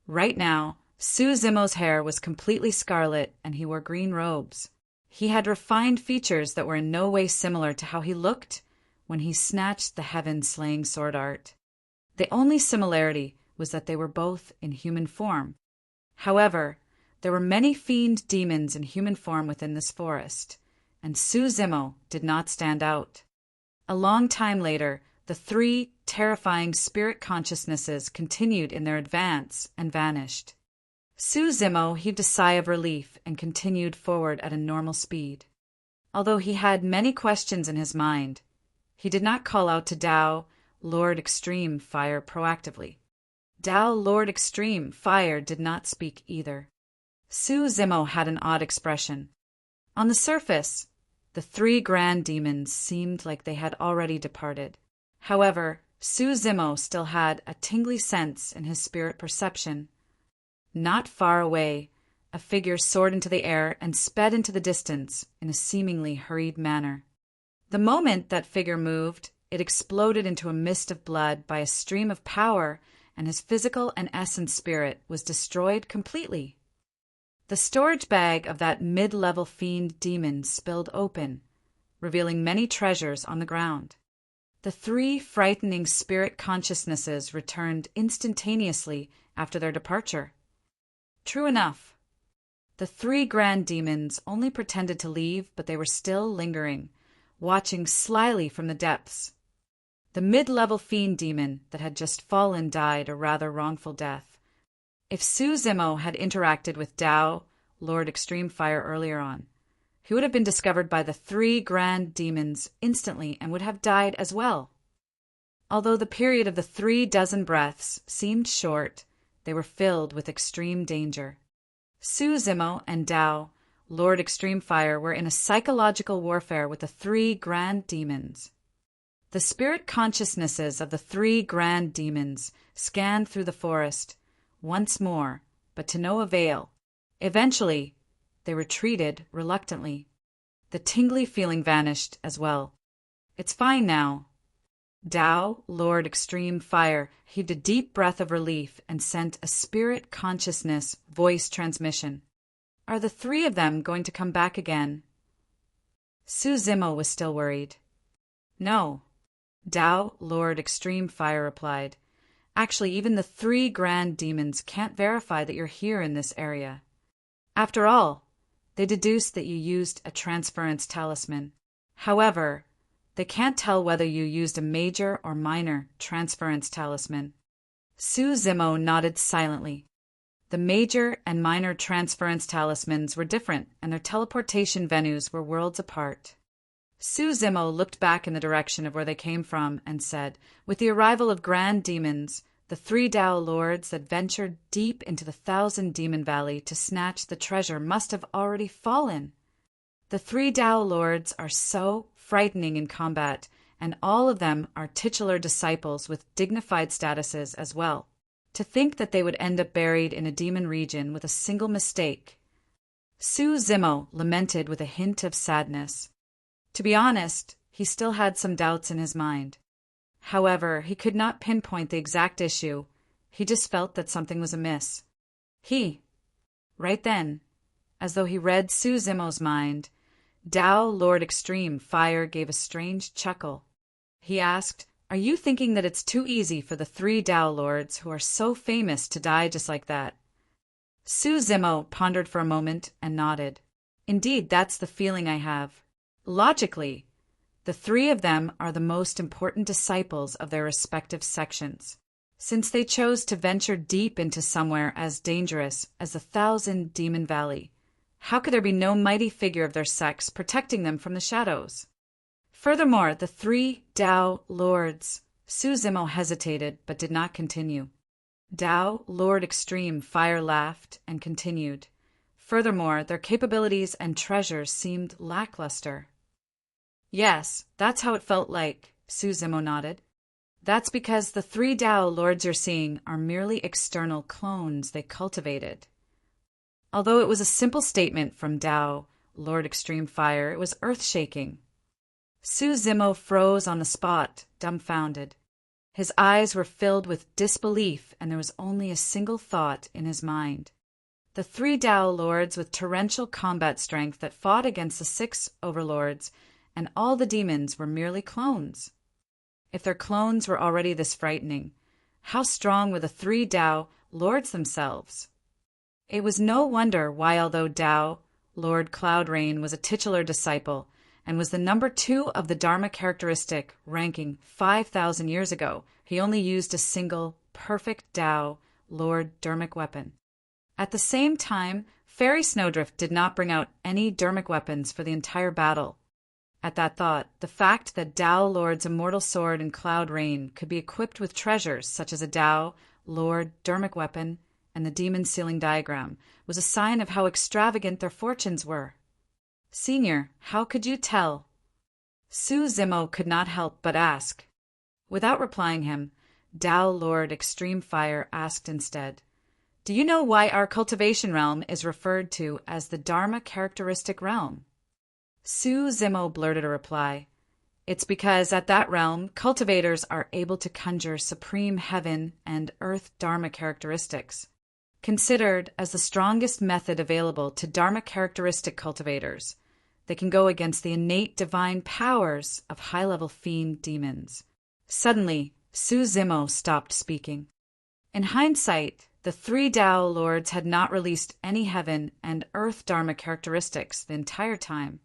[SPEAKER 1] Right now, Su Zimo's hair was completely scarlet and he wore green robes. He had refined features that were in no way similar to how he looked when he snatched the heaven-slaying sword art. The only similarity was that they were both in human form. However, there were many fiend demons in human form within this forest, and Su Zimo did not stand out. A long time later, the 3 terrifying spirit consciousnesses continued in their advance and vanished. Su Zimo heaved a sigh of relief and continued forward at a normal speed. Although he had many questions in his mind, he did not call out to Tao, Lord Extreme Fire, proactively. Tao, Lord Extreme Fire, did not speak either. Su Zimo had an odd expression. On the surface, the 3 grand demons seemed like they had already departed. However, Su Zimo still had a tingly sense in his spirit perception. Not far away, a figure soared into the air and sped into the distance in a seemingly hurried manner. The moment that figure moved, it exploded into a mist of blood by a stream of power, and his physical and essence spirit was destroyed completely. The storage bag of that mid-level fiend demon spilled open, revealing many treasures on the ground. The 3 frightening spirit consciousnesses returned instantaneously after their departure. True enough. The 3 grand demons only pretended to leave, but they were still lingering, watching slyly from the depths. The mid-level fiend demon that had just fallen died a rather wrongful death. If Su Zimo had interacted with Tao, Lord Extreme Fire, earlier on, he would have been discovered by the 3 grand demons instantly and would have died as well. Although the period of the 3 dozen breaths seemed short, they were filled with extreme danger. Su Zimo and Tao, Lord Extreme Fire, were in a psychological warfare with the 3 grand demons. The spirit consciousnesses of the 3 grand demons scanned through the forest once more, but to no avail. Eventually, they retreated reluctantly. The tingly feeling vanished as well. It's fine now. Tao, Lord Extreme Fire, heaved a deep breath of relief and sent a spirit consciousness voice transmission. Are the 3 of them going to come back again? Su Zimo was still worried. No. Tao, Lord Extreme Fire, replied. Actually, even the 3 grand demons can't verify that you're here in this area. After all, they deduced that you used a transference talisman. However, they can't tell whether you used a major or minor transference talisman. Su Zimo nodded silently. The major and minor transference talismans were different, and their teleportation venues were worlds apart. Su Zimo looked back in the direction of where they came from and said, "With the arrival of grand demons, the 3 Tao lords that ventured deep into the 1,000 Demon Valley to snatch the treasure must have already fallen. The 3 Tao lords are so frightening in combat, and all of them are titular disciples with dignified statuses as well. To think that they would end up buried in a demon region with a single mistake." Su Zimo lamented with a hint of sadness. To be honest, he still had some doubts in his mind. However, he could not pinpoint the exact issue. He just felt that something was amiss. Right then, as though he read Su Zimo's mind, Tao Lord Extreme Fire gave a strange chuckle. He asked, "Are you thinking that it's too easy for the 3 Tao lords who are so famous to die just like that?" Su Zimo pondered for a moment and nodded. "Indeed, that's the feeling I have. Logically, the 3 of them are the most important disciples of their respective sections. Since they chose to venture deep into somewhere as dangerous as the 1,000 Demon Valley, how could there be no mighty figure of their sex protecting them from the shadows? Furthermore, the 3 Tao lords—" Su Zimo hesitated but did not continue. Tao Lord Extreme Fire laughed and continued. "Furthermore, their capabilities and treasures seemed lackluster." "Yes, that's how it felt like," Su Zimo nodded. "That's because the 3 Tao lords you're seeing are merely external clones they cultivated." Although it was a simple statement from Tao Lord Extreme Fire, it was earth-shaking. Su Zimo froze on the spot, dumbfounded. His eyes were filled with disbelief, and there was only a single thought in his mind. The 3 Tao lords with torrential combat strength that fought against the 6 overlords and all the demons were merely clones. If their clones were already this frightening, how strong were the 3 Tao lords themselves? It was no wonder why, although Tao Lord Cloudrain was a titular disciple and was the number 2 of the Dharma characteristic ranking 5,000 years ago, he only used a single perfect Tao Lord Dharmic weapon. At the same time, Fairy Snowdrift did not bring out any Dharmic weapons for the entire battle. At that thought, the fact that Tao Lord's immortal sword and Cloud Rain could be equipped with treasures such as a Tao Lord Dharmic weapon and the demon sealing diagram was a sign of how extravagant their fortunes were. "Senior, how could you tell?" Su Zimo could not help but ask. Without replying him, Tao Lord Extreme Fire asked instead, "Do you know why our cultivation realm is referred to as the Dharma characteristic realm?" Su Zimo blurted a reply. "It's because at that realm, cultivators are able to conjure supreme heaven and earth Dharma characteristics. Considered as the strongest method available to Dharma characteristic cultivators, they can go against the innate divine powers of high-level fiend demons." Suddenly, Su Zimo stopped speaking. In hindsight, the 3 Tao lords had not released any heaven and earth Dharma characteristics the entire time.